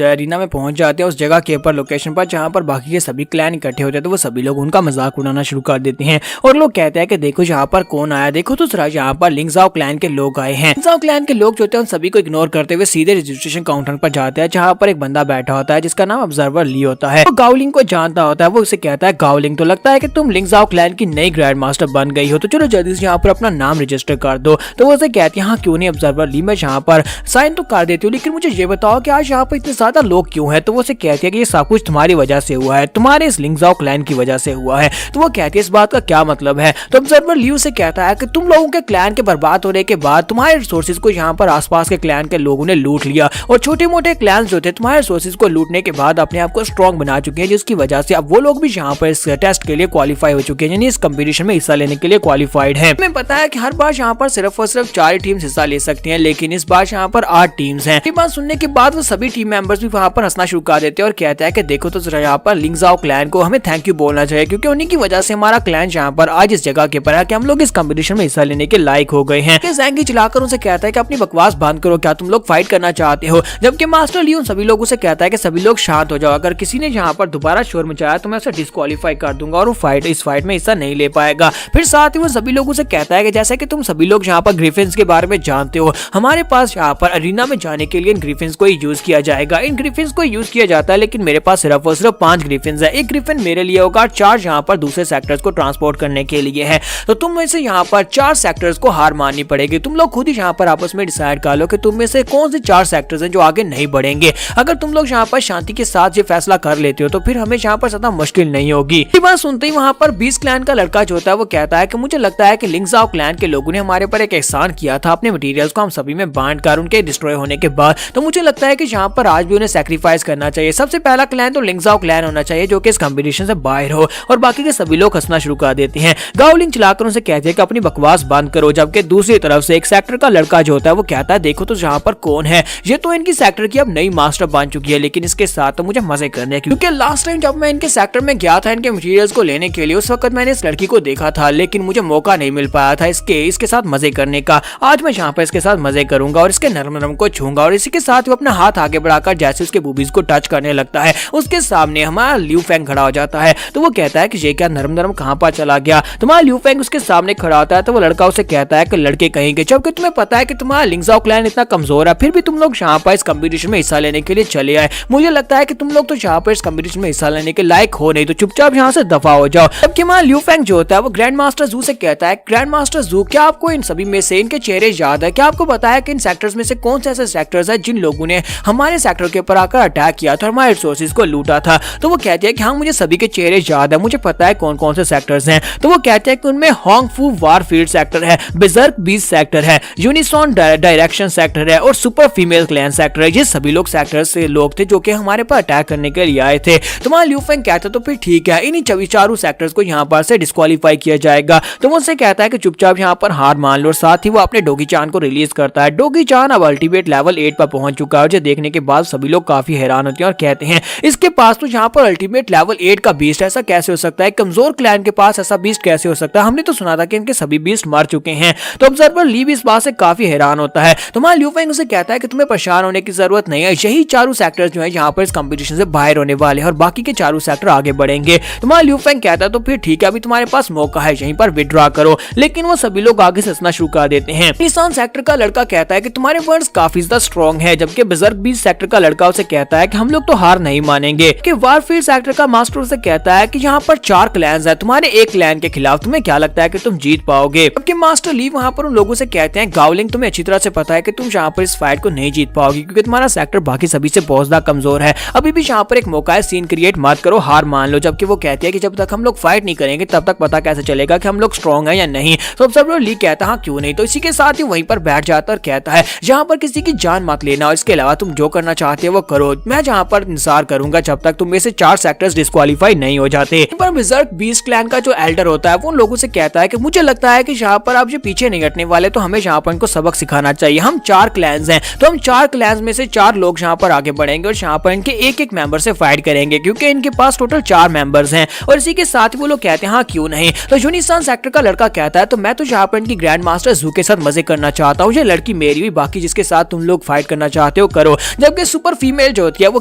Arena में पहुंच जाते हैं, उस जगह के ऊपर लोकेशन पर जहां पर बाकी के सभी क्लैन इकट्ठे होते हैं। तो वो सभी लोग उनका मजाक उड़ाना शुरू कर देते हैं और लोग कहते हैं कि देखो यहाँ पर कौन आया, देखो तो जरा यहाँ पर लिंगजाओ क्लैन के लोग आए हैं। लिंगजाओ क्लैन के लोग जो होते हैं उन सभी को इग्नोर करते हुए सीधे रजिस्ट्रेशन काउंटर पर जाते हैं जहाँ पर एक बंदा बैठा होता है जिसका नाम ऑब्जर्वर ली होता है। वो गाओलिंग को जानता होता है। वो उसे कहता है गाओलिंग, तो लगता है कि तुम लिंगजाओ क्लैन की नई ग्रैंड मास्टर बन गई हो, तो चलो जल्दी से यहाँ पर अपना नाम रजिस्टर कर दो। तो वो उसे कहती है हाँ क्यों नहीं ऑब्जर्वर ली, मैं यहाँ पर साइन तो कर देती हूँ, लेकिन मुझे ये बताओ कि आज यहाँ पर इतने ज्यादा लोग क्यों है। तो वो उसे कहती है कि ये सब कुछ तुम्हारी वजह से हुआ है, तुम्हारे इस लिंगजाओ क्लैन की वजह से हुआ है। तो वो कहती है इस बात का क्या मतलब है। तो ऑब्जर्वर ली उसे कहता है कि तुम लोगों के क्लैन के बर्बाद होने के बाद तुम्हारे रिसोर्सेज को यहाँ पर आसपास के क्लैन के लोगों ने लूट लिया और छोटे मोटे क्लैन जो थे तुम्हारे रिसोर्सेज को लूटने के बाद अपने आप को स्ट्रॉन्ग बना चुके हैं, जिसकी वजह से अब वो लोग भी यहाँ पर इस टेस्ट के लिए क्वालिफाई हो चुके हैं, यानी इस कंपटीशन में हिस्सा लेने के लिए क्वालिफाइड है। हमें पता है कि हर बार यहाँ पर सिर्फ और सिर्फ 4 टीम्स हिस्सा ले सकती हैं, लेकिन इस बार यहाँ पर 8 टीम्स हैं। ये बात सुनने के बाद वो सभी टीम मेंबर्स भी वहाँ पर हंसना शुरू कर देते हैं और कहते हैं कि देखो तो जरा यहाँ पर लिंगजाओ क्लैन को हमें थैंक यू बोलना चाहिए, क्योंकि उन्हीं की वजह से हमारा क्लैन यहाँ पर आज इस जगह के पर है कि हम लोग इस कंपटीशन में हिस्सा लेने के लायक हो गए हैं। जैंगी चिल्लाकर उनसे कहता है कि अपनी बकवास बंद करो, क्या तुम लोग फाइट करना चाहते हो। जबकि मास्टर ली उन सभी लोगों से कहता है कि सभी लोग शांत हो जाओ, अगर किसी ने यहाँ पर दोबारा शोर मचाया तो मैं उसे डिस्क्वालीफाई कर दूंगा और वो इस फाइट में हिस्सा नहीं ले पाएगा। फिर साथ ही वो सभी लोगों से कहता है कि जैसे कि तुम सभी लोग यहाँ पर ग्रिफिन्स के बारे में जानते हो, हमारे पास यहाँ पर अरीना में जाने के लिए इन ग्रिफिन्स को यूज किया जाएगा। इन ग्रिफिन्स को यूज किया जाता है, लेकिन मेरे पास सिर्फ और सिर्फ 5 ग्रिफिन्स है। एक ग्रिफिन मेरे लिए होगा, 4 यहाँ पर दूसरे सेक्टर्स को ट्रांसपोर्ट करने के लिए है। तो तुम में से यहाँ पर 4 सेक्टर्स को हार माननी पड़ेगी। तुम लोग खुद ही यहाँ पर आपस में डिसाइड कर लो कि तुम में से कौन से 4 सेक्टर्स हैं जो आगे नहीं बढ़ेंगे। अगर तुम लोग यहाँ पर शांति के साथ ये फैसला कर लेते हो तो फिर हमें यहाँ पर ज्यादा मुश्किल नहीं होगी। ये बात सुनते ही वहाँ पर 20 क्लैन का लड़का जो होता है वो कहता है कि मुझे लगता है कि लिंगजाओ क्लैन के लोगों ने हमारे पर एक एहसान किया था, अपने मटेरियल्स को हम सभी में बांट कर उनके डिस्ट्रॉय होने के बाद। तो मुझे लगता है कि यहाँ पर आज भी उन्हें सैक्रिफाइस करना चाहिए। सबसे पहला क्लैन तो लिंगजाओ क्लैन होना चाहिए जो कि इस कंपटीशन से बाहर हो, और बाकी के सभी लोग हंसना शुरू कर देते हैं। गाओलिंग चलाकर उनसे कहते हैं कि अपनी बकवास बंद करो। जबकि दूसरी तरफ से एक सेक्टर का लड़का जो होता है वो कहता है देखो तो यहाँ पर कौन है, ये तो इनकी सेक्टर की अब नई मास्टर बन चुकी है, लेकिन इसके साथ तो मुझे मजे करने हैं, क्योंकि लास्ट टाइम जब मैं इनके सेक्टर में गया था इनके मटेरियल्स को लेने के लिए, उस वक्त मैंने इस लड़की को देखा था, लेकिन मुझे मौका नहीं मिल पाया था इसके साथ मजे करने का। आज मैं यहाँ पर इसके साथ मजे करूंगा और इसके नरम नरम को छूंगा। और इसी के साथ वो अपना हाथ आगे बढ़ाकर जैसे उसके बूबीज को टच करने लगता है, उसके सामने हमारा लियू फेंग खड़ा हो जाता है। तो वो कहता है कि ये क्या नरम नरम कहाँ पर चला गया। तुम्हारा लियू फेंग उसके सामने खड़ा होता है। तो वो लड़का उसे कहता है कि लड़के कहेंगे, जबकि तुम्हें पता है कि तुम्हारा लिंगजाओ क्लैन इतना कमजोर है, फिर भी तुम लोग यहाँ पर इस कंपटीशन में हिस्सा लेने के लिए चले आए। मुझे लगता है कि तुम लोग तो यहाँ पर इस कंपटीशन में हिस्सा लेने के लायक हो नहीं, तो चुपचाप यहाँ से दफा हो जाओ। जबकि हमारा लियू फेंग जो होता है वो ग्रैंड मास्टर जू से कहता है, ग्रैंड मास्टर जू क्या आपको इन सभी में से इनके चेहरे याद है? क्या आपको पता है कि इन सेक्टर्स में से कौन से ऐसे सेक्टर्स है जिन लोगों ने हमारे सेक्टर के ऊपर आकर अटैक किया था, हमारे रिसोर्सेज को लूटा था? तो वो कहते हैं कि हाँ मुझे सभी के चेहरे याद है, मुझे पता है कौन कौन से सेक्टर्स हैं। तो वो कहते हैं कि उनमें होंगफू वारफील्ड सेक्टर है, बिजर्क बीस सेक्टर है, यूनिसॉन डायरेक्शन सेक्टर है और सुपर फीमेल क्लैन सेक्टर है। ये सभी लोग सेक्टर से लोग थे जो कि हमारे पर अटैक करने के लिए आए थे। तो वहाँ लियू फेंग कहता तो फिर ठीक है, इन्हीं चारों सेक्टर्स को यहाँ पर से डिस्क्वालीफाई किया जाएगा। तो वो उनसे कहता है कि चुपचाप यहाँ पर हार मान लो। साथ ही वो अपने डोगी चान को रिलीज करता है। डोगी चान अब अल्टीमेट लेवल 8 पर पहुंच चुका है। देखने के बाद सभी लोग काफी हैरान होते हैं और कहते हैं इसके पास तो यहाँ पर अल्टीमेट लेवल 8 का बीस्ट, ऐसा कैसे हो सकता है? कमजोर क्लैन के पास ऐसा बीस्ट कैसे हो सकता है? हमने तो सुना था कि इनके सभी बीस्ट मर चुके हैं। तो ऑब्जर्वर ली भी इस बात से काफी हैरान होता है। तो लियू फेंग उसे कहता है कि तुम्हें परेशान होने की जरूरत नहीं है, यही चारों सेक्टर्स जो है यहाँ पर इस कंपटीशन से बाहर होने वाले हैं और बाकी के चारों सेक्टर आगे बढ़ेंगे। तो लियू फेंग कहता है तो फिर ठीक है, अभी तुम्हारे पास मौका है, यहीं पर विड्रॉ करो। लेकिन वो सभी लोग आगे से हंसना शुरू कर देते हैं। निशान सेक्टर का लड़का कहता है कि तुम्हारे वर्ड्स काफी ज्यादा स्ट्रॉन्ग है, जबकि बिजर्क बीस सेक्टर का लड़का उसे कहता है कि हम लोग तो हार नहीं मानेंगे। कि वारफील्ड सेक्टर का मास्टर उसे कहता है कि यहाँ पर 4 क्लैन्स हैं, तुम्हारे एक क्लैन के खिलाफ तुम्हें क्या लगता है कि तुम जीत पाओगे? जबकि मास्टर ली वहाँ पर उन लोगों से कहते हैं गाओलिंग तुम्हें अच्छी तरह से पता है कि तुम यहाँ पर इस फाइट को नहीं जीत पाओगी, क्योंकि तुम्हारा सेक्टर बाकी सभी से बहुत ज्यादा कमजोर है। अभी भी यहाँ पर एक मौका है, सीन क्रिएट मत करो, हार मान लो। जबकि वो कहती है कि जब तक हम लोग फाइट नहीं करेंगे तब तक पता कैसे चलेगा कि हम लोग स्ट्रॉन्ग है या नहीं। तो ऑब्जर्वर ली कहता है क्यों नहीं। तो इसी के साथ ही वहीं पर बैठ जाता और कहता है यहाँ पर किसी की जान मत लेना और इसके अलावा तुम जो करना चाहते हो वो करो, मैं जहाँ पर इंतजार करूंगा जब तक तुम में से 4 सेक्टर्स डिस्क्वालीफाई नहीं हो जाते। पर बिजर्क बीस्ट क्लैन का जो एल्डर होता है वो उन लोगों से कहता है कि मुझे लगता है कि यहाँ पर आप ये पीछे नहीं हटने वाले, तो हमें यहाँ पर इनको सबक सिखाना चाहिए। हम 4 क्लैन्स हैं, तो हम 4 क्लैन्स में से 4 लोग यहाँ पर आगे बढ़ेंगे और यहाँ पर इनके एक मेंबर से फाइट करेंगे, क्योंकि इनके पास टोटल 4 मेंबर्स हैं। और इसी के साथ वो लोग कहते हैं हाँ क्यों नहीं। तो यूनिसॉन सेक्टर का लड़का कहता है तो मैं तो यहाँ पर इनकी ग्रैंड मास्टर जू के साथ मजे करना चाहता हूँ, ये लड़की मेरी भी, बाकी जिसके साथ तुम लोग फाइट करना चाहते हो करो। जबकि सुपर फीमेल जो होती है वो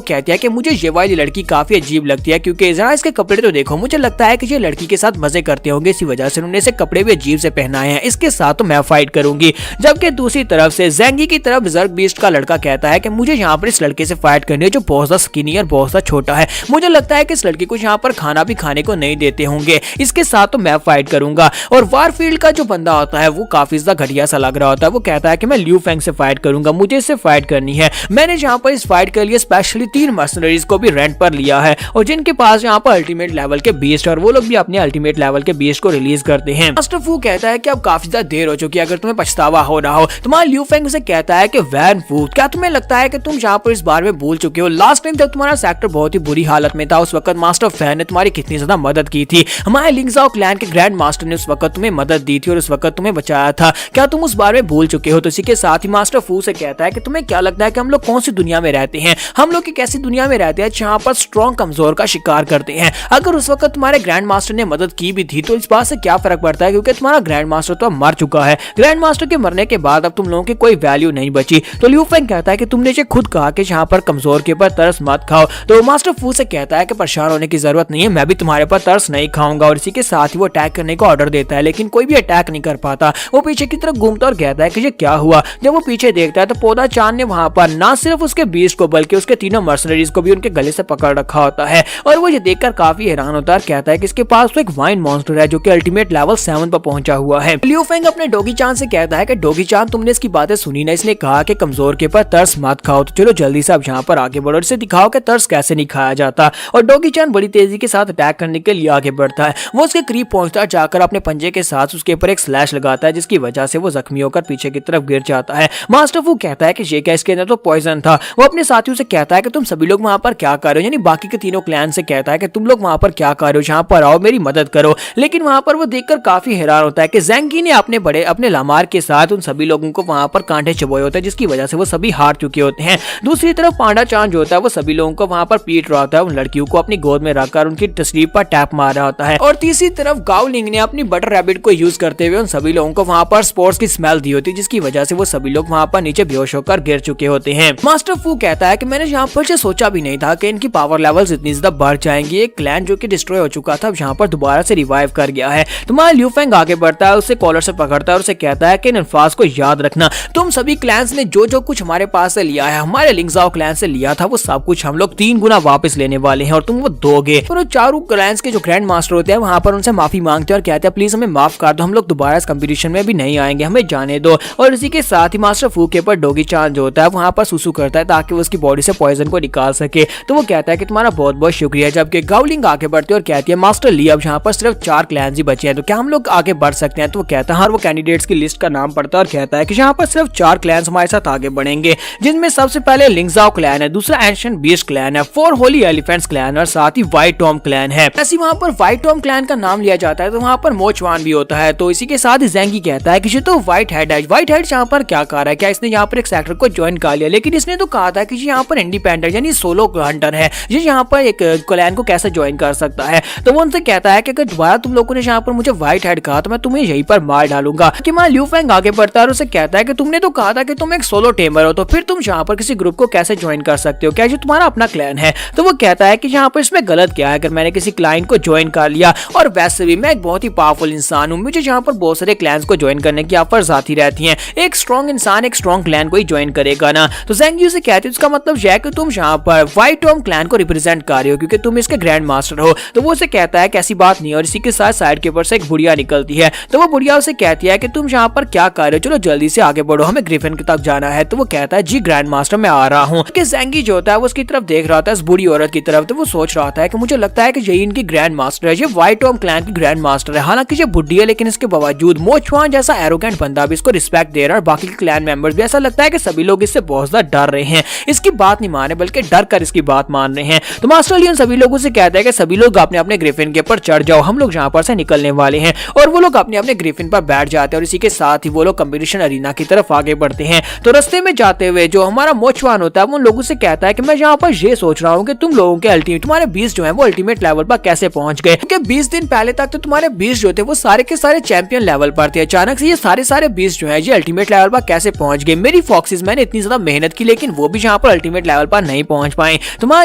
कहती है कि मुझे ये वाली लड़की काफी अजीब लगती है, क्योंकि जरा इसके कपड़े तो देखो, मुझे लगता है कि ये लड़की के साथ मजे करते होंगे, इसी वजह से उन्होंने इसे कपड़े भी अजीब से पहनाए हैं, इसके साथ तो मैं फाइट करूंगी। जबकि दूसरी तरफ से ज़ेंगी की तरफ ज़र्ग बीस्ट का लड़का कहता है कि मुझे यहाँ पर इस लड़के से फाइट करनी है जो बहुत ज्यादा स्किनी और बहुत ज्यादा छोटा है, मुझे लगता है कि इस लड़के को यहाँ पर खाना भी खाने को नहीं देते होंगे, इसके साथ तो मैं फाइट करूंगा। और वारफील्ड का जो बंदा होता है वो काफी ज्यादा घटिया सा लग रहा होता है, वो कहता है कि मैं ल्यू फेंग से फाइट करूंगा, मुझे इससे फाइट करनी है। मैंने यहाँ पर इस फाइट के लिए स्पेशली 3 मर्सनरीज को भी रेंट पर लिया है और जिनके पास यहाँ पर अल्टीमेट लेवल के बीस्ट और वो लोग भी अपने अल्टीमेट लेवल के बीस्ट को रिलीज करते हैं। मास्टर फू कहता है कि अब काफी ज्यादा देर हो चुकी है, अगर तुम्हें पछतावा हो रहा हो। तुम्हारा ल्यू फेंग से कहता है कि वैन फू, क्या तुम्हें लगता है कि तुम यहाँ पर इस बारे में भूल चुके हो? लास्ट टाइम जब तुम्हारा सेक्टर बहुत ही बुरी हालत में था उस वक्त मास्टर फैन ने तुम्हारी कितनी ज्यादा मदद की थी, हमारे लिंगजाओ क्लैन के ग्रैंड मास्टर ने उस वक्त तुम्हें मदद दी थी और उस वक्त तुम्हें बचाया था, क्या तुम उस बारे में भूल चुके हो? तो इसी के साथ ही मास्टर फू से कहता है कि तुम्हें क्या लगता है कि हम लोग कौन सी दुनिया में रहते हैं? हम लोग एक ऐसी दुनिया में रहते हैं जहाँ पर स्ट्रॉन्ग कमजोर का शिकार करते हैं। अगर उस वक्त तुम्हारे ग्रैंड मास्टर ने मदद की भी थी तो इस बात से क्या फर्क पड़ता है, क्योंकि तुम्हारा ग्रैंड मास्टर तो अब मर चुका है। ग्रैंड मास्टर के मरने के बाद अब तुम लोगों की कोई वैल्यू नहीं बची। तो ल्यू फेंग कहता है कि तुमने ये खुद कहा कि यहाँ पर कमजोर के ऊपर तरस मत खाओ। तो मास्टर फू से कहता है कि परेशान होने की जरूरत नहीं है, मैं भी तुम्हारे पर तरस नहीं खाऊंगा। और इसी के साथ ही वो अटैक करने का ऑर्डर देता है, लेकिन कोई भी अटैक नहीं कर पाता। वो पीछे की तरफ घूमता और कहता है कि ये क्या हुआ। जब वो पीछे देखता है तो पौधा चांद ने वहां पर ना सिर्फ उसके बीस्ट को बल्कि उसके तीनों मर्सनरीज को भी उनके गले से पकड़ रखा होता है और वो ये देखकर काफी हैरान होता है और कहता है कि इसके पास तो एक वाइन मॉन्स्टर है जो कि अल्टीमेट लेवल 7 पर पहुंचा हुआ है। ल्यू फेंग अपने डोगी चांद से कहता है कि डोगी चांद, तुमने इसकी बातें सुनी ना, इसने कहा कि कमजोर के पर तरस मत खाओ, तो चलो जल्दी से अब यहाँ पर आगे बढ़ो और इसे दिखाओ कि तरस कैसे नहीं खाया जाता। और डोगी चांद बड़ी तेजी के साथ अटैक करने के लिए आगे बढ़ता है। वो उसके करीब पहुंचता है, जाकर अपने पंजे के साथ उसके ऊपर एक स्लैश लगाता है जिसकी वजह से वो जख्मी होकर पीछे की तरफ गिर जाता है। मास्टर फू कहता है कि ये क्या, इसके अंदर तो पॉइजन था। वो अपने साथियों से कहता है कि तुम सभी लोग वहां पर क्या कर रहे हो, यानी बाकी के तीनों क्लैन से कहता है कि तुम लोग वहां पर क्या कर रहे हो, यहाँ पर आओ मेरी मदद करो। लेकिन वहां पर वो देखकर काफी हैरान होता है कि ज़ेंगी ने अपने लामार के साथ उन सभी लोगों को वहां पर कांटे चबोए होते हैं जिसकी वजह से वो सभी हार चुके होते हैं। दूसरी तरफ पांडा चांद जो होता है वो सभी लोगों को वहां पर पीट रहा होता है, उन लड़कियों को अपनी गोद में रखकर उनकी तस्लीफ पर टैप मार रहा होता है। और तीसरी तरफ गाओलिंग ने अपनी बटर रैबिट को यूज करते हुए उन सभी लोगों को वहां पर स्पोर्ट्स की स्मेल दी होती है जिसकी वजह से वो सभी लोग वहां पर नीचे बेहोश होकर गिर चुके होते हैं। मास्टर फू कहता है कि मैंने यहाँ पर से सोचा भी नहीं था कि इनकी पावर लेवल्स इतनी ज्यादा बढ़ जाएंगी। एक क्लैन जो कि डिस्ट्रॉय हो चुका था अब यहाँ पर दोबारा से रिवाइव कर गया है। तुम्हारा ल्यू फेंग आगे बढ़ता है, उससे कॉलर से पकड़ता है और उसे कहता है कि इन अल्फाज को याद रखना, तुम सभी क्लैंस ने जो जो कुछ हमारे पास से लिया है, हमारे लिंगजाओ क्लैन से लिया था, वो सब कुछ हम लोग 3 गुना वापस लेने वाले हैं और तुम वो दोगे। और वो चारों क्लैंस के जो ग्रैंड मास्टर होते हैं वहां पर उनसे माफी मांगते हैं और कहते हैं प्लीज हमें माफ कर दो, हम लोग दोबारा इस कंपटीशन में भी नहीं आएंगे, हमें जाने दो। और इसी के साथ ही मास्टर फू के ऊपर डोगी चांद जो होता है वहां पर सुसु करता है ताकि वो उसकी बॉडी से पॉइजन को निकाल सके। तो वो कहता है कि तुम्हारा बहुत बहुत शुक्रिया। जबकि गाओलिंग आगे बढ़ती है और कहती है मास्टर ली अब यहाँ पर सिर्फ 4 क्लैंस ही बचे हैं, तो क्या हम लोग आगे बढ़ सकते हैं? तो वो कहता है हर वो कैंडिडेट्स की लिस्ट का नाम पढ़ता है और कहता है कि यहाँ पर सिर्फ 4 क्लैंस हमारे साथ आगे बढ़ेंगे, जिनमें सबसे पहले लिंगजाओ क्लैन है, दूसरा एंशिएंट बीस्ट क्लैन है, 4 होली एलिफेंट्स क्लैन और साथ ही व्हाइट टॉम क्लैन है। ऐसे वहां पर व्हाइट टॉम क्लैन का नाम लिया जाता है तो वहां पर मोचवान भी होता है। तो इसी के साथ ही ज़ेंगी कहता है कि ये तो व्हाइट हेड है। व्हाइट हेड यहाँ पर क्या कर रहा है, क्या इसने यहाँ पर एक सेक्टर को ज्वाइन कर लिया? लेकिन इसने तो कहा था कि यहाँ पर इंडिपेंडेंट यानी सोलो हंटर है, ये यहाँ पर एक क्लैन को कैसे ज्वाइन कर सकता है? तो वो उनसे कहता है कि अगर दोबारा तुम लोगों ने यहाँ पर मुझे व्हाइट हेड कहा तो मैं तुम्हें यहीं पर मार डालूंगा। कि मां ल्यू फेंग आगे बढ़ता है और उसे कहता है कि तुमने तो कहा था कि तुम एक सोलो टेमर हो, तो फिर तुम यहाँ पर किसी ग्रुप को कैसे ज्वाइन कर सकते हो? क्या ये तुम्हारा अपना क्लैन है? तो वो कहता है कि यहाँ पर इसमें गलत क्या है, अगर मैंने किसी क्लाइंट को ज्वाइन कर लिया, और वैसे भी मैं एक बहुत ही पावरफुल इंसान हूँ, मुझे यहाँ पर बहुत सारे क्लैंस को ज्वाइन करने की ऑफर्स आती रहती हैं। एक स्ट्रॉन्ग इंसान एक स्ट्रॉन्ग क्लैन को ही ज्वाइन करेगा ना। तो ज़ेंगी से कहती है उसका मतलब यह है कि तुम यहाँ पर व्हाइट टॉम क्लैन को रिप्रेजेंट कर रहे हो क्योंकि तुम इसके ग्रैंड मास्टर हो। तो वो उसे कहता है कि ऐसी बात नहीं। और इसी के साथ साइड के ऊपर से एक बुढ़िया निकलती है, तो वो बुढ़िया उसे कहती है कि तुम यहाँ पर क्या कर रहे हो, चलो जल्दी से आगे बढ़ो, हमें ग्रिफिन की तरफ जाना है। तो वो कहता है जी ग्रैंड मास्टर मैं आ रहा हूँ। कि ज़ेंगी जो होता है वो उसकी तरफ देख रहा था, इस बूढ़ी औरत की तरफ, तो वो सोच रहा था कि मुझे लगता है कि यही इनकी ग्रैंड मास्टर है, ये व्हाइट टॉम क्लैन की ग्रैंड मास्टर है। हालांकि ये बुढ़ी है लेकिन इसके बावजूद मोचवान जैसा एरोगेंट बंदा भी इसको रिस्पेक्ट दे रहा है और बाकी के क्लैन मेंबर्स भी ऐसा लगता है कि सभी लोग इससे बहुत ज्यादा डर रहे हैं, इसकी बात नहीं मान रहे बल्कि डर कर इसकी बात मान रहे हैं। तो मास्टर ली उन सभी लोगों से कहता है कि सभी लोग अपने अपने ग्रिफिन के ऊपर चढ़ जाओ, हम लोग यहाँ पर से निकलने वाले हैं। और वो लोग अपने अपने ग्रिफिन पर बैठ जाते हैं और इसी के साथ ही वो लोग कंपटीशन अरीना की तरफ आगे बढ़ते हैं। तो रास्ते में जाते हुए जो हमारा मोचवान होता है वो उन लोगों से कहता है कि मैं यहाँ पर ये सोच रहा हूँ कि तुम लोगों के अल्टीमेट तुम्हारे 20 जो है वो अल्टीमेट लेवल पर कैसे पहुंच गए, क्योंकि 20 दिन पहले तक तो तुम्हारे 20 जो थे वो सारे के सारे चैंपियन लेवल पर थे, अचानक से ये सारे 20 जो है ये अल्टीमेट लेवल पर कैसे पहुंच गए? मेरी फॉक्सिस मैंने इतनी ज्यादा मेहनत की लेकिन वो भी यहाँ यहाँ पर अल्टीमेट लेवल पर नहीं पहुंच पाए। तुम्हारा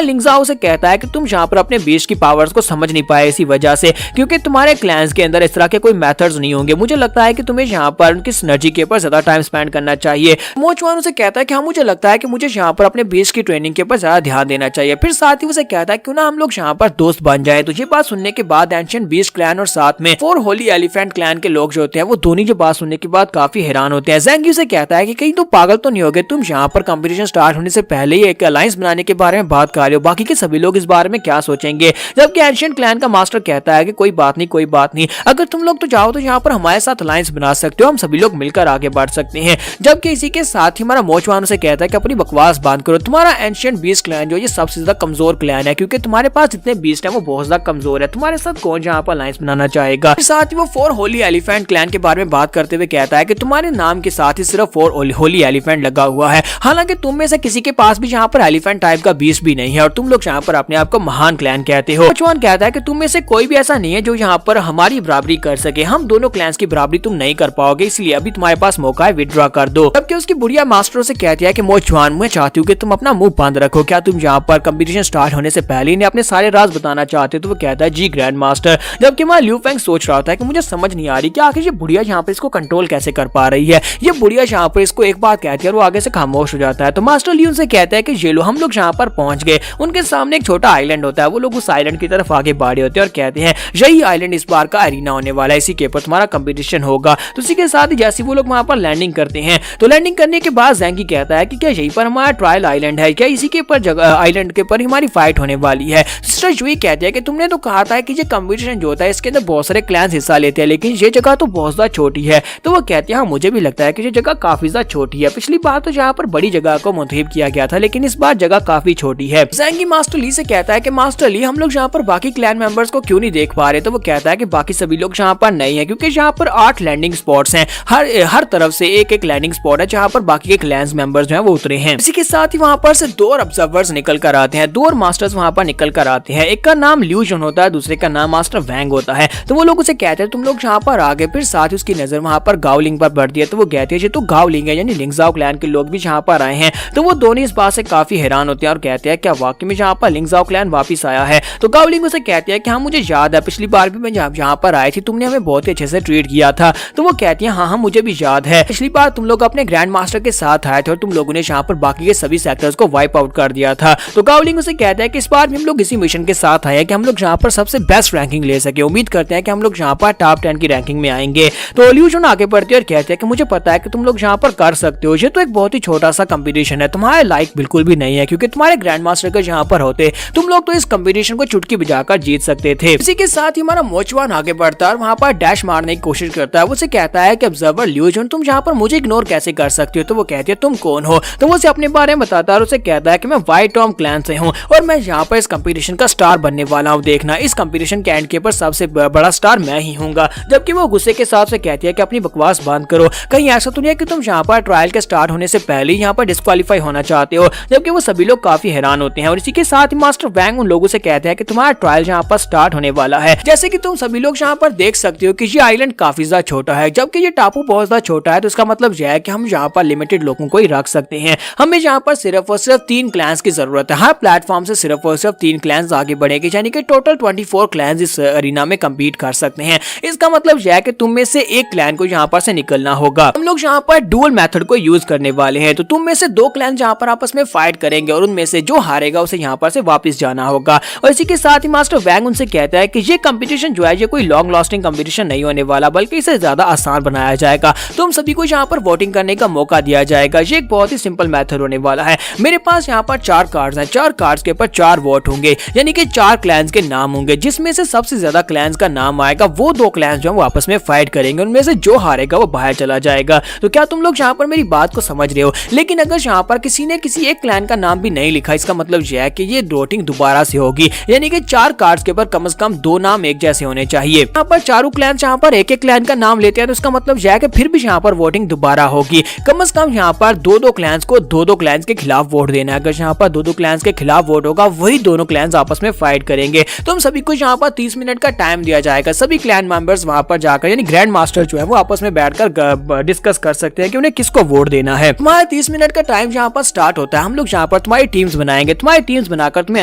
लिंगजाओ से कहता है कि तुम यहाँ पर अपने बीस्ट की पावर्स को समझ नहीं पाए इसी वजह से, क्योंकि तुम्हारे क्लैंस के अंदर इस तरह के कोई मेथड्स नहीं होंगे। मुझे लगता है कि तुम्हें यहाँ पर उनकी सिनर्जी के ऊपर ज्यादा टाइम स्पेंड करना चाहिए। मोचवान उसे कहता है कि हाँ, मुझे लगता है कि मुझे यहाँ पर अपने बीस्ट की ट्रेनिंग के ऊपर ज्यादा ध्यान देना चाहिए। फिर साथ ही उसे कहता है क्यों ना हम लोग यहाँ पर दोस्त बन जाए। तो ये बात सुनने के बाद एंशिएंट बीस्ट क्लैन और साथ में 4 होली एलिफेंट क्लैन के लोग जो होते हैं वो दोनों जो बात सुनने के बाद काफी हैरान होते हैं। ज़ेंगी उसे कहता है कि कहीं तो पागल तो नहीं हो गए, तुम यहाँ पर कंपटीशन स्टार्ट होने से पहले ही एक अलायंस बनाने के बारे में बात कर रहे हो, बाकी के सभी लोग इस बारे में क्या सोचेंगे। जबकि एंशिएंट क्लैन का मास्टर कहता है कि कोई बात नहीं, अगर तुम लोग तो जाओ तो यहाँ पर हमारे साथ अलायंस बना सकते हो, हम सभी लोग मिलकर आगे बढ़ सकते हैं। जबकि इसी के साथ ही हमारा मोचवान उसे कहता है कि अपनी बकवास बंद करो, तुम्हारा एंशिएंट बीस्ट क्लैन जो ये सबसे ज्यादा कमजोर क्लैन है, क्योंकि तुम्हारे पास जितने बीस्ट है वो बहुत ज्यादा कमजोर है, तुम्हारे साथ कौन यहाँ पर अलायंस बनाना चाहेगा। साथ ही वो 4 होली एलिफेंट क्लैन के बारे में बात करते हुए कहता है कि तुम्हारे नाम के साथ ही सिर्फ 4 होली एलिफेंट लगा हुआ है, हालांकि तुम में से किसी के पास भी यहाँ पर एलिफेंट टाइप का बीस्ट भी नहीं है और तुम लोग यहाँ पर अपने आप को महान क्लैन कहते हो। मोचवान कहता है कि तुम में से कोई भी ऐसा नहीं है जो यहाँ पर हमारी बराबरी कर सके, हम दोनों क्लैंस की बराबरी तुम नहीं कर पाओगे, इसलिए अभी तुम्हारे पास मौका है, विड्रॉ कर दो। जबकि उसकी बुढ़िया मास्टरों से कहती है कि मोचवान, मैं चाहती हूँ कि तुम अपना मुंह बंद रखो, क्या तुम यहाँ पर कंपटीशन स्टार्ट होने से पहले इन्हें अपने सारे राज बताना चाहते हो। तो वो कहता है जी ग्रैंड मास्टर। जबकि मैं ल्यू फेंग सोच रहा होता है कि मुझे समझ नहीं आ रही कि आखिर ये बुढ़िया यहाँ पर इसको कंट्रोल कैसे कर पा रही है। ये बुढ़िया यहाँ पर इसको एक बात कहती है और वो आगे से खामोश हो जाता है। तो मास्टर ल्यू से कहता है कि ये लो, हम लोग यहाँ पर पहुंच गए। उनके सामने एक छोटा आइलैंड होता है, वो लोग उस आइलैंड की तरफ आगे बढ़े होते हैं और कहते हैं यही आइलैंड इस बार का एरिना होने वाला है, इसी के ऊपर तुम्हारा कंपटीशन होगा। तो इसी के साथ ही जैसे वो लोग वहां पर लैंडिंग करते हैं, तो लैंडिंग करने के बाद ज़ेंगी कहता है कि क्या यहीं पर हमारा ट्रायल आइलैंड है, क्या इसी के ऊपर आइलैंड के ऊपर हमारी फाइट होने वाली है। सिस्टर जुई कहती है कि तुमने तो कहा था कि ये कंपटीशन जो होता है इसके अंदर बहुत सारे क्लैंस हिस्सा लेते हैं, लेकिन ये जगह तो बहुत ज्यादा छोटी है। तो वो कहती है हाँ, मुझे भी लगता है कि ये जगह काफी ज्यादा छोटी है, पिछली बार तो यहाँ पर बड़ी जगह को मुंतखब किया गया था, लेकिन इस बार जगह काफी छोटी है। ज़ेंगी मास्टर ली से कहता है कि मास्टर ली, हम लोग यहाँ पर बाकी क्लैन मेंबर्स को क्यों नहीं देख पा रहे। तो वो कहता है कि बाकी सभी लोग यहाँ पर नहीं है, क्योंकि यहाँ पर 8 लैंडिंग स्पॉट्स हैं, हर तरफ से एक लैंडिंग स्पॉट है जहाँ पर बाकी के क्लैंस मेंबर्स जो हैं वो उतरे हैं। इसी के साथ ही वहाँ पर से 2 और ऑब्जर्वर्स निकल कर आते हैं, 2 और मास्टर्स वहाँ पर निकल कर आते हैं। एक का नाम ल्यू जन होता है, दूसरे का नाम मास्टर वैंग होता है। तो वो लोग उसे कहते हैं तुम लोग यहाँ पर आ गए। फिर साथ ही उसकी नजर वहाँ पर गाओलिंग पर पड़ती है, तो वो कहती है ये तो गाओलिंग है, यानी लिंगजाओ क्लैन के लोग भी यहाँ पर आए हैं। तो वो दोनों इस बात से काफी हैरान होते हैं और कहते हैं क्या वाकई में यहाँ पर लिंगजाओ क्लैन वापिस आया है। तो गाओलिंग उसे कहती है कि हाँ, मुझे याद है, पिछली बार भी मैं यहाँ पर आई थी, तुमने हमें बहुत ही अच्छे से ट्रीट किया था। तो वो कहती है हाँ, मुझे भी याद है, पिछली बार तुम लोग अपने ग्रैंड मास्टर के साथ आए थे और तुम लोगों ने यहाँ पर बाकी के सभी सेक्टर्स को वाइप आउट कर दिया था। तो गाओलिंग उसे कहता है कि इस बार भी हम लोग इसी मिशन के साथ आए हैं कि हम लोग यहाँ पर सबसे बेस्ट रैंकिंग ले सके, उम्मीद करते हैं कि हम लोग यहाँ पर टॉप 10 की रैंकिंग में आएंगे। तो ल्यू जन आगे बढ़ती है और कहते हैं कि मुझे पता है कि तुम लोग यहाँ पर कर सकते हो, ये तो एक बहुत ही छोटा सा कंपटीशन है, तुम्हारे लाइक बिल्कुल भी नहीं है, क्योंकि तुम्हारे ग्रैंड मास्टर के यहाँ पर होते तुम लोग तो इस कंपटीशन को चुटकी बजाकर जीत सकते थे। इसी के साथ ही हमारा मोचवान आगे बढ़ता है और वहाँ पर डैश मारने की कोशिश करता है। वो उसे कहता है कि ऑब्जर्वर ल्यू जन, तुम यहाँ पर मुझे इग्नोर कैसे कर सकती हो। तो वो कहती है तुम कौन हो। तो वो उसे अपने बारे में बताता है और उसे कहता है कि मैं व्हाइट टॉम क्लैन से हूँ और मैं यहाँ पर इस कंपटीशन का स्टार बनने वाला हूँ, देखना इस कंपटीशन के एंड के पर सबसे बड़ा स्टार मैं ही हूँगा। जबकि वो गुस्से के साथ से कहती है कि अपनी बकवास बंद करो, कहीं ऐसा तो नहीं है कि तुम यहाँ पर ट्रायल के स्टार्ट होने से पहले यहाँ पर डिस्क्वालीफाई होना चाहते हो। जबकि वो सभी लोग काफी हैरान होते हैं और इसी के साथ ही मास्टर वैंग उन लोगों से कहते हैं कि तुम्हारा ट्रायल यहाँ पर स्टार्ट होने वाला है। जैसे कि तुम सभी लोग यहाँ पर देख सकते हो कि ये आइलैंड काफी ज्यादा छोटा है, जबकि ये टापू बहुत ज्यादा छोटा है, तो इसका मतलब यह है कि हम यहाँ पर लिमिटेड लोगों को ही रख सकते हैं। हमें यहाँ पर सिर्फ और सिर्फ 3 क्लैंस की जरूरत है, हर प्लेटफॉर्म से सिर्फ और सिर्फ 3 क्लैंस आगे बढ़ेंगे, यानी कि टोटल 24 क्लैंस इस अरीना में कम्पीट कर सकते हैं। इसका मतलब यह है कि तुम में से एक क्लैन को यहाँ पर से निकलना होगा। हम लोग यहाँ पर डुअल मेथड को यूज करने वाले हैं, तो तुम में से 2 क्लैन यहाँ पर आपस में फाइट करेंगे और उनमें से जो हारेगा उसे यहाँ पर से वापस जाना होगा। और इसी के साथ ही मास्टर वैंग उनसे कहता है कि ये कंपटीशन जो है ये कोई लॉन्ग लास्टिंग कंपटीशन नहीं होने वाला, बल्कि इसे ज्यादा आसान बनाया जाएगा। तुम सभी को यहाँ पर वोटिंग करने का मौका दिया जाएगा। ये एक बहुत ही सिंपल मेथड होने वाला है। मेरे पास यहाँ पर 4 कार्ड्स हैं, 4 कार्ड्स के ऊपर 4 वोट होंगे, यानी कि 4 क्लैंस के नाम होंगे, जिसमें से सबसे ज्यादा क्लैंस का नाम आएगा वो 2 क्लैंस जो आपस में फाइट करेंगे, उनमें से जो हारेगा वो बाहर चला जाएगा। तो क्या तुम लोग यहाँ पर मेरी बात को समझ रहे हो। लेकिन अगर यहाँ पर किसी ने किसी एक क्लैन का नाम भी नहीं लिखा, इसका मतलब यह है कि ये वोटिंग दोबारा से होगी, यानी कि 4 कार्ड्स के ऊपर कम से कम 2 नाम एक जैसे होने चाहिए। यहाँ पर चारों क्लैन यहाँ पर एक क्लैन का नाम लेते हैं, तो इसका मतलब यह है कि फिर भी यहाँ पर वोटिंग दोबारा होगी। कम से कम यहाँ पर 2 क्लैंस को 2 क्लैंस के खिलाफ वोट देना है। अगर यहाँ पर 2 क्लैंस के खिलाफ वोट होगा, वही दोनों क्लैंस आपस में फाइट करेंगे। तुम सभी को यहाँ पर 30 मिनट का टाइम दिया जाएगा। सभी क्लैन मेंबर्स वहां पर जाकर, यानी ग्रैंड मास्टर जो है वो आपस में बैठकर डिस्कस कर सकते हैं कि उन्हें किसको वोट देना है। हमारा 30 मिनट का टाइम यहाँ पर स्टार्ट होता है। हम लोग यहाँ पर तुम्हारी टीम्स बनाएंगे, तुम्हारी टीम्स बनाकर तुम्हें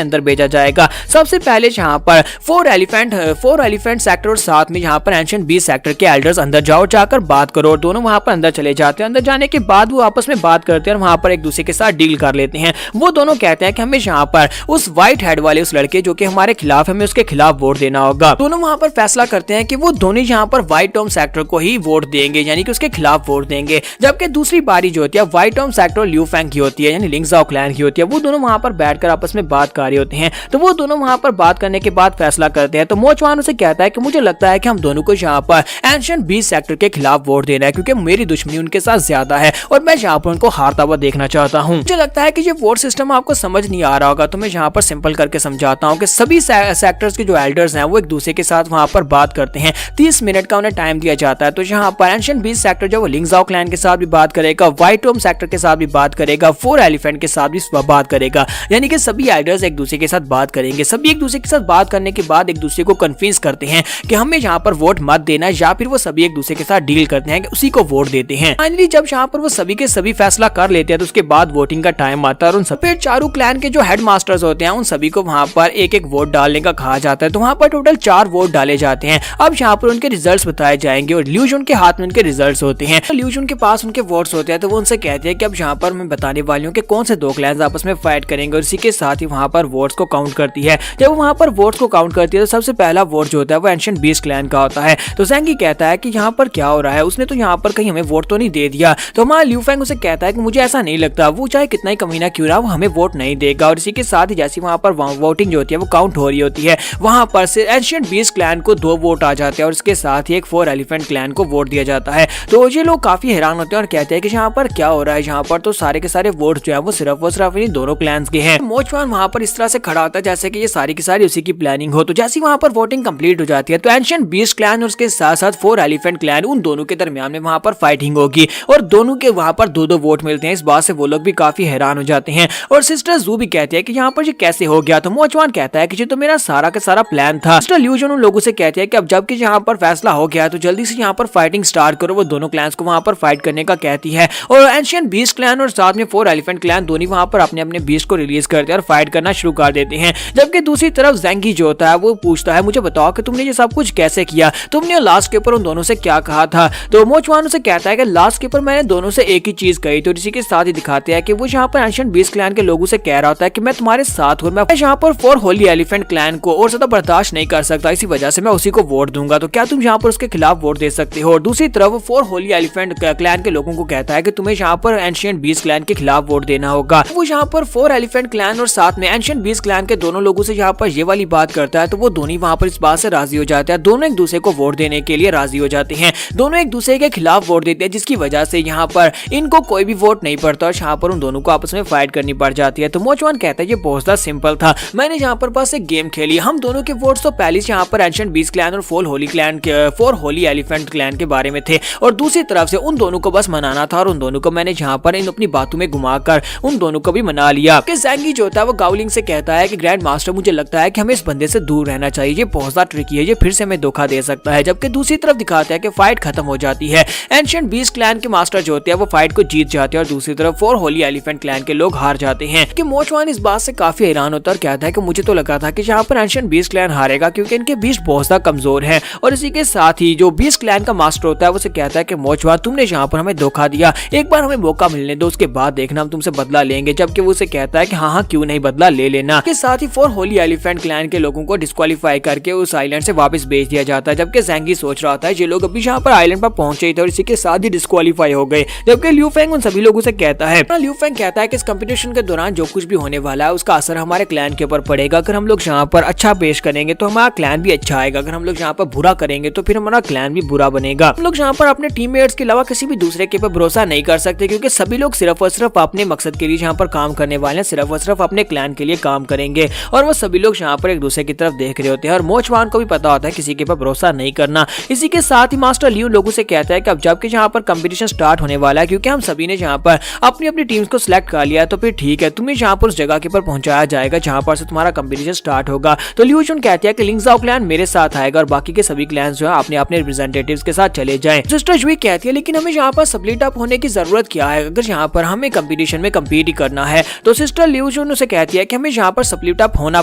अंदर भेजा जाएगा। सबसे पहले यहाँ पर 4 एलिफेंट सेक्टर और साथ में यहाँ पर एंशिएंट बीस्ट सेक्टर के एल्डर्स अंदर जाओ, जाकर बात करो। और दोनों वहां पर अंदर चले जाते हैं। अंदर जाने के बाद वो आपस में बात करते हैं और वहां पर एक दूसरे के साथ डील कर लेते हैं। वो दोनों कहते हैं कि हमें यहाँ पर उस व्हाइट हेड वाले उस लड़के जो कि हमारे खिलाफ है, हमें उसके खिलाफ वोट देना होगा। दोनों वहां पर फैसला करते हैं कि वो दोनों यहाँ पर व्हाइट टॉम सेक्टर को ही वोट देंगे, यानी कि उसके खिलाफ वोट देंगे। जबकि दूसरी बारी जो होती है व्हाइट टॉम सेक्टर और लियू फेंग की होती है, यानी लिंगजाओ क्लैन की होती है। वो दोनों वहां पर बैठकर आपस में बात कर रहे होते हैं। तो वो दोनों वहां पर बात करने के बाद फैसला करते हैं। तो मोचवान उसे कहता है कि मुझे लगता है कि हम दोनों को यहाँ पर एंशिएंट बीस्ट सेक्टर के खिलाफ वोट देना है, क्योंकि मेरी दुश्मनी उनके साथ ज्यादा है और मैं यहाँ पर उनको हारता हुआ देखना चाहता हूँ। मुझे लगता है कि ये वोट सिस्टम आपको समझ नहीं आ रहा होगा, तो मैं यहाँ पर सिंपल करके समझाता हूँ कि सभी सेक्टर्स के जो एल्डर्स हैं वो एक दूसरे के साथ वहां पर बात करते हैं। 30 मिनट का उन्हें टाइम दिया जाता है। तो यहाँ पर एंशिएंट बीस्ट सेक्टर जो वो लिंगजाओ क्लैन के साथ भी बात करेगा, व्हाइट टॉम सेक्टर के साथ भी बात करेगा, 4 एलिफेंट के साथ भी बात करेगा, यानी कि सभी एल्डर्स एक दूसरे के साथ बात करेंगे। सभी एक दूसरे के साथ बात करने के बाद एक दूसरे को कन्फ्यूज करते हैं कि हमें यहाँ पर वोट मत देना, या फिर वो सभी एक दूसरे के साथ डील करते हैं कि उसी को वोट देते हैं। फाइनली जब यहाँ पर वो सभी के सभी फैसला कर लेते हैं तो उसके बाद वोटिंग का टाइम आता है और उन सभी चारों क्लैन के जो हेड मास्टर्स होते हैं उन सभी को वहां पर एक एक वोट डालने का कहा जाता है। तो वहां पर टोटल 4 वोट डाले जाते हैं। अब यहाँ पर उनके रिजल्ट्स बताए जाएंगे और लियू जुन के हाथ में उनके रिजल्ट्स होते हैं। तो लियू जुन के पास उनके वोट्स होते हैं। तो वो उनसे कहते हैं कि अब यहाँ पर मैं बताने वाली हूँ कि कौन से 2 क्लैन्स आपस में फाइट करेंगे और इसी के साथ ही वहां पर वोट्स को काउंट करती है। जब वो वहां पर वोट्स को काउंट करती है तो सबसे पहला वोट जो होता है वो एंशिएंट बीस्ट क्लैन का होता है। तो ज़ेंगी कहता है कि यहाँ पर क्या हो रहा है, उसने तो यहाँ पर कहीं हमें वोट तो नहीं दे दिया। तो हमारा लियू फेंग उसे कहता है कि मुझे ऐसा नहीं लगता, वो चाहे कितना ही कमीना क्यों ना वो हमें वोट नहीं देगा। और इसी के साथ ही जैसे वहां पर वोटिंग जो होती है वो काउंट हो रही होती है, वहां पर से एंशिएंट बीस्ट क्लैन को 2 वोट आ जाते हैं और इसके साथ ही एक 4 एलिफेंट क्लैन को वोट दिया जाता है। तो ये लोग काफी हैरान होते हैं और कहते हैं कि यहाँ पर क्या हो रहा है, यहाँ पर तो सारे के सारे वोट जो है वो सिर्फ इन दोनों क्लैन्स के हैं। मोचवान वहां पर इस तरह से खड़ा होता है जैसे कि ये सारी की सारी उसी की प्लानिंग हो। तो जैसे वहां पर वोटिंग कंप्लीट हो जाती है तो एंशिएंट बीस्ट क्लैन और उसके साथ साथ 4 एलिफेंट क्लैन उन दोनों के दरमियान में वहां पर फाइटिंग होगी और दोनों के वहां पर 2-2 वोट मिलते हैं। इस बात से वो लोग भी काफी हैरान हो जाते हैं और सिस्टर जू भी कहती है कि यहाँ पर ये कैसे हो गया। तो मोचवान कहता है कि ये तो मेरा सारा का सारा प्लान था। सिस्टर लियू जुन उन लोगों से कहती है कि अब जबकि यहाँ पर फैसला हो गया तो जल्दी से यहाँ पर फाइटिंग स्टार्ट करो। वो दोनों क्लैन्स को वहां पर फाइट करने का कहती है और एंशिएंट बीस्ट क्लैन और साथ में 4 एलिफेंट क्लैन दोनों वहां पर अपने अपने बीस्ट को रिलीज करते हैं और फाइट करना शुरू कर देते हैं। जबकि दूसरी तरफ ज़ेंगी जो होता है वो पूछता है मुझे बताओ कि तुमने ये सब कुछ कैसे किया, तुमने लास्ट के ऊपर उन दोनों से क्या कहा था। तो मोचवान उसे कहता है कि लास्ट के ऊपर मैंने दोनों से एक ही चीज कही। तो इसी के साथ ही दिखाते हैं कि वो यहाँ पर एंशिएंट बीस्ट क्लैन के लोगों से कह रहा होता है कि मैं तुम्हारे साथ हूँ, मैं यहाँ पर 4 होली एलिफेंट क्लैन को और ज्यादा बर्दाश्त नहीं कर सकता, इसी वजह से मैं उसी को वोट दूंगा। तो क्या तुम यहाँ पर उसके खिलाफ वोट दे सकते हो। और दूसरी तरफ 4 होली एलिफेंट क्लैन के लोगों को कहता है कि तुम्हें यहाँ पर एंशिएंट बीस्ट क्लैन के खिलाफ वोट देना होगा। वो यहाँ पर 4 एलिफेंट क्लैन और साथ में एंशिएंट बीस्ट क्लैन के दोनों लोगों से यहाँ पर ये वाली बात करता है। तो वो दोनों वहां पर इस बात से राजी हो जाते हैं, दोनों एक दूसरे को वोट देने के लिए राजी हो जाते हैं। दोनों एक दूसरे के खिलाफ वोट देते हैं जिसकी वजह से यहाँ पर इनको कोई भी वोट नहीं पड़ता और यहाँ पर उन दोनों को आपस में फाइट करनी पड़ जाती है। तो मोचवान कहता है ये बहुत ज्यादा सिंपल था, मैंने यहाँ पर बस एक गेम खेली। हम दोनों के वोट्स तो पहले से यहाँ पर एंशिएंट बीस्ट क्लैन और 4 होली एलिफेंट क्लैन के बारे में थे और दूसरी तरफ से उन दोनों को बस मनाना था और उन दोनों को मैंने यहाँ पर इन अपनी बातों में घुमाकर उन दोनों को भी मना लिया। ज़ेंगी जो होता है वो गावलिंग से कहता है कि ग्रैंड मास्टर मुझे लगता है कि हमें इस बंदे से दूर रहना चाहिए, ये बहुत ज्यादा ट्रिकी है, ये फिर से हमें धोखा दे सकता है। जबकि दूसरी तरफ दिखाता है कि फाइट खत्म हो जाती है, एंशिएंट बीस्ट क्लैन के मास्टर जो होते हैं वो फाइट को जीत जाते हैं और दूसरी तरफ 4 होली एलिफेंट क्लैन के लोग हार जाते हैं। कि मोचवान इस बात से काफी हैरान होता है और कहता है कि मुझे तो लगा था कि यहाँ पर एंशिएंट बीस्ट क्लैन हारेगा क्योंकि इनके बीस्ट बहुत ज्यादा कमजोर है। और इसी के साथ ही जो बीस्ट क्लैन का मास्टर होता है वो कहता है कि मोचवान तुमने यहाँ पर हमें धोखा दिया, एक बार हमें मौका मिलने दो, उसके बाद देखना हम तुमसे बदला लेंगे। जबकि वो उसे कहता है कि हाँ क्यों नहीं, बदला ले लेना। के साथ ही 4 होली एलिफेंट क्लैन के लोगों को डिस्क्वालीफाई करके उस आइलैंड से वापस भेज दिया जाता है। जबकि ज़ेंगी सोच रहा था ये लोग अभी यहाँ पर आइलैंड पर पहुंचे थे और इसी के साथ ही डिस्क्वालीफाई हो गए। जबकि लियू फेंग उन सभी लोगों से कहता है, लियू फेंग कहता है कि इस कंपटीशन के दौरान जो कुछ भी होने वाला है उसका असर हमारे क्लैन के ऊपर पड़ेगा। अगर हम लोग यहाँ पर अच्छा पेश करेंगे तो हमारा क्लैन भी अच्छा आएगा, अगर हम लोग यहाँ पर बुरा करेंगे तो फिर हमारा क्लैन भी बुरा बनेगा। हम लोग यहाँ पर अपने टीममेट्स के अलावा किसी भी दूसरे के ऊपर भरोसा नहीं कर सकते क्योंकि सभी लोग सिर्फ और सिर्फ अपने मकसद के लिए यहाँ पर काम करने वाले हैं, सिर्फ और सिर्फ अपने क्लैन के लिए काम करेंगे। और वो सभी लोग यहाँ पर एक दूसरे की तरफ देख रहे होते हैं और मोचवान को भी पता होता है किसी के ऊपर भरोसा नहीं करना। इसी के साथ ही मास्टर लियू लोगों से कहता है कि अब जबकि यहाँ पर कंपटीशन स्टार्ट होने वाला है, क्योंकि हम सभी ने यहाँ पर अपनी अपनी टीम्स को सिलेक्ट कर लिया है, तो फिर ठीक है, तुम्हें यहाँ पर उस जगह के ऊपर पहुंचाया जाएगा जहाँ पर से तुम्हारा कंपटीशन स्टार्ट होगा। तो लियू जुन कहती है कि लिंगजाओ क्लैन मेरे साथ आएगा और बाकी के सभी क्लैन्स जो है अपने अपने रिप्रेजेंटेटिव्स के साथ चले जाएं। सिस्टर जुई कहती है लेकिन हमें यहाँ पर स्प्लिट अप होने की जरूरत क्या है, अगर यहाँ पर हमें कंपटीशन कंपटीशन में कम्पीट ही करना है। तो सिस्टर ल्यूजन उसे कहती है कि हमें यहाँ पर स्प्लिट अप होना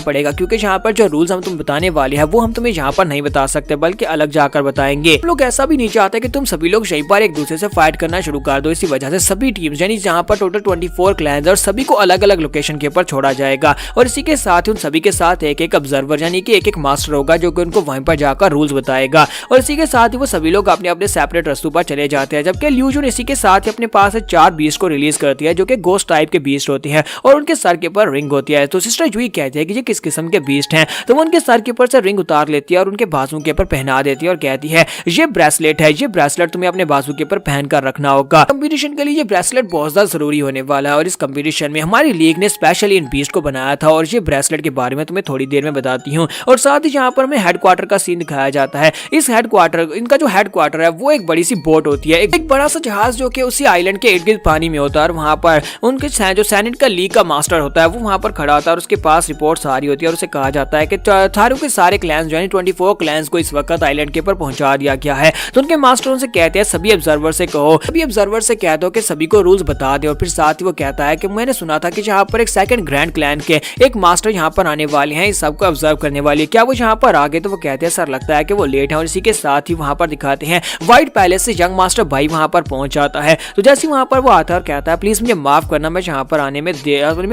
पड़ेगा, क्योंकि यहाँ पर जो रूल्स हम तुम बताने वाले हैं वो हम तुम्हें यहाँ पर नहीं बता सकते, बल्कि अलग जाकर बताएंगे। हम लोग ऐसा भी नहीं चाहते कि तुम सभी लोग यहीं पर एक दूसरे से फाइट करना शुरू कर दो। इसी वजह से सभी टीम्स यानी जहाँ पर टोटल 24 क्लैंस और सभी को अलग अलग लोकेशन के ऊपर छोड़ा जाएगा, और इसी के साथ उन सभी के साथ एक एक ऑब्जर्वर यानी कि एक एक मास्टर होगा जो कि उनको वहीं पर जाकर रूल्स बताएगा, और इसी के साथ ही वो सभी लोग अपने अपने सेपरेट रास्तों पर चले जाते हैं। जबकि ल्यूजन इसी के साथ ही अपने पास 4 बीस्ट को रिलीज करती है जो कि गोस्ट टाइप के बीस्ट होती हैं और उनके सर के ऊपर रिंग होती है। तो सिस्टर जूही कहती है कि ये किस किस्म के बीस्ट हैं, तो वो उनके सर के ऊपर से रिंग उतार लेती है और उनके बाजू के ऊपर पहना देती है और कहती है ये ब्रेसलेट है, ये ब्रेसलेट तुम्हें अपने बाजू के ऊपर पहन कर रखना होगा। कंपटीशन के लिए ये ब्रेसलेट बहुत ज्यादा जरूरी होने वाला है, और इस कंपटीशन में हमारी लीग ने स्पेशली इन बीस्ट को बनाया था, और ये ब्रेसलेट के बारे में तुम्हें थोड़ी देर में बताती हूँ। और साथ ही यहाँ पर हमें हेडक्वार्टर का सीन दिखाया जाता है। इस हेडक्वार्टर, इनका जो हेडक्वार्टर है वो एक बड़ी सी बोट होती है, एक बड़ा सा जहाज जो कि उसी आइलैंड के इर्द गिर्द पानी में होता है, और वहाँ पर उनके जो सेनेट का लीग का मास्टर होता है वो वहाँ पर खड़ा होता है और उसके पास रिपोर्ट आ रही होती है, और उसे कहा जाता है कि थारू के सारे क्लैंस जो है 24 क्लैंस को इस वक्त आइलैंड के ऊपर पहुंचा दिया गया है। तो उनके मास्टर उनसे कहते हैं सभी ऑब्जर्वर से कहो, सभी ऑब्जर्वर से कह दो कि सभी को रूल्स बता दे। और फिर साथ ही वो कहता है कि मैंने सुना था कि यहाँ पर एक सेकंड ग्रैंड क्लैन के एक मास्टर यहाँ पर आने वाले हैं, इस सबको ऑब्जर्व करने वाले, क्या वो यहाँ पर आ गए? तो वो कहते हैं सर लगता है कि वो लेट है, और इसी के साथ ही वहाँ पर दिखाते हैं व्हाइट पैलेस से यंग मास्टर भाई वहाँ पर पहुंच जाता है। तो जैसे वहाँ पर वो आता है और कहता है प्लीज मुझे माफ करना, मैं यहाँ पर आने में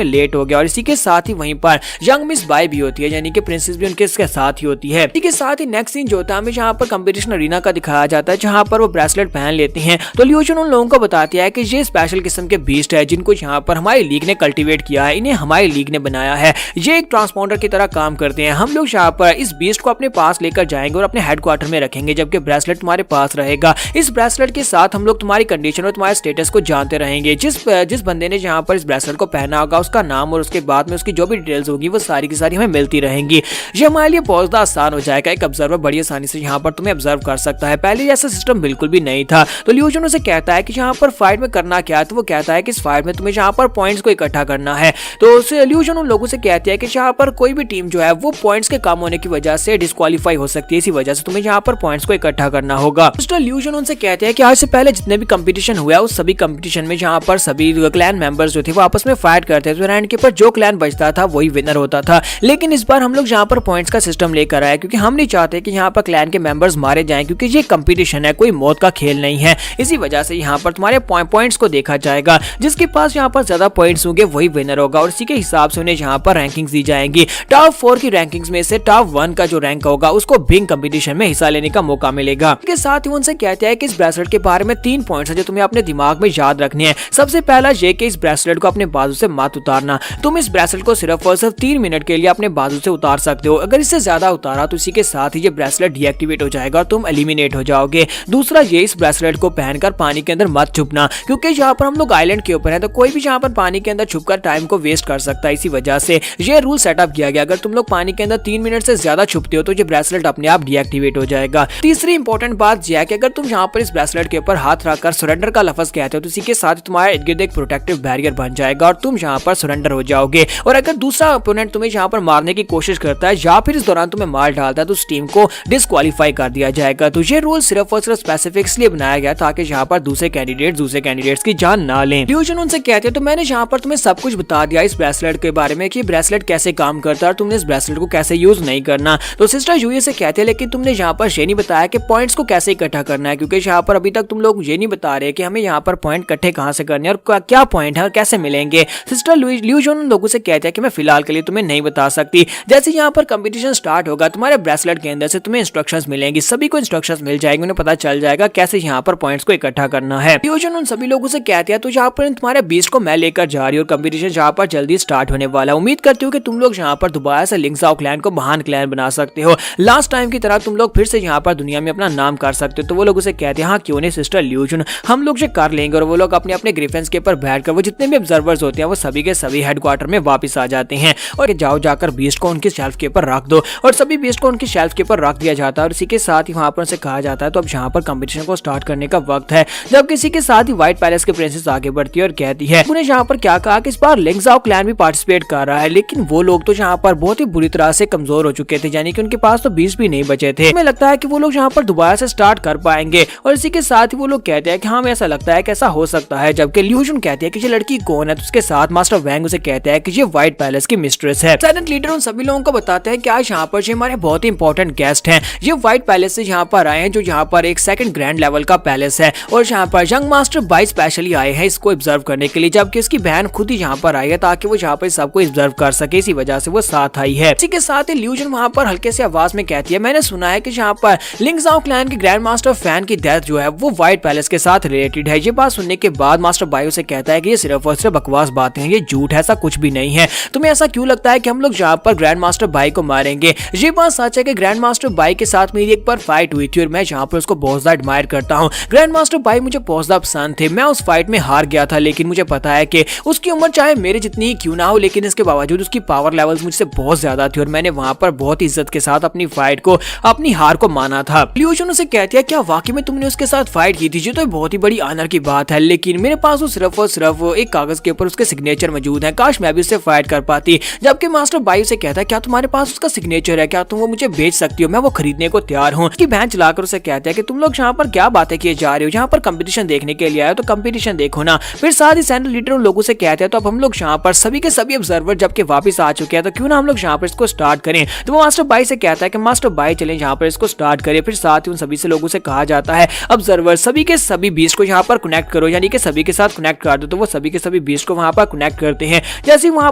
लेट हो गया। और इसी के साथ ही वहीं पर यंग मिस बाई भी होती है, यानी कि प्रिंसेस भी उनके साथ ही होती है। इसी के साथ ही नेक्स्ट सीन जो होता है हमें यहाँ पर कंपटीशन अरीना का दिखाया जाता है, जहाँ पर वो ब्रेसलेट पहन लेते हैं। तो ल्यूजन उन लोगों को बताती है कि ये स्पेशल किस्म के बीस्ट है जिनको यहाँ पर हमारी लीग ने कल्टीवेट किया है, इन्हें हमारी लीग ने बनाया है, ये एक ट्रांसपोंडर की तरह काम करते हैं। हम लोग यहाँ पर इस बीस्ट को अपने पास लेकर जाएंगे और अपने हेडक्वार्टर में रखेंगे, जबकि ब्रेसलेट तुम्हारे पास रहेगा। इस ब्रेसलेट के साथ हम लोग तुम्हारी कंडीशन और तुम्हारे स्टेटस को जानते रहेंगे। जिस बंदे ने यहाँ पर इस ब्रेसलेट को पहना होगा उसका नाम और उसके बाद में उसकी जो भी डिटेल्स होगी वो सारी की सारी हमें मिलती रहेंगी। ये हमारे लिए बहुत ज्यादा आसान हो जाएगा, एक ऑब्जर्वर बड़ी आसानी से यहाँ पर तुम्हें ऑब्जर्व कर सकता है। पहले ऐसा सिस्टम बिल्कुल भी नहीं था। तो ल्यूजन उसे कहता है कि यहाँ पर फाइट में करना क्या है, तो वो कहता है कि इस फाइट में तुम्हें यहाँ पर पॉइंट्स को इकट्ठा करना है। तो ल्यूजन उन लोगों से कहती है कि यहाँ पर कोई भी टीम जो है वो पॉइंट्स के कम होने की वजह से डिस्क्वालीफाई हो सकती है, इसी वजह से तुम्हें यहाँ पर पॉइंट्स को इकट्ठा करना होगा। मिस्टर ल्यूजन उनसे कहते हैं कि आज से पहले जितने भी कंपटीशन हुआ उस सभी कंपटीशन में यहाँ पर सभी क्लैन मेंबर्स जो थे वो आपस में फाइट करते थे, एंड के पर जो क्लैन बचता था वही विनर होता था। लेकिन इस बार हम लोग यहाँ पर पॉइंट्स का सिस्टम लेकर आए, क्योंकि हम नहीं चाहते कि यहाँ पर क्लैन के मेंबर्स मारे जाएं, क्योंकि ये कंपटीशन है, कोई मौत का खेल नहीं है। इसी वजह से यहाँ पर तुम्हारे पॉइंट्स को देखा जाएगा, जिसके पास यहाँ पर ज्यादा पॉइंट्स होंगे वही विनर होगा, और इसी के हिसाब से उन्हें यहाँ पर रैंकिंग्स दी जाएंगी। टॉप 4 की रैंकिंग्स में से टॉप 1 का जो रैंक होगा उसको बिंग कंपटीशन में हिस्सा लेने का मौका मिलेगा। इसके साथ ही उनसे कहते हैं कि इस ब्रेसलेट के बारे में 3 पॉइंट्स है जो तुम्हें अपने दिमाग में याद रखने हैं। सबसे पहला ये कि इस ब्रेसलेट को अपने बाजू से मत उतारना। तुम इस ब्रेसलेट को सिर्फ और सिर्फ 3 मिनट के लिए अपने बाजू से उतार सकते हो। अगर इससे ज्यादा उतारा तो इसी के साथ ही ये ब्रेसलेट डीएक्टिवेट हो जाएगा और तुम एलिमिनेट हो जाओगे। दूसरा ये, इस ब्रेसलेट को पहनकर पानी के अंदर मत छुपना, क्योंकि यहाँ पर हम लोग आइलैंड के ऊपर है, तो कोई भी यहाँ पर पानी के अंदर छुपकर टाइम को वेस्ट कर सकता है। इसी वजह से ये रूल सेटअप किया गया, अगर तुम लोग पानी के अंदर 3 मिनट से ज्यादा छुपते हो तो ये ब्रेसलेट अपने आप डीएक्टिवेट हो जाएगा। तीसरी इंपॉर्टेंट बात यह है कि अगर तुम यहाँ पर इस ब्रेसलेट के ऊपर हाथ रखकर सरेंडर का लफ्ज कहते हो तो इसी के साथ तुम्हारे इर्द गिर्द एक प्रोटेक्टिव बैरियर बन जाएगा और तुम यहाँ पर सरेंडर हो जाओगे। और अगर दूसरा ओपोनेंट तुम्हें यहाँ पर मारने की कोशिश करता है या फिर इस दौरान तुम्हें मार डालता है तो उस टीम को डिस्क्वालीफाई कर दिया जाएगा। तो ये रूल सिर्फ और सिर्फ स्पेसिफिक इसलिए बनाया गया ताकि यहाँ पर दूसरे कैंडिडेट्स की जान ना लें। ल्यूजन उनसे कहते हैं तो मैंने यहाँ पर तुम्हें सब कुछ बता दिया इस ब्रेसलेट के बारे में कि ब्रेसलेट कैसे काम करता है और तुमने इस ब्रेसलेट को कैसे यूज नहीं करना। तो सिस्टर जूही से कहते हैं लेकिन तुमने यहाँ पर ये नहीं बताया कि पॉइंट्स को कैसे इकट्ठा करना है, क्योंकि यहाँ पर अभी तक तुम लोग ये नहीं बता रहे कि हमें यहाँ पर पॉइंट इकट्ठे कहाँ से करने और क्या पॉइंट है और कैसे मिलेंगे। सिस्टर ल्यूजन उन लोगों से कहते हैं कि मैं फिलहाल के लिए तुम्हें नहीं बता सकती। जैसे यहाँ पर कंपटीशन स्टार्ट होगा तुम्हारे ब्रेसलेट के अंदर से तुम्हें इंस्ट्रक्शंस मिलेंगी, सभी को इंस्ट्रक्शंस मिल जाएंगे, उन्हें पता चल जाएगा कैसे यहाँ पर पॉइंट्स को इकट्ठा करना है। ल्यूजन उन सभी लोगों से कहते हैं तो यहाँ पर तुम्हारे बीस्ट को मैं लेकर जा रही हूँ और कंपटीशन यहाँ पर जल्दी स्टार्ट होने वाला है। उम्मीद करती हूँ कि तुम लोग यहाँ पर दोबारा से लिंक्सआउ क्लैन को महान क्लैन बना सकते हो, लास्ट टाइम की तरह तुम लोग फिर से यहाँ पर दुनिया में अपना नाम कर सकते हो। तो वो लोग उसे कहते हैं हाँ क्यों नहीं सिस्टर ल्यूजन, हम लोग ये कर लेंगे। और वो लोग अपने अपने ग्रिफिन्स के ऊपर बैठकर वो जितने भी ऑब्जर्वर्स होते हैं वो सभी के सभी हेडक्वार्टर में वापस आ जाते हैं और जाकर बीस्ट को उनकी शेल्फ के ऊपर रख दो। और सभी बीस्ट को उनकी शेल्फ के ऊपर रख दिया जाता है और इसी के साथ ही वहां पर उनसे कहा जाता है तो अब यहाँ पर कंपटीशन को स्टार्ट करने का वक्त है। जब किसी के साथ ही व्हाइट पैलेस के प्रिंसेस आगे बढ़ती है और कहती है उन्हें यहाँ पर क्या कहा कि इस बार लिंक्सआउ क्लैन भी पार्टिसिपेट कर रहा है, लेकिन वो लोग तो यहाँ पर बहुत ही बुरी तरह से कमजोर हो चुके थे, यानी कि उनके पास तो बीस्ट भी नहीं बचे थे। हमें लगता है कि वो लोग यहाँ पर दोबारा से स्टार्ट कर पाएंगे। और इसी के साथ ही वो लोग कहते हैं कि हाँ ऐसा लगता है कि ऐसा हो सकता है। जबकि ल्यूजन कहती है कि ये लड़की कौन है, तो उसके साथ मास्टर वैंग उसे कहता है कि ये व्हाइट पैलेस की मिस्ट्रेस है। साइलेंट लीडर उन सभी लोगों को बताते हैं कि आज यहाँ पर हमारे बहुत ही इंपॉर्टेंट गेस्ट हैं, ये व्हाइट पैलेस से यहाँ पर आए हैं, जो यहाँ पर एक सेकंड ग्रैंड लेवल का पैलेस है और यहाँ पर यंग मास्टर बाई स्पेशली आए हैं इसको ऑब्जर्व करने के लिए, जबकि उसकी बहन खुद ही यहाँ पर आई है ताकि वो यहाँ पर सबको ऑब्जर्व कर सके, इसी वजह से वो साथ आई है। इसी के साथ ही ल्यूजन वहाँ पर हल्के से आवाज में कहती है, मैंने सुना है कि यहाँ पर लिंगजाओ क्लैन के ग्रैंड मास्टर फैन की डेथ जो है वो व्हाइट पैलेस के साथ रिलेटेड है। ये बात सुनने के बाद मास्टर बायो से कहता है कि ये सिर्फ और सिर्फ बकवास बातें हैं, ये झूठ है, ऐसा कुछ भी नहीं है। तुम्हें ऐसा क्यों लगता है कि हम लोग यहाँ पर ग्रैंड मास्टर बाई को मारेंगे? ये बात सच है कि ग्रैंड मास्टर बाई के साथ मेरी एक बार फाइट हुई थी और मैं यहाँ पर उसको बहुत ज्यादा एडमायर करता हूँ। ग्रैंड मास्टर बाई मुझे बहुत ज्यादा पसंद थे, मैं उस फाइट में हार गया था, लेकिन मुझे पता है कि उसकी उम्र चाहे मेरे जितनी ही क्यों ना हो, लेकिन इसके बावजूद उसकी पावर लेवल्स मुझसे बहुत ज्यादा थी और मैंने वहां पर बहुत इज्जत के साथ अपनी फाइट को, अपनी हार को माना था। ल्यूजन उसे कहती है, क्या वाकई में तुमने उसके साथ फाइट की थी? ये तो बहुत ही बड़ी ऑनर की बात है, लेकिन मेरे पास वो सिर्फ और सिर्फ एक कागज के ऊपर उसके सिग्नेचर मौजूद है, काश मैं भी उससे फाइट कर पाती। जबकि मास्टर बाई से कहता है, क्या तुम्हारे पास उसका सिग्नेचर है? क्या तुम वो मुझे बेच सकती हो? मैं वो खरीदने को तैयार हूँ। उसकी बहन चलाकर उसे कहता है कि तुम लोग यहाँ पर क्या बातें किए जा रहे हो, यहाँ पर कंपटीशन देखने के लिए आए हो तो कंपटीशन देखो ना। फिर साथ ही सैंडल लीडर उन लोगों से कहते हैं, तो अब हम लोग यहाँ पर सभी के सभी ऑब्जर्वर जबकि वापस आ चुके हैं, तो क्यों ना हम लोग यहाँ पर इसको स्टार्ट करें। तो वो मास्टर बाई से कहता है कि मास्टर बाई चलें यहाँ पर इसको स्टार्ट करें। फिर साथ ही उन सभी से लोगों से कहा जाता है, ऑब्जर्वर सभी के सभी बीस्ट को यहाँ पर कनेक्ट करो, यानी कि सभी के साथ कनेक्ट कर दो। तो वो सभी के सभी बीस्ट को वहाँ पर कनेक्ट करते हैं। जैसे ही वहाँ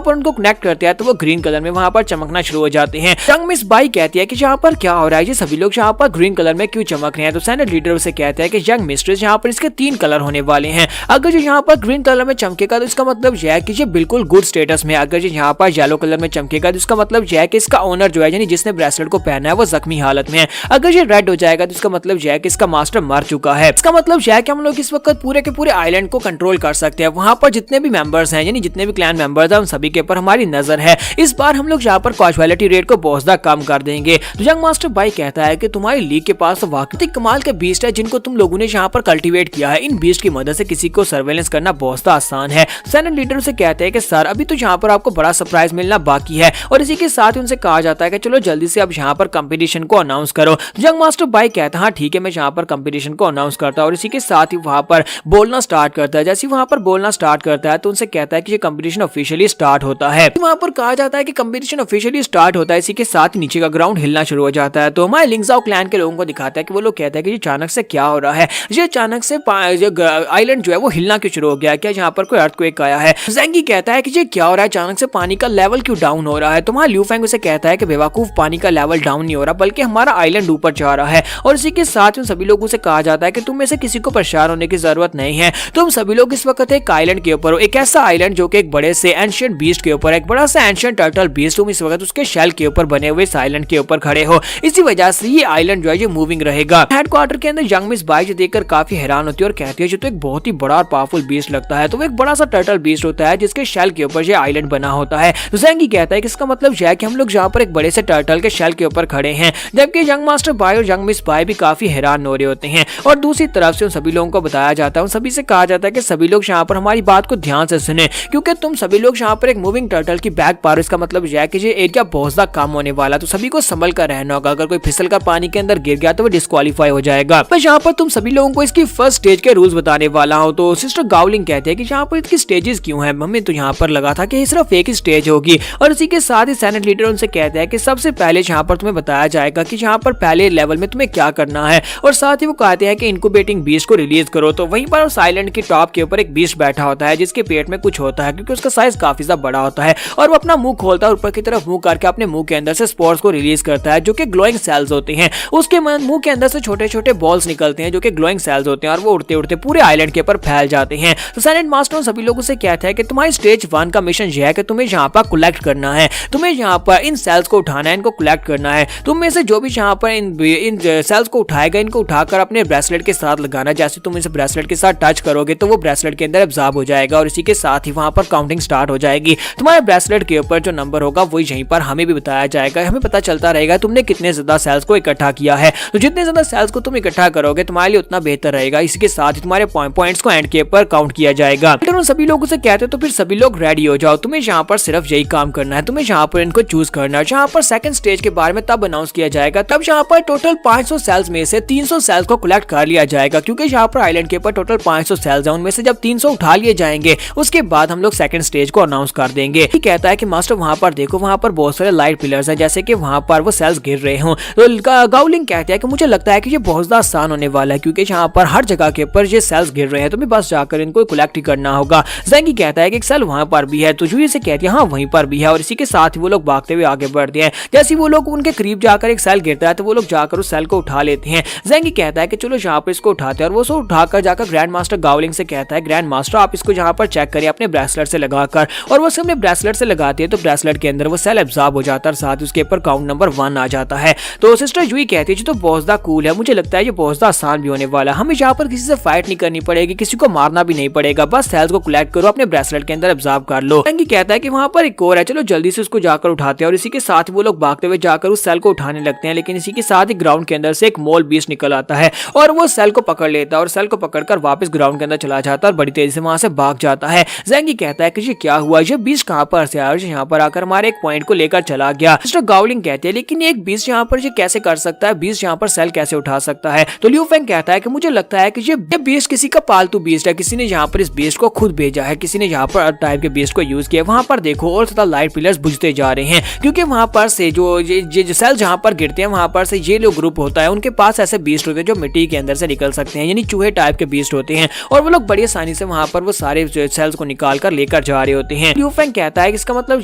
पर उनको कनेक्ट करते हैं तो वो ग्रीन कलर में वहाँ पर चमकना शुरू हो जाते हैं। यंग मिस बाई कहती है कि यहाँ पर क्या हो रहा है, ये सभी लोग यहाँ पर ग्रीन कलर में क्यों चमक रहे हैं? तो सैंडल लीडर उसे कहता है कि यंग मिस्ट्रेस यहाँ पर इसके 3 कलर होने वाले हैं। अगर ये यहाँ पर ग्रीन कलर में चमकेगा तो इसका मतलब यह है कि ये बिल्कुल गुड स्टेटस में। अगर ये यहाँ पर येलो कलर में चमकेगा तो इसका मतलब यह है कि इसका ओनर जो है, यानी जिसने ब्रेसलेट को पहना है, वो जख्मी हालत में है। अगर ये रेड हो जाएगा तो इसका मतलब यह है कि इसका मास्टर मर चुका है। इसका मतलब यह है कि हम लोग इस वक्त पूरे के पूरे आइलैंड को कंट्रोल कर सकते हैं। वहां पर जितने भी मेंबर्स हैं, यानी जितने भी क्लैन मेंबर्स हैं, उन सभी के ऊपर हमारी नजर है। इस बार हम लोग यहाँ पर कैजुअलिटी रेट को बहुत ज्यादा कम कर देंगे। तो यंग मास्टर बाई कहता है कि तुम्हारी लीग के पास वाकई कमाल के बीस्ट है जिनको तुम लोगों ने यहाँ पर कल्टीवेट किया है। इन बीस्ट की मदद से किसी को सर्वेलेंस करना बहुत आसान है। सैनल लीडर से कहते हैं कि सर अभी तो यहाँ पर आपको बड़ा सरप्राइज मिलना बाकी है, और इसी के साथ ही उनसे कहा जाता है कि चलो जल्दी से अब यहाँ पर कंपटीशन को अनाउंस करो। यंग मास्टर बाई कहता है, हाँ ठीक है, मैं यहाँ पर कंपटीशन को अनाउंस करता हूँ, और इसी के साथ ही वहाँ पर बोलना स्टार्ट करता है। जैसे वहाँ पर बोलना स्टार्ट करता है तो उनसे कहता है कि ये कंपटीशन ऑफिशियली स्टार्ट होता है। वहाँ पर कहा जाता है कि कंपटीशन ऑफिशियली स्टार्ट होता है। इसी के साथ नीचे का ग्राउंड हिलना शुरू हो जाता है। तो हमारे लिंगजाओ क्लैन के लोगों को दिखाता है कि वो लोग कहते हैं कि ये अचानक से क्या हो रहा है, ये अचानक से आइलैंड जो है वो हिलना क्यों शुरू हो गया, क्या यहाँ पर कोई अर्थक्वेक आया है? ज़ेंगी कहता है कि ये क्या हो रहा है, अचानक से पानी का लेवल क्यों डाउन हो रहा है? तो वहाँ ल्यू फेंग उसे कहता है कि बेवकूफ, पानी का लेवल डाउन नहीं हो रहा बल्कि हमारा आइलैंड ऊपर जा रहा है। और इसी के साथ उन सभी लोगों से कहा जाता है कि तुम में से किसी को परेशान होने की जरूरत नहीं है। तुम सभी लोग इस वक्त एक आइलैंड के ऊपर हो, एक ऐसा आइलैंड जो कि एक बड़े से एंशिएंट बीस्ट के ऊपर, एक बड़ा सा एंशिएंट टर्टल बीस्ट, तुम इस वक्त उसके शेल के ऊपर बने हुए इस आइलैंड के ऊपर खड़े हो। इसी वजह से ये आइलैंड जो है ये मूविंग रहेगा। हेडक्वार्टर के अंदर यंग मिस बाई देखकर काफी हैरान होती है और कहती है ये तो एक बहुत ही बड़ा और पावरफुल बीस्ट लगता है। तो वो एक बड़ा सा टर्टल बीस्ट होता है जिसके शेल के ऊपर ये आइलैंड बना होता है। तो ज़ेंगी कहता है कि इसका मतलब यह है कि हम लोग यहाँ पर एक बड़े से टर्टल के शेल के ऊपर खड़े हैं। जबकि यंग मास्टर बाई और यंग मिस बाई भी काफी हैरान हो रहे होते हैं। और दूसरी तरफ से उन सभी लोगों को बताया जाता है, उन सभी से कहा जाता है कि सभी लोग यहाँ पर हमारी बात को ध्यान से सुने, क्योंकि तुम सभी लोग यहाँ पर एक मूविंग टर्टल की बैग पा रहे हो। इसका मतलब यह है कि ये एरिया बहुत ज्यादा कम होने वाला, तो सभी को संभल कर रहना होगा। अगर कोई फिसल कर पानी के अंदर गिर गया तो वो डिस्क्वालीफाई हो जाएगा। बस यहाँ पर तुम सभी लोगों को इसकी फर्स्ट स्टेज के रूल्स बताने वाला हूँ। तो सिस्टर गावलिंग कहते हैं कि यहाँ पर इसकी स्टेजेस क्यों है, हमें तो यहाँ पर लगा था कि सिर्फ एक ही स्टेज होगी। और इसी के साथ ही सेनेट लीडर उनसे कहते हैं कि सबसे पहले यहाँ पर तुम्हें बताया जाएगा कि यहाँ पर पहले लेवल में तुम्हें क्या करना है, और साथ ही वो कहते हैं कि इनक्यूबेटिंग बीस्ट को रिलीज करो। तो वहीं पर उस आइलैंड के टॉप के ऊपर एक बीस्ट बैठा होता है जिसके पेट में कुछ होता है, क्योंकि उसका साइज काफी ज्यादा बड़ा होता है, और वो अपना मुंह खोलता है, ऊपर की तरफ मुंह करके अपने मुंह के अंदर से स्पोर्स को रिलीज करता है जो कि ग्लोइंग सेल्स होते हैं। उसके मुंह के अंदर से छोटे छोटे बॉल्स निकलते हैं जो कि ग्लोइंग सेल्स होते हैं, और वो उड़ते उड़ते पूरे आइलैंड के ऊपर फैल जाते हैं। तो साइलेंट मास्टर सभी लोगों से कहता है कि तुम्हारी स्टेज 1 का मिशन यह है कि तुम्हें यहाँ पर कलेक्ट करना है, तुम्हें यहाँ पर इन सेल्स को उठाना है, इनको कलेक्ट करना है। तुम में से जो भी यहाँ पर इन सेल्स को उठाएगा, इनको उठाकर अपने ब्रेसलेट के साथ लगाना। जैसे तुम इस ब्रेसलेट के साथ टच करोगे तो वो ब्रेसलेट के अंदर एब्जॉर्ब हो जाएगा, और इसी के साथ ही वहां पर काउंटिंग स्टार्ट हो जाएगी। तुम्हारे ब्रेसलेट के ऊपर जो नंबर होगा वही यहीं पर हमें भी बताया जाएगा, हमें पता चलता रहेगा तुमने कितने ज्यादा सेल्स को इकट्ठा किया है। तो जितने ज्यादा सेल्स को तुम इकट्ठा करोगे तुम्हारे लिए उतना बेहतर रहेगा। इसके साथ ही तुम्हारे पॉइंट्स को एंड के ऊपर काउंट किया जाएगा। तो सभी लोगों से कहते तो फिर सभी लोग रेडी हो जाओ, तुम्हें यहाँ पर सिर्फ यही काम करना है, तुम्हें यहाँ पर इनको चूज करना है। यहाँ पर सेकंड स्टेज के बारे में तब अनाउंस किया जाएगा तब यहाँ पर टोटल 500 सेल्स में से 300 सेल्स को कलेक्ट कर लिया जाएगा, क्योंकि यहाँ पर आइलैंड के ऊपर टोटल 500 सेल्स है, उनमें से जब 300 उठा लिए जाएंगे, उसके बाद हम लोग सेकंड स्टेज को अनाउंस कर देंगे। कहता है कि मास्टर वहाँ पर देखो, वहाँ पर बहुत सारे लाइट पिलर्स हैं, जैसे कि वहाँ पर वो सेल्स गिर रहे हों। तो गाउलिंग कहता है कि मुझे लगता है कि ये बहुत ज्यादा आसान होने वाला है, क्योंकि यहाँ पर हर जगह के ऊपर ये सेल्स गिर रहे हैं, तुम्हें बस जाकर इनको कलेक्ट ही करना होगा। ज़ेंगी कहता है कि एक सेल वहाँ पर भी है, तो जूही से कहती है हाँ वहीं पर भी है, और इसी के साथ ही वो लोग भागते हुए आगे बढ़ते हैं। जैसे वो लोग उनके करीब जाकर एक सेल गिरता है तो वो लोग जाकर उस सेल को उठा लेते हैं। ज़ेंगी कहता है कि चलो यहाँ पर इसको उठाते हैं, और वो उसको उठाकर जाकर ग्रैंड मास्टर गाउलिंग से कहता है ग्रैंड मास्टर आप इसको यहाँ पर चेक करिए अपने ब्रेसलेट से लगाकर, और वो अपने ब्रेसलेट से लगाती है तो ब्रेसलेट के अंदर वो सेल एब्जॉर्ब हो जाता है, और साथ उसके ऊपर काउंट नंबर 1 आ जाता है। तो सिस्टर जूही कहती है जी तो बहुत ज्यादा कूल है, मुझे लगता है ये बहुत ज्यादा आसान भी होने वाला है, हमें यहाँ पर किसी से फाइट नहीं करनी पड़ेगी, किसी को मारना भी नहीं पड़ेगा, बस सेल्स को कलेक्ट करो, अपने ब्रेसलेट के अंदर एब्जॉर्ब कर लो। ज़ेंगी कहता है कि वहाँ पर एक और है, चलो जल्दी से उसको जाकर उठाते हैं, और इसी के साथ वो लोग भागते हुए जाकर उस सेल को उठाने लगते हैं। लेकिन इसी के साथ ही ग्राउंड के अंदर से एक मोल बीस्ट निकल आता है, और वो सेल को पकड़ लेता है, और सेल को पकड़कर वापस ग्राउंड के अंदर चला जाता है, और बड़ी तेजी से वहां से भाग जाता है। ज़ेंगी कहता है कि ये क्या हुआ, ये बीस्ट कहाँ पर से आया, यहाँ पर आकर हमारे एक पॉइंट को लेकर चला गया। मिस्टर गाउलिंग कहते हैं लेकिन एक बीस्ट यहाँ पर ये कैसे कर सकता है, बीस्ट यहाँ पर सेल कैसे उठा सकता है। तो लियू फेंग कहता है कि मुझे लगता है कि ये बीस्ट किसी का पालतू बीस्ट है, किसी ने यहाँ पर इस बीस्ट को खुद भेजा है, किसी ने यहाँ पर टाइप के बीस्ट को यूज किया। वहां पर देखो और तथा लाइट पिलर्स बुझते जा रहे हैं, क्योंकि वहां पर से जो सेल जहाँ पर गिरते हैं वहां पर से ये लोग ग्रुप होता है, उनके पास ऐसे बीस्ट होते हैं जो मिट्टी के अंदर से निकल सकते हैं, यानी चूहे टाइप के बीस्ट होते हैं, और वो लोग बड़ी आसानी से वहां पर वो सारे सेल्स को निकाल कर लेकर जा रहे होते हैं। लियू फेंग कहता है कि इसका मतलब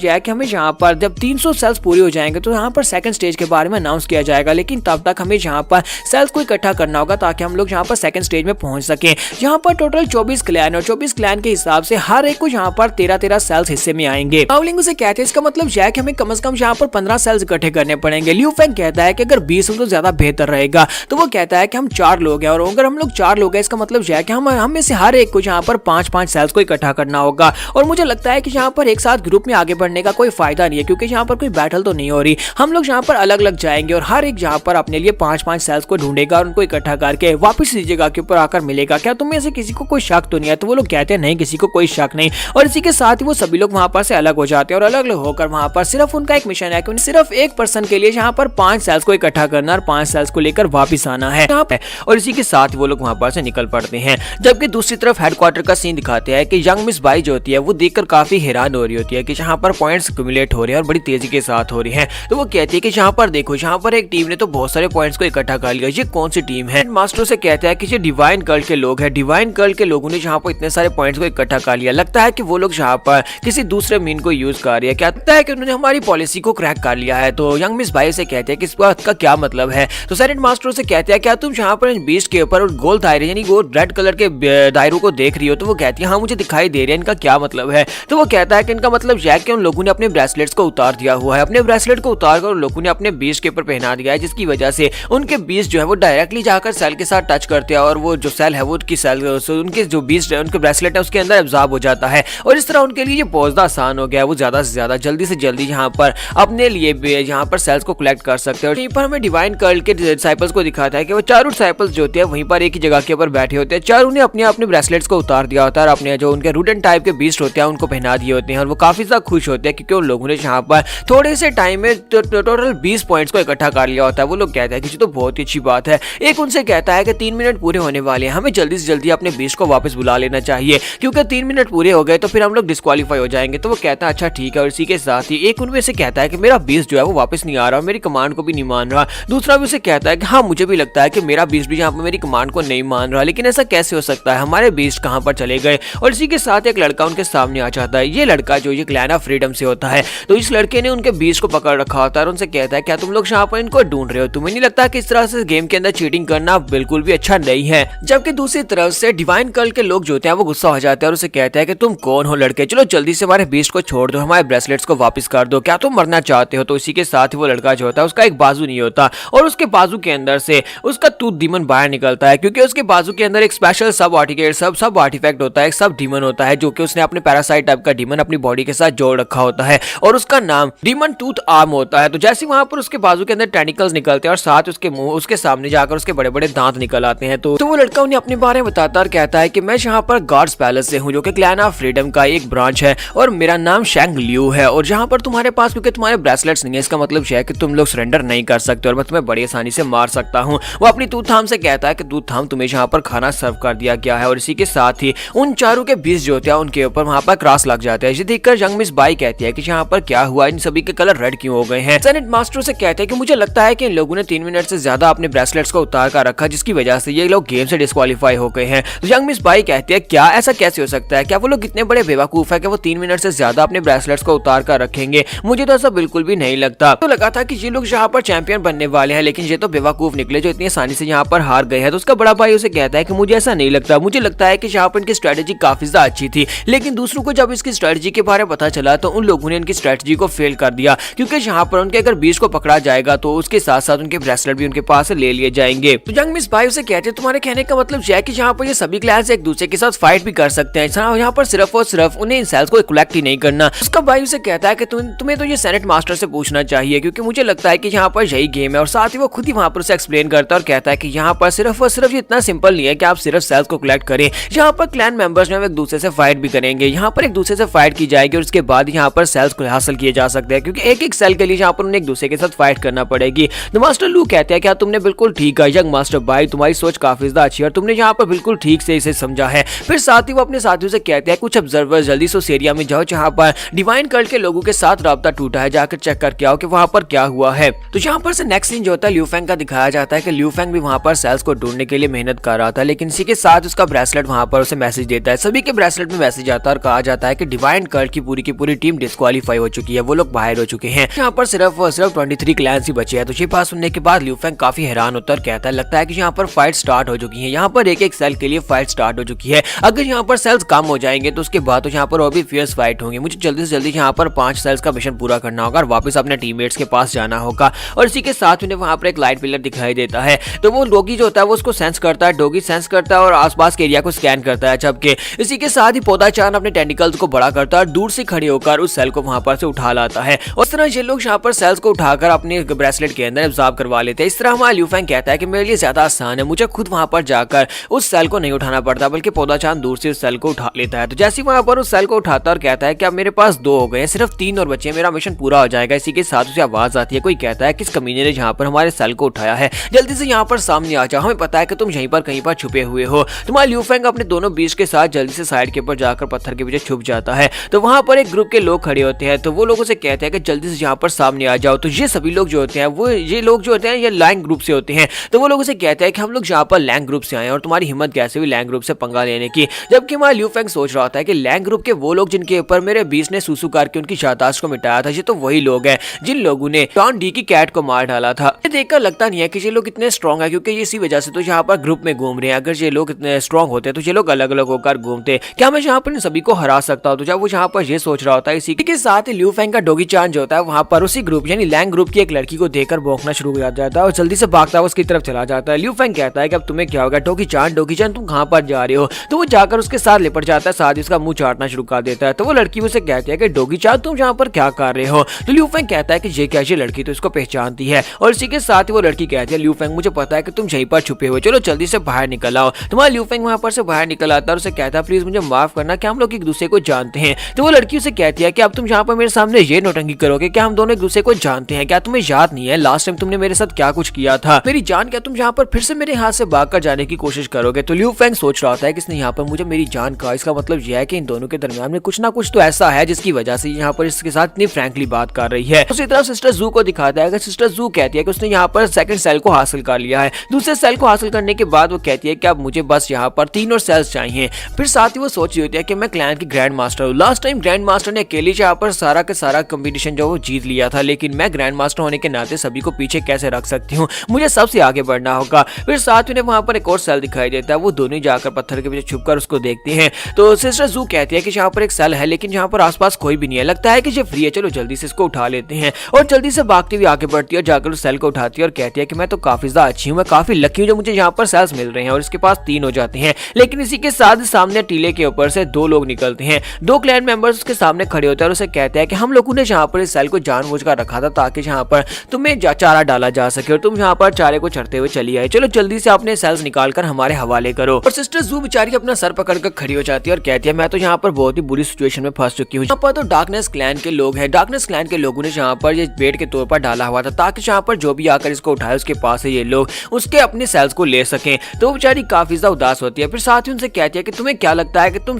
यह है कि हमें यहाँ पर जब 300 सेल्स पूरे हो जाएंगे तो यहाँ पर सेकंड स्टेज के बारे में अनाउंस किया जाएगा, लेकिन तब तक हमें यहाँ पर सेल्स को इकट्ठा करना होगा ताकि हम लोग यहाँ पर सेकंड स्टेज में पहुंच सके। यहाँ पर टोटल 24 क्लैन, और 24 क्लैन के हिसाब से हर एक को यहाँ पर 13-13 सेल्स हिस्से में आएंगे। गाउलिंग उसे कहते हैं इसका मतलब यह है कि हमें कम से कम यहाँ पर 15 सेल्स इकट्ठे करने पड़ेंगे। लियू फेंग कहता है कि अगर 20 हो तो ज्यादा बेहतर रहेगा, तो वो कहता है कि हम 4 लोग हैं, और अगर हम लोग 4 लोग हैं इसका मतलब यह है कि हम में से हर एक को यहाँ पर 5-5 सेल्स को इकट्ठा करना होगा। और मुझे लगता है कि यहाँ पर एक साथ ग्रुप में आगे बढ़ने का कोई फायदा नहीं है, क्योंकि यहाँ पर कोई बैटल तो नहीं हो रही, हम लोग यहाँ पर अलग अलग जाएंगे, और हर एक यहाँ पर अपने लिए 5-5 सेल्स को ढूंढेगा, और उनको इकट्ठा करके वापस इसी जगह के ऊपर आकर मिलेगा। क्या तुम्हें से किसी को कोई शक तो नहीं है? तो वो लोग कहते हैं नहीं, किसी को कोई शक नहीं। और इसी के साथ ही वो सभी लोग वहां पर से अलग हो जाते हैं, और अलग अलग होकर वहां पर सिर्फ उनका एक मिशन है कि उन्हें सिर्फ एक पर्सन के लिए यहाँ पर 5 सेल्स को इकट्ठा करना, और 5 सेल्स को लेकर वापिस आना है। और इसी के साथ वो लोग वहां पर से निकल पड़ते हैं। जबकि दूसरी तरफ हेडक्वार्टर का सीन दिखाते हैं कि यंग मिस बाई जो होती है वो देखकर काफी हैरान हो रही होती है कि यहाँ पर पॉइंट्स एक्युमुलेट हो रहे हैं और बड़ी तेजी के साथ हो रही है। तो वो कहती है कि यहाँ पर देखो, यहाँ पर एक टीम ने तो बहुत सारे पॉइंट्स को इकट्ठा कर लिया, ये कौन सी टीम है? मास्टर से कहता है कि ये डिवाइन गर्ल के लोग हैं, डिवाइन गर्ल के लोगों ने यहाँ पर इतने सारे पॉइंट्स को इकट्ठा कर लिया, लगता है कि वो लोग यहाँ पर किसी दूसरे मीन को यूज कर रही है, क्या लगता है कि उन्होंने हमारी पॉलिसी को क्रैक कर लिया है। तो यंग मिस बाई से कहते हैं कि इस बात का क्या मतलब है? तो साइलेंट मास्टर से कहते हैं क्या तुम यहाँ पर बीस्ट के ऊपर गोल दायरे यानी वो रेड कलर के दायरों को देख रही हो? तो वो कहती है हाँ मुझे दिखाई दे रहे हैं, इनका क्या मतलब है? तो वो कहता है कि इनका मतलब यह है कि उन लोगों ने अपने ब्रेसलेट्स को उतार दिया हुआ है, अपने ब्रेसलेट को उतार कर उन लोगों ने अपने बीस्ट के ऊपर पहना दिया है, जिसकी वजह से उनके बीस्ट जो है वो डायरेक्टली जाकर सेल के साथ टच करते हैं, और वो जो सेल है वो उनकी सेल उनके जो बीस्ट है उनके ब्रेसलेट है उसके अंदर एब्जॉर्ब हो जाता है, और इस तरह उनके लिए ये बहुत ज्यादा आसान हो गया है, वो ज्यादा से ज्यादा जल्दी से जल्दी यहाँ पर अपने लिए यहाँ पर सेल्स को कलेक्ट कर सकते हैं। और यहीं पर हमें डिवाइन कर्ल के डिसाइपल्स को दिखाता है कि वो चारों डिसाइपल्स जो होते हैं वहीं पर एक ही जगह के ऊपर बैठे होते हैं, चारों ने अपने अपने ब्रेसलेट्स को उतार दिया होता है, और अपने जो उनके रूडन टाइप के बीस्ट होते हैं उनको पहना दिए होते हैं, और वो काफी ज्यादा खुश होते हैं क्योंकि उन लोगों ने यहाँ पर थोड़े से टाइम में टोटल 20 पॉइंट्स को इकट्ठा कर लिया होता है। वो लोग कहते हैं कि तो बहुत ही अच्छी बात है। एक उनसे कहता है कि 3 मिनट पूरे होने वाले हैं, हमें जल्दी से जल्दी अपने बीस्ट को वापस बुला लेना चाहिए, क्योंकि 3 मिनट पूरे हो गए तो फिर हम लोग डिस्क्वालीफाई हो जाएंगे। तो वो कहता है अच्छा ठीक है। और इसी के साथ ही एक उनमें से कहता है कि मेरा बीस्ट जो है वो वापस नहीं आ रहा, मेरी कमांड को भी नहीं मान रहा। दूसरा भी उसे कहता है कि हाँ मुझे भी लगता है कि मेरा बीस्ट भी यहाँ पर मेरी कमांड को नहीं मान रहा, लेकिन ऐसा कैसे हो सकता है, हमारे बीस्ट कहाँ पर चले गए? और इसी के साथ एक लड़का उनके सामने आ जाता है। ये लड़का जो ये क्लैन ऑफ फ्रीडम से होता है, तो इस लड़के ने उनके बीस्ट को पकड़ रखा होता है और उनसे कहता है क्या तुम लोग यहाँ पर इनको ढूंढ रहे हो? तुम्हें नहीं लगता कि इस तरह से गेम के अंदर चीटिंग करना बिल्कुल भी अच्छा नहीं है? जबकि दूसरी तरफ से डिवाइन कर्ल के लोग जो होते हैं वो गुस्सा हो जाते हैं और उसे कहते हैं कि तुम कौन हो लड़के, चलो जल्दी से हमारे बीस्ट को छोड़ दो, हमारे ब्रेसलेट्स को वापस कर दो, क्या तुम मरना चाहते हो? तो इसी के साथ ही वो लड़का जो होता है उसका एक बाजू नहीं होता, और उसके बाजू के अंदर से उसका टूथ डीमन बाहर निकलता है, क्योंकि उसके बाजू के अंदर एक स्पेशल सब आर्टिफैक्ट होता है, एक सब डीमन होता है जो कि उसने अपने पैरासाइट टाइप का डीमन अपनी बॉडी के साथ जोड़ रखा होता है, और उसका नाम डीमन टूथ आर्म होता है। तो जैसे वहां पर उसके बाजू के अंदर टेंटिकल्स निकलते हैं और साथ उसके मुंह उसके सामने जाकर उसके बड़े बड़े दांत निकल आते हैं। तो वो लड़का उन्हें अपने बारे में बताता और कहता है कि मैं यहाँ पर गॉड्स पैलेस से हूँ, जो कि क्लैन ऑफ फ्रीडम का एक ब्रांच है, और मेरा नाम शेंग लियू है, और जहाँ पर तुम्हारे पास क्योंकि तुम्हारे ब्रेसलेट्स नहीं है, इसका मतलब यह है कि तुम लोग सरेंडर नहीं कर सकते और मैं तुम्हें बड़ी आसानी से मार सकता हूँ। वो अपनी टूथ थाम से कहता है कि टूथ थाम तुम्हें यहाँ पर खाना सर्व कर दिया गया है, और इसी के साथ ही उन चारों के बीच जो होता है उनके ऊपर वहाँ पर क्रॉस लग जाता है। ये देखकर यंग मिस बाई कहती है कि यहाँ पर क्या हुआ, इन सभी के कलर रेड क्यों हो गए हैं। सेनेट मास्टर से कहते हैं कि मुझे लगता है कि इन लोगों ने 3 मिनट से ज्यादा अपने ब्रेसलेट्स को उतार कर रखा, जिसकी वजह से ये लोग गेम से डिस्क्वालीफाई हो गए हैं। तो यंग मिस बाई कहती है क्या ऐसा कैसे हो सकता है, क्या वो लोग इतने बड़े बेवकूफ है कि वो 3 मिनट से ज्यादा अपने ब्रेसलेट्स को उतार कर रखेंगे। मुझे तो ऐसा बिल्कुल भी नहीं लगता। तो लगा था कि ये लोग यहाँ पर चैंपियन बनने वाले हैं, लेकिन ये तो बेवकूफ निकले जो इतनी आसानी से यहाँ पर हार गए हैं। तो उसका बड़ा भाई उसे कहता है कि मुझे ऐसा नहीं लगता, मुझे लगता है कि यहाँ पर इनकी स्ट्रेटेजी काफी ज्यादा अच्छी थी, लेकिन दूसरों को जब इसकी स्ट्रेटेजी के बारे में पता चला तो उन लोगों ने इनकी स्ट्रेटेजी को फेल कर दिया, क्योंकि यहाँ पर उनके अगर बीच को पकड़ा जाएगा तो उसके साथ साथ उनके ब्रेसलेट भी उनके पास ले लिए जाएंगे। तो यंग मिस बाई उसे कहते हैं तुम्हारे कहने का मतलब यह है कि यहाँ पर ये सभी क्लैंस एक दूसरे के साथ फाइट भी कर सकते हैं, यहाँ पर सिर्फ और सिर्फ उन्हें इन सेल्स को कलेक्ट ही नहीं करना। उसका भाई उसे कहता है कि तुम्हें तो ये सेनेट मास्टर से पूछना चाहिए, क्योंकि मुझे लगता है कि यहाँ पर यही गेम है। और साथ ही वो खुद ही वहाँ पर उसे एक्सप्लेन करता है और कहता है कि यहाँ पर सिर्फ और सिर्फ ये इतना सिंपल नहीं है कि आप सिर्फ सेल्स को कलेक्ट करें, यहाँ पर क्लैन मेंबर्स में एक दूसरे से फाइट भी करेंगे, यहाँ पर एक दूसरे से फाइट की जाएगी और उसके बाद यहाँ पर सेल्स को हासिल किए जा सकते हैं, क्योंकि एक एक सेल के लिए यहाँ पर उन्हें एक दूसरे के साथ फाइट करना पड़ेगी। तो मास्टर लू कहते हैं क्या तुमने बिल्कुल ठीक है यंग मास्टर भाई, तुम्हारी सोच काफी ज्यादा अच्छी है और तुमने यहाँ पर बिल्कुल ठीक से इसे समझा है। फिर साथ ही वो अपने साथियों से कहते हैं कुछ ऑब्जर्वर जल्दी से उस एरिया में जाओ जहाँ पर डिवाइन कल्ट के लोगों के साथ राब्ता टूटा है, जाकर चेक करके आओ कि वहाँ पर क्या हुआ है। तो यहाँ पर से नेक्स्ट सीन जो होता है लियू फेंग का दिखाया जाता है कि लियू फेंग भी वहाँ पर सेल्स को ढूंढने के लिए मेहनत कर रहा था, लेकिन इसी के साथ उसका ब्रेसलेट वहाँ पर उसे मैसेज देता है। सभी के ब्रेसलेट में मैसेज आता है और कहा जाता है कि डिवाइन कल्ट की पूरी टीम डिस्क्वालीफाई हो चुकी है, वो लोग बाहर हो चुके हैं, यहाँ पर सिर्फ 23 क्लैंस ही बचे हैं। तो ये बात सुनने के बाद लियू फेंग काफी हैरान होता है और कहता है लगता है कि यहाँ पर फाइट स्टार्ट हो चुकी है, यहाँ पर एक एक सेल के लिए फाइट स्टार्ट हो चुकी है। अगर यहाँ पर सेल्स कम हो जाएंगे तो उसके बाद तो यहाँ पर और भी फियर्स फाइट होंगे। मुझे जल्दी से जल्दी यहाँ पर 5 सेल्स का मिशन पूरा करना होगा और वापस अपने टीममेट्स के पास जाना होगा। और इसी के साथ उन्हें वहाँ पर एक लाइट पिलर दिखाई देता है, तो वो डॉगी जो होता है वो उसको सेंस करता है, डॉगी सेंस करता है और आसपास के एरिया को स्कैन करता है। जबकि इसी के साथ ही पौधा चांद अपने टेंटिकल्स को बड़ा करता है और दूर से खड़े होकर उस सेल को वहाँ पर से उठा लाता है। उस तरह ये लोग यहाँ पर सेल्स को उठाकर अपने ब्रेसलेट के अंदर एब्जॉर्ब करवा लेते हैं। इस तरह हमारा लियू फेंग कहता है कि मेरे लिए ज्यादा आसान है, मुझे खुद वहाँ पर जाकर उस सेल को नहीं उठाना पड़ता, बल्कि पौधा चांद दूर से उस सेल को उठा लेता है। तो जैसे वहाँ पर उस सेल को उठाता और कहता है कि अब मेरे पास 2 हो गए हैं, सिर्फ 3 और बचे, मेरा मिशन पूरा हो जाएगा। इसी के साथ उसे आवाज आती है, कोई कहता है किस कमीने ने यहाँ पर हमारे सेल को उठाया है, जल्दी से यहाँ पर सामने आ जाओ, हमें पता है कि तुम यहीं पर कहीं पर छुपे हुए हो। तुम्हारा लियू फेंग अपने दोनों बीच के साथ जल्दी से साइड के ऊपर जाकर पत्थर के पीछे छुप जाता है। तो वहाँ पर एक ग्रुप के लोग खड़े होते हैं, तो वो लोगों से कहते हैं कि जल्दी से यहाँ पर सामने आ जाओ। तो ये सभी लोग जो होते हैं ये लोग जो होते हैं ये लैंग ग्रुप से होते हैं। तो वो लोगों से कहते हैं कि हम लोग यहाँ पर लैंग ग्रुप से आए और तुम्हारी हिम्मत कैसे हुई लैंग ग्रुप से पंगा लेने की। जबकि हमारा लियू फेंग सोच रहा होता है कि लैंग ग्रुप के वो लोग जिनके ऊपर मेरे बीच ने सूसू करके उनकी याददाश्त को मिटाया था, ये तो वही लोग हैं जिन लोगों ने टॉन डी की कैट को मार डाला था। ये देखकर लगता नहीं है कि ये लोग इतने स्ट्रॉन्ग है, क्योंकि इसी वजह से तो यहाँ पर ग्रुप में घूम रहे हैं। अगर ये लोग इतने स्ट्रॉन्ग होते तो ये लोग अलग अलग होकर घूमते, क्या मैं यहाँ पर इन सभी को हरा सकता हूँ। तो जब वो यहाँ पर ये सोच रहा होता है, इसी के साथ ही लियू फेंग का डॉगी चांद जो होता है वहाँ पर उसी ग्रुप यानी लैंग ग्रुप की एक लड़की को देखकर भौंकना शुरू हो जाता है और जल्दी से भागता हुआ उसकी तरफ चला जाता है। लियू फेंग कहता है कि अब तुम्हें क्या होगा डॉगी चांद तुम कहाँ पर जा रहे हो। तो वो जाकर उसके साथ लिपट जाता है, साथ ही उसका मुंह चाटना शुरू कर देता है। तो वो लड़की उसे कहती है कि डॉगी चांद तुम यहाँ पर क्या कर रहे हो। तो लियू फेंग कहता है कि ये क्या, ये लड़की तो इसको पहचानती है। और इसी के साथ ही वो लड़की कहती है लियू फेंग मुझे पता है कि तुम यहीं पर छुपे हुए, चलो जल्दी से बाहर निकल आओ। तुम्हारा लियू फेंग वहाँ पर से बाहर निकल आता है और उसे कहता है प्लीज मुझे माफ करना, क्या हम लोग एक दूसरे को जानते हैं। तो वो लड़की उसे कहती है कि अब तुम यहाँ पर मेरे सामने ये नौटंकी करोगे, क्या हम दोनों एक दूसरे को जानते हैं, क्या तुम्हें याद नहीं है लास्ट टाइम तुमने मेरे साथ क्या कुछ किया था। मेरी जान, क्या तुम यहाँ पर फिर से मेरे हाथ से भागकर जाने की कोशिश करोगे। तो लियू फेंग सोच रहा होता है कि इसने यहाँ पर मुझे मेरी जान कहा, इसका मतलब यह है कि इन दोनों के दरमियान में कुछ ना कुछ तो ऐसा है जिसकी वजह से यहाँ पर इसके साथ इतनी फ्रैंकली बात कर रही है। उसी तरह सिस्टर जू को दिखाता है कि सिस्टर जू कहती है कि उसने यहाँ पर सेकंड सेल को हासिल कर लिया है। दूसरे सेल को हासिल करने के बाद वो कहती है कि अब मुझे बस यहाँ पर 3 और सेल्स चाहिए। फिर साथ ही वो सोच रही होती है कि मैं क्लैन की ग्रैंड मास्टर हूँ, लास्ट टाइम ग्रैंड मास्टर ने अकेले यहाँ पर सारा का सारा कंपटीशन जो वो जीत लिया था, लेकिन मैं ग्रैंड मास्टर होने के नाते सभी को पीछे कैसे रख सकती हूँ, मुझे सबसे आगे बढ़ना होगा। फिर साथ में वहाँ पर एक और सेल दिखाई देता है, वो दोनों जाकर पत्थर के पीछे छुपकर उसको देखते हैं। तो सिस्टर जू कहती है कि यहाँ पर एक सेल है लेकिन यहाँ पर आसपास कोई भी नहीं है, लगता है कि ये फ्री है, चलो जल्दी से इसको उठा लेते हैं। और जल्दी से भागती हुई आगे बढ़ती है और जाकर उस सेल को उठाती है और कहती है कि मैं तो काफी ज्यादा अच्छी हूँ, मैं काफी लकी हूँ जो मुझे यहाँ पर सेल्स मिल रहे हैं। और इसके पास 3 हो जाते हैं, लेकिन इसी के साथ सामने टीले के ऊपर से 2 लोग निकलते हैं। 2 क्लैन मेंबर्स उसके सामने खड़े होते हैं और उसे कहते हैं कि हम लोगों ने यहाँ पर इस सेल को जानबूझकर रखा था ताकि यहाँ पर तुम्हें चारा डाला जा सके और तुम यहाँ पर चारे को चढ़ते हुए चली आए, चलो जल्दी से अपने सेल्स निकालकर हमारे हवाले करो। और सिस्टर जू बेचारी अपना सर पकड़कर खड़ी हो जाती है और कहती है मैं तो यहाँ पर बहुत ही बुरी सिचुएशन में फंस चुकी हूँ। यहाँ पर तो डार्कनेस क्लैन के लोग हैं, डार्कनेस क्लैन के लोगों ने यहाँ पर ये बेट के तौर पर डाला हुआ था ताकि यहाँ पर जो भी आकर इसको उठाए उसके पास से ये लोग उसके अपने सेल्स को ले सकें। तो बेचारी काफी ज्यादा उदास होती है। फिर साथ ही उनसे कहती कहती है कि तुम्हें क्या लगता है कि तुम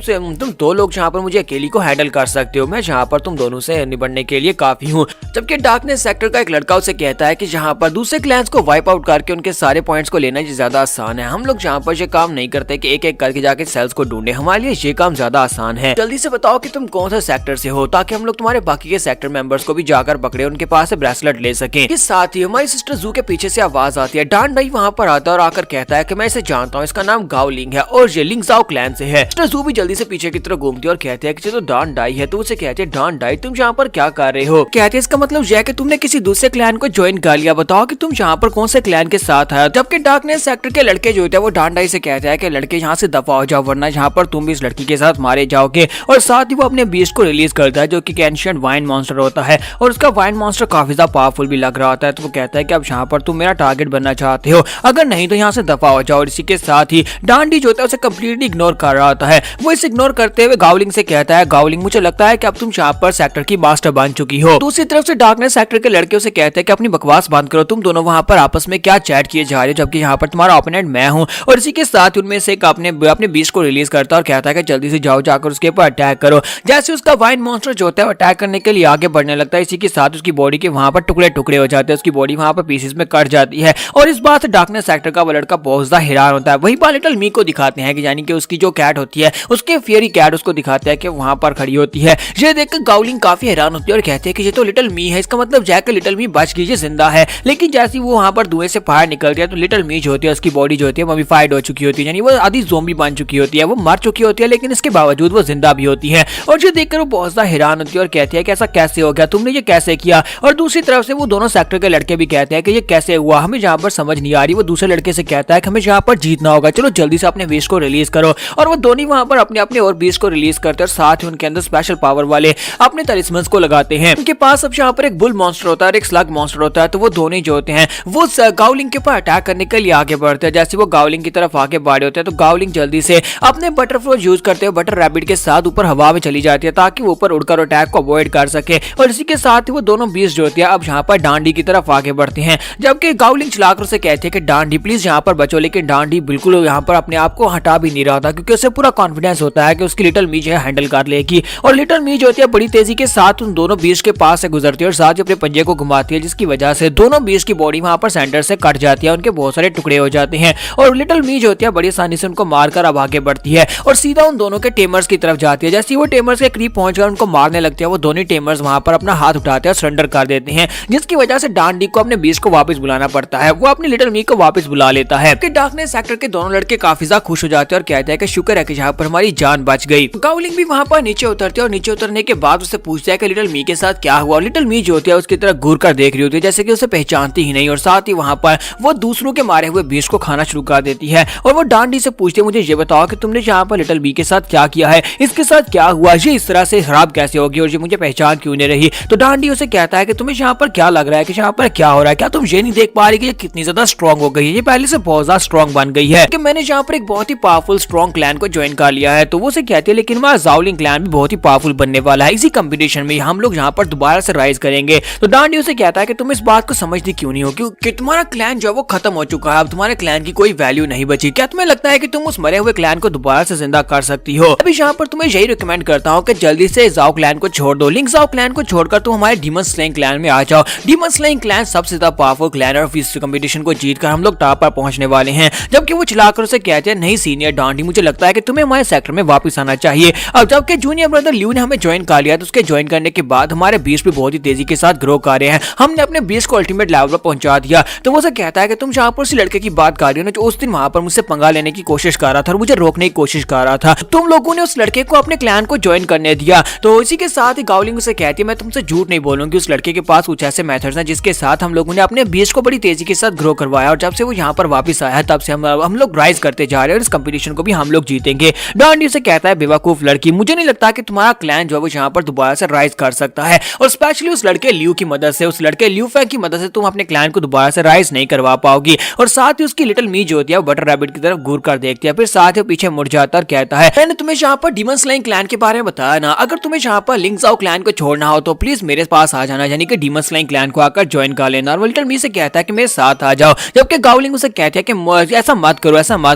दो लोग जहाँ पर मुझे अकेली को हैंडल कर सकते हो, मैं जहाँ पर तुम दोनों से निपटने के लिए काफी हूँ। जबकि डार्कनेस सेक्टर का एक लड़का उसे कहता है कि जहाँ पर दूसरे क्लैंस को वाइप आउट करके उनके सारे पॉइंट्स को लेना ज्यादा आसान है, हम लोग जहाँ पर ये काम नहीं करते कि एक एक करके जाके सेल्स को ढूंढे, हमारे लिए ये काम ज्यादा आसान है। जल्दी से बताओ कि तुम कौन सा सेक्टर से हो ताकि हम लोग तुम्हारे बाकी के सेक्टर मेंबर्स को भी जाकर पकड़े, उनके पास से ब्रेसलेट ले सके। इस साथ ही हमारी सिस्टर जू के पीछे से आवाज आती है। डान डाई वहाँ पर आता है और आकर कहता है कि मैं इसे जानता हूँ, इसका नाम गाओ लिंग है और ये लिंगजाओ क्लैन से है। सिस्टर जू भी जल्दी से पीछे की तरफ घूमती है और कहती है कि तो डान डाई है। तो उसे कहती है डान डाई तुम यहाँ पर क्या कर रहे हो? कहते हैं इसका मतलब यह है कि तुमने किसी दूसरे क्लैन को ज्वाइन कर लिया, बताओ कि तुम यहाँ पर कौन से क्लैन के साथ आए। जबकि डार्कनेस सेक्टर के लड़के जो होते हैं वो डान डाई से कहते हैं कि लड़के यहाँ से दफा हो जाओ वरना यहाँ पर तुम भी इस लड़की के साथ मारे जाओगे। और साथ ही वो अपने बीस्ट को रिलीज करता है जो कि एंशिएंट वाइन मॉन्स्टर होता है और उसका वाइन मॉन्स्टर काफी ज्यादा पावरफुल भी लग रहा होता है। तो वो कहता है कि अब यहाँ पर तुम मेरा टारगेट बनना चाहते हो, अगर नहीं तो यहाँ से दफा हो जाओ। और इसी के साथ ही डांडी जो होता है उसे कम्प्लीटली इग्नोर कर रहा होता है। वो इसे इग्नोर करते हुए गावलिंग से कहता है गावलिंग मुझे लगता है कि अब तुम यहाँ पर सेक्टर की मास्टर बन चुकी हो। दूसरी तरफ से डार्कनेस सेक्टर के लड़के उसे कहते हैं कि अपनी बकवास बंद करो, तुम दोनों वहाँ पर आपस में क्या चैट किए जा रहे हो, जबकि यहाँ पर तुम्हारा ओपोनेंट मैं हूँ। और इसी के साथ उनमें से एक अपने बीस्ट को रिलीज करता है और कहता है कि जल्दी से जाओ जाकर उसके ऊपर अटैक करो। जैसे उसका वाइन मॉन्स्टर जो होता है अटैक करने के लिए आगे बढ़ने लगता है, इसी के साथ उसकी बॉडी के वहाँ पर टुकड़े टुकड़े हो जाते हैं, उसकी बॉडी वहाँ पर पीसेस में कट जाती है। और इस बात से डार्कनेस सेक्टर का वो लड़का बहुत ज्यादा हैरान होता है। वहीं पर लिटिल मी को दिखाते हैं कि यानी कि उसकी जो कैट होती है उसके फियरी कैट उसको दिखाते हैं कि वहाँ पर खड़ी होती है। ये देखकर गावलिंग काफी हैरान होती है और कहते हैं कि ये तो लिटिल मी है, इसका मतलब जैक लिटिल मी बच गई, ये जिंदा है। लेकिन जैसे वो वहाँ पर धुएं से बाहर निकल गया तो लिटिल मी जो होती है उसकी बॉडी जो होती है ममीफाइड हो चुकी होती है, यानी वो आधी ज़ोंबी बन चुकी होती है, वो मर चुकी होती है लेकिन इसके बावजूद वो जिंदा भी होती है। और ये देखकर वो बहुत ज्यादा हैरान होती है और कहती है कि ऐसा कैसे हो गया, तुमने ये कैसे किया। और दूसरी तरफ से वो दोनों सेक्टर के लड़के भी कहते हैं कि ये कैसे हुआ, हमें यहाँ पर समझ नहीं आ रही। वो दूसरे लड़के से कहता है कि हमें यहाँ पर जीतना होगा, चलो जल्दी से अपने बीस्ट को रिलीज करो। और वो दोनों वहाँ पर अपने अपने और बीस्ट को रिलीज करते हैं और साथ ही उनके अंदर स्पेशल पावर वाले अपने तलिस्मन्स को लगाते हैं। उनके पास अब यहाँ पर एक बुल मॉन्स्टर होता है और एक स्लग मॉन्स्टर होता है। तो वो दोनों जो होते हैं वो गावलिंग के ऊपर अटैक करने के लिए आगे बढ़ते हैं। जैसे वो गावलिंग की तरफ आगे बढ़े होते हैं तो गावलिंग जल्दी से अपने बटरफ्लाई यूज करते हुए बटर रैबिट के साथ ऊपर हवा में चली जाती है ताकि वो ऊपर उड़कर अटैक को अवॉइड कर सके। और इसी के साथ ही वो दोनों बीस्ट जो होती है अब यहाँ पर डांडी की तरफ आगे बढ़ते हैं, जबकि गावलिंग चलाकर उसे कहते हैं कि डांडी प्लीज यहाँ पर बचो। लेकिन डांडी बिल्कुल यहाँ पर अपने आप को हटा भी नहीं रहा था क्योंकि उसे पूरा कॉन्फिडेंस होता है कि उसकी लिटिल मी जो है हैंडल कर लेगी। और लिटिल मी जो होती है बड़ी तेजी के साथ उन दोनों बीस्ट के पास से गुजरती है और साथ ही अपने पंजे को घुमाती है, जिसकी वजह से दोनों बीस्ट की बॉडी वहाँ पर सेंटर से कट जाती है, उनके बहुत सारे टुकड़े हो जाते हैं। और लिटिल मी जो होती है बड़ी आसानी से उनको मारकर अब आगे बढ़ती है और सीधा उन दोनों के टेमर्स की तरफ जाती है। जैसे ही वो टेमर्स के करीब पहुंचकर उनको मारने लगते हैं वो दोनों टेमर्स वहां पर अपना हाथ उठाते हैं और सरेंडर कर देते हैं, जिसकी वजह से डांडी को अपने बीस्ट को वापस बुलाना पड़ता है। वो अपनी लिटिल मी को वापस बुला लेता है। डार्कनेस सेक्टर के दोनों लड़के काफी ज्यादा खुश हो जाते हैं और कहते हैं कि शुक्र है कि यहाँ पर हमारी जान बच गई। गावलिंग भी वहां पर नीचे उतरते हैं और नीचे उतरने के बाद उससे पूछता है कि लिटिल मी के साथ क्या हुआ। लिटिल मी जो होती है उसकी तरफ घूर कर देख रही होती है जैसे कि उसे पहचानती ही नहीं। और साथ ही वहां पर वो दूसरों के मारे हुए बीस्ट को खाना शुरू कर देती है और वो डांडी से पूछती है मुझे ये बताओ कि तुमने यहाँ पर लिटिल मी के साथ क्या किया है, इसके साथ क्या हुआ, ये इस तरह से खराब कैसे होगी और ये मुझे पहचान क्यों नहीं रही। तो डांडी उसे कहता है कि तुम्हें यहाँ पर क्या लग रहा है कि यहाँ पर क्या हो रहा है, क्या तुम ये नहीं देख पा रही कि ये कितनी ज्यादा स्ट्रॉन्ग हो गई है, ये पहले से बहुत ज्यादा स्ट्रॉन्ग बन गई है कि मैंने यहाँ पर एक बहुत ही पावरफुल स्ट्रॉन्ग क्लैन को ज्वाइन कर लिया है। तो वो उसे कहती है लेकिन हमारा जाओलिंग क्लैन भी बहुत ही पावरफुल बनने वाला है, इसी कंपटीशन में हम लोग यहाँ पर दोबारा से राइज करेंगे। तो डांडी उसे कहता है कि तुम इस बात को समझती क्यों नहीं हो कि तुम्हारा क्लैन जो है वो खत्म हो चुका है, अब तुम्हारे क्लैन की कोई वैल्यू नहीं बची। क्या तुम्हें लगता है कि तुम उस मरे हुए क्लैन को दोबारा से जिंदा कर सकती हो? अभी यहाँ पर तुम्हें यही रिकमेंड करता हूँ कि जल्दी से जाओ क्लैन को छोड़ दो। लिंग जाओ क्लैन को छोड़कर तुम हमारे डीमन स्लेइंग क्लैन में आ जाओ। डीमन स्लेइंग क्लैन सबसे ज्यादा पावरफुल क्लैन है और इस कंपटीशन को जीतकर हम लोग टॉप पर पहुंचने वाले हैं। जबकि वो चिल्लाकर उसे कहते हैं नहीं सीनियर डांडी, मुझे लगता है कि तुम्हें हमारे सेक्टर में वापस आना चाहिए। अब जबकि जूनियर ब्रदर ल्यू ने हमें ज्वाइन कर लिया तो उसके ज्वाइन करने के बाद हमारे बीस्ट भी बहुत ही तेजी के साथ ग्रो कर रहे हैं, हमने अपने बीस्ट को अल्टीमेट लेवल पर पहुंचा दिया। तो वो कहता है कि तुम जहाँ पर उस लड़के की बात कर रही हो ना जो उस दिन वहां पर मुझसे पंगा लेने की कोशिश कर रहा था और मुझे रोकने की कोशिश कर रहा था, तुम लोगों ने उस लड़के को अपने क्लैन को ज्वाइन करने दिया। तो इसी के साथ ही गावलिंग उसे कहती है मैं तुमसे झूठ नहीं बोलूंगी, उस लड़के के पास कुछ ऐसे मेथड्स हैं जिसके साथ हम लोगों ने अपने बीस्ट को बड़ी तेजी के साथ ग्रो करवाया और जब से वो यहाँ पर वापस आया तब से हम लोग राइज करते जा रहे हैं और इस कंपटीशन को भी हम लोग जीतेंगे। डांडी उसे कहता है बेवकूफ लड़की, मुझे नहीं लगता कि तुम्हारा क्लैन जो है वो यहाँ पर दोबारा से राइज कर सकता है और स्पेशली उस लड़के ल्यू की मदद से, उस लड़के ल्यू फैक की मदद से तुम अपने क्लैन को दोबारा से राइज नहीं करवा पाओगी। और साथ ही उसकी लिटिल मी जो होती है वो बटर रैबिट की तरफ घूर कर देखती है, फिर साथ ही पीछे मुड़ जाता और कहता है मैंने तुम्हें यहाँ पर डीमन स्लेइंग क्लैन के बारे में बताया ना, अगर तुम्हें यहाँ पर लिंग जाओ क्लैन को छोड़ना हो तो प्लीज मेरे पास आ जाना, यानी कि डीमन स्लेइंग क्लैन को आकर ज्वाइन कर लेना। और लिटिल मी से कहता है कि मेरे साथ आ जाओ, जबकि गावलिंग उसे कहती है कि ऐसा मत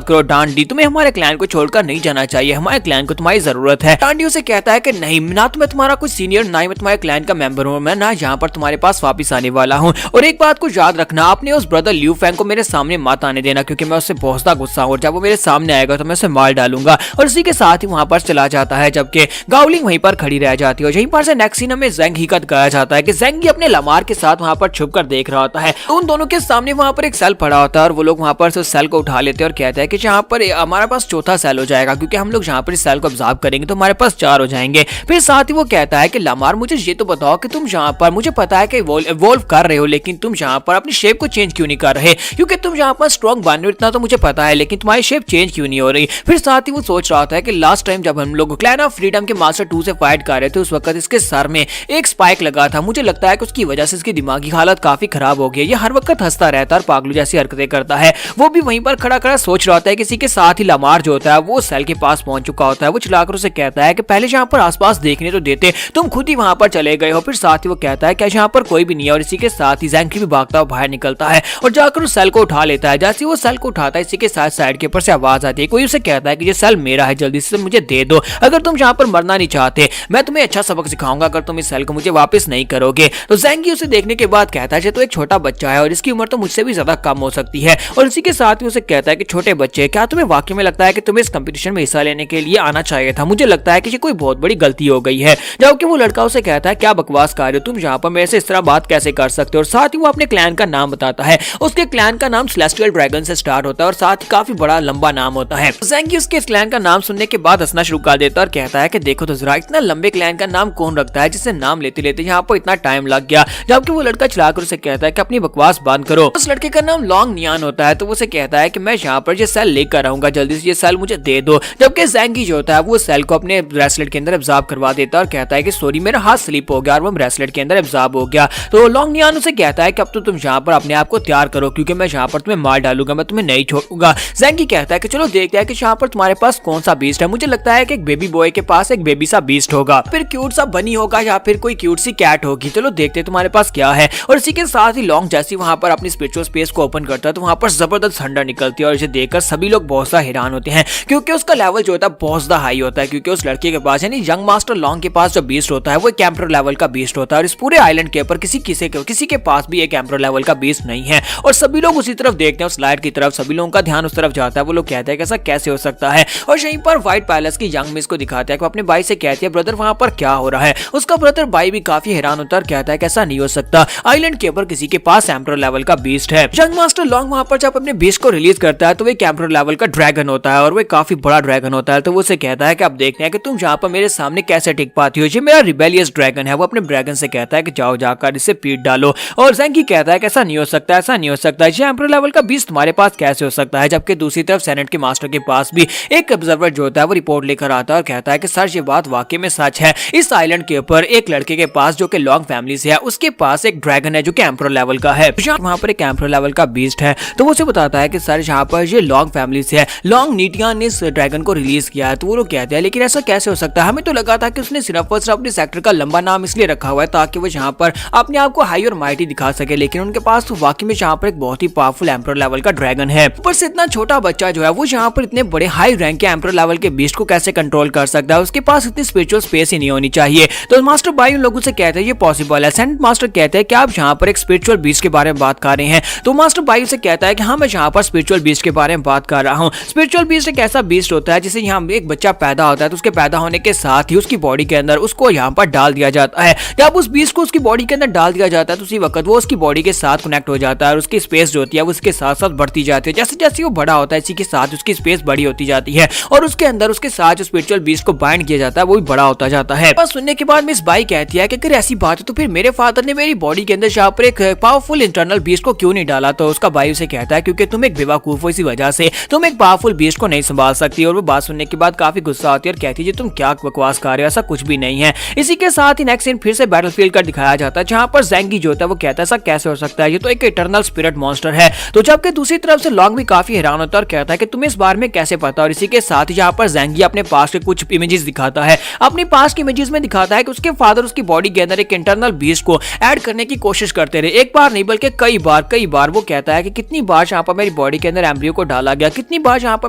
करो डांडी, तुम्हें हमारे क्लैन को छोड़कर नहीं जाना चाहिए, हमारे क्लैन को तुम्हारी जरूरत है। टांडी उसे कहता है कि नहीं, ना तो मैं तुम्हारा कुछ सीनियर, ना ही मैं तुम्हारे क्लैन का मेंबर हूँ, मैं ना यहाँ पर तुम्हारे पास वापस आने वाला हूँ। और एक बात को याद रखना, आपने उस ब्रदर लियू फैंग को मेरे सामने मत आने देना, क्योंकि मैं उससे बहुत ज्यादा गुस्सा हूँ और जब वो मेरे सामने आएगा तो मैं उसे मार डालूंगा। और इसी के साथ ही वहां पर चला जाता है, जबकि गाओलिंग वहीं पर खड़ी रह जाती है। और यहीं पर से नेक्स्ट सीन में ज़ेंग ही का दिखाया जाता है कि ज़ेंग अपने लामार के साथ वहां पर छुप कर देख रहा होता है। तो उन दोनों के सामने वहां पर एक सेल पड़ा होता है और वो लोग वहां पर सेल को उठा लेते हैं और कहते हैं कि यहाँ पर हमारे पास चौथा सेल हो जाएगा, क्योंकि हम लोग यहाँ पर इस सेल को ऑब्जर्व करेंगे तो हमारे पास 4 हो जाएंगे। फिर साथ ही वो कहता है कि लामार, मुझे ये तो बताओ कि तुम यहाँ पर, मुझे पता है कि इवॉल्व कर रहे हो, लेकिन तुम यहाँ पर अपनी शेप को चेंज क्यों नहीं कर रहे, क्योंकि तुम यहाँ पर स्ट्रॉन्ग बन रहे हो इतना तो मुझे पता है, लेकिन तुम्हारी शेप चेंज क्यों नहीं हो रही। फिर साथ ही वो सोच रहा था कि लास्ट टाइम जब हम लोग क्लैन ऑफ फ्रीडम के मास्टर 2 से फाइट कर रहे थे, उस वक्त इसके सर में एक स्पाइक लगा था। मुझे लगता है कि उसकी वजह से इसकी दिमागी हालत काफी खराब हो गई है, ये हर वक्त हंसता रहता है और पागलू जैसी हरकतें करता है। वो भी वहीं पर खड़ा खड़ा सोच रहा होता है। किसी के साथ ही लामार जो होता है वो सेल के पास पहुंच चुका होता है। वो चिल्लाकर उसे कहता है कि पहले यहाँ पर आसपास देखने तो देते, तुम खुद ही वहां पर चले गए हो। फिर साथ ही वो कहता है कि यहाँ पर कोई भी नहीं है। और इसी के साथ ही ज़ेंग भी भागता हुआ बाहर निकलता है और जाकर उस सेल को उठा लेता है। जैसे वो सेल को उठाता है, इसी के साथ साइड के ऊपर से आवाज आती है, कोई उसे कहता है कि ये सेल मेरा है, जल्दी से मुझे दे दो, अगर तुम यहाँ पर मरना नहीं चाहते मैं तुम्हें अच्छा सबक सिखाऊंगा अगर तुम इस सेल को मुझे वापस नहीं करोगे। तो ज़ेंग उसे देखने के बाद कहता है तो एक छोटा बच्चा है और इसकी उम्र तो मुझसे भी ज्यादा कम हो सकती है। और इसी के साथ ही उसे कहता है कि छोटे बच्चे, क्या तुम्हें वाकई में लगता है कि तुम्हें इस कंपटीशन में हिस्सा लेने के लिए आना चाहिए था? मुझे लगता है कि ये कोई बहुत बड़ी गलती हो गई है। जबकि वो लड़का उसे कहता है क्या बकवास कर रहे हो तुम, यहाँ पर मेरे से इस तरह बात कैसे कर सकते हो। और साथ ही वो अपने क्लैन का नाम बताता है। उसके क्लैन का नाम सेलेस्टियल ड्रैगन से स्टार्ट होता है और साथ ही काफी बड़ा लंबा नाम होता है। ज़ेंग उसके इस क्लैन का नाम सुनने के बाद हंसना शुरू कर देता है और कहता है कि देखो तो जरा, इतना लंबे क्लैन का नाम कौन रखता है जिससे नाम लेते लेते यहाँ पर इतना टाइम लग गया। जबकि वो लड़का चिल्लाकर उसे कहता है कि अपनी बकवास बंद करो। उस लड़के का नाम लॉन्ग नियान होता है। तो वो उसे कहता है कि मैं यहाँ पर ये सेल लेकर आऊंगा, जल्दी से ये सेल मुझे दे दो। जबकि ज़ेंग जो होता है वो सेल को अपने ब्रेसलेट के अंदर एब्जॉर्ब करवा देता है और कहता है कि सॉरी मेरा हाथ स्लिप हो गया और वो ब्रेसलेट के अंदर एब्जॉर्ब हो गया। तो लॉन्ग नियान उसे कहता है कि अब तो तुम यहाँ पर अपने आप को तैयार करो, क्योंकि मैं यहाँ पर तुम्हें मार डालूंगा, मैं तुम्हें नहीं छोड़ूंगा। ज़ेंग कहता है कि चलो देखते हैं कि यहाँ पर तुम्हारे पास कौन सा बीस्ट है। मुझे लगता है कि एक बेबी बॉय के पास एक बेबी सा बीस्ट होगा, फिर क्यूट सा बनी होगा या फिर कोई क्यूट सी कैट होगी। चलो देखते तुम्हारे पास क्या है। और इसी के साथ ही लॉन्ग जैसी वहां पर अपनी स्पिरिचुअल स्पेस को ओपन करता है तो वहां पर जबरदस्त ठंडा निकलती है और इसे देखकर सभी लोग बहुत सा हैरान होते हैं, क्योंकि उसका लेवल जो होता है बहुत ज्यादा हाई होता है। क्योंकि उस लड़के के पास यानी यंग मास्टर लॉन्ग के पास जो बीस्ट होता है वो एक एम्परर लेवल का बीस्ट होता है और इस पूरे आइलैंड के ऊपर किसी के पास भी एक एम्परर लेवल का बीस्ट नहीं है। और सभी लोग उसी तरफ देखते हैं, उस लाइट की तरफ, सभी लोगों का ध्यान उस तरफ जाता है। वो लोग कहते हैं कि ऐसा कैसे हो सकता है। और यहीं पर व्हाइट पैलेस की यंग मिस को दिखाता है कि अपने भाई से कहती है ब्रदर वहां पर क्या हो रहा है। उसका ब्रदर भाई भी काफी हैरान होता है और कहता है कि ऐसा नहीं हो सकता, आइलैंड के ऊपर किसी के पास एम्परर लेवल का बीस्ट है। यंग मास्टर लॉन्ग वहां पर जब अपने बीस्ट को रिलीज करता है तो वो एक एम्परर लेवल का ड्रैगन होता है और वो काफी बड़ा ड्रैगन होता है। तो वो उसे कहता है कि अब देखते हैं कि तुम यहाँ पर मेरे सामने कैसे टिक पाती हो, ये मेरा रिबेलियस ड्रैगन है। वो अपने ड्रैगन से कहता है कि जाओ जाकर इसे पीट डालो। और ज़ेंग कहता है कि ऐसा नहीं हो सकता, ऐसा नहीं हो सकता, ये एम्परर लेवल का बीस्ट तुम्हारे पास कैसे हो सकता है। जबकि दूसरी तरफ सेनेट के मास्टर के पास भी एक ऑब्जर्वर जो होता है वो रिपोर्ट लेकर आता है और कहता है कि सर ये बात वाकई में सच है। इस आइलैंड के ऊपर एक लड़के के पास जो कि लॉन्ग फैमिली से है, उसके पास एक ड्रैगन है जो कि एम्परर लेवल का है। वहां पर एक एम्परर लेवल का बीस्ट है। तो वो उसे बताता है कि सर यहाँ पर ये लॉन्ग फैमिली से है, लॉन्ग नीटियान ने इस ड्रैगन को रिलीज किया है। तो वो लोग कहते हैं लेकिन ऐसा कैसे हो सकता है, हमें तो लगा था कि उसने सिर्फ और सिर्फ अपने सेक्टर का लंबा नाम इसलिए रखा हुआ है ताकि वो यहाँ पर अपने आप को हाई और माइटी दिखा सके, लेकिन उनके पास तो वाकई में यहाँ पर एक बहुत ही पावरफुल एम्परर लेवल का ड्रैगन है। ऊपर से इतना छोटा बच्चा जो है वो यहाँ पर इतने बड़े हाई रैंक के एम्परर लेवल के बीस्ट को कैसे कंट्रोल कर सकता है, उसके पास इतनी स्पिरिचुअल स्पेस ही नहीं होनी चाहिए। तो मास्टर भाई उन लोगों से कहते हैं ये पॉसिबल है। सेंट मास्टर कहते हैं कि आप यहाँ पर एक स्पिरिचुअल बीस्ट के बारे में बात कर रहे हैं। तो मास्टर भाई से कहता है कि हाँ मैं यहाँ पर स्पिरिचुअल बीस्ट के बारे में बात कर रहा हूँ। स्पिरिचुअल बीस्ट एक ऐसा बीस्ट होता है जिसे यहाँ एक बच्चा पैदा होता है तो उसके पैदा होने के साथ ही उसकी बॉडी के अंदर उसको यहाँ पर डाल दिया जाता है। जब उस बीस्ट को उसकी बॉडी के अंदर डाल दिया जाता है तो उसी वक्त वो उसकी बॉडी के साथ कनेक्ट हो जाता है और उसकी स्पेस जो होती है वो उसके साथ साथ बढ़ती जाती है। जैसे जैसे वो बड़ा होता है इसी के साथ उसकी स्पेस बड़ी होती जाती है और उसके अंदर उसके साथ जो स्पिरिचुअल बीस्ट को बाइंड किया जाता है वो भी बड़ा होता जाता है। बस सुनने के बाद मिस बाई कहती है कि अगर ऐसी बात है तो फिर मेरे फादर ने मेरी बॉडी के अंदर यहाँ पर एक पावरफुल इंटरनल बीस्ट को क्यों नहीं डाला। तो उसका भाई उसे कहता है क्योंकि तुम एक बेवकूफ हो, इसी वजह से तुम एक पावरफुल बीस्ट को नहीं संभाल सकती। और वो बात सुनने के बाद काफी गुस्सा आती है और कहती है तुम क्या बकवास कर रहे हो, ऐसा कुछ भी नहीं है। इसी के साथ ही नेक्स्ट सीन फिर से बैटलफील्ड का दिखाया जाता है जहां पर ज़ेंग जो होता है वो कहता है ऐसा कैसे हो सकता है, ये तो एक इटर्नल स्पिरिट मॉन्स्टर है। तो जबकि दूसरी तरफ से लॉन्ग भी काफी हैरान होता है और कहता है कि तुम्हें इस बारे में कैसे पता। और इसी के साथ ही यहाँ पर ज़ेंग अपने पास के कुछ इमेजेस दिखाता है। अपनी पास की इमेजेस में दिखाता है कि उसके फादर उसकी बॉडी के अंदर एक इंटरनल बीस्ट को ऐड करने की कोशिश करते रहे, एक बार नहीं बल्कि कई बार। वो कहता है कि कितनी बार यहाँ पर मेरी बॉडी के अंदर एम्ब्रियो को डाला गया, कितनी बार यहाँ पर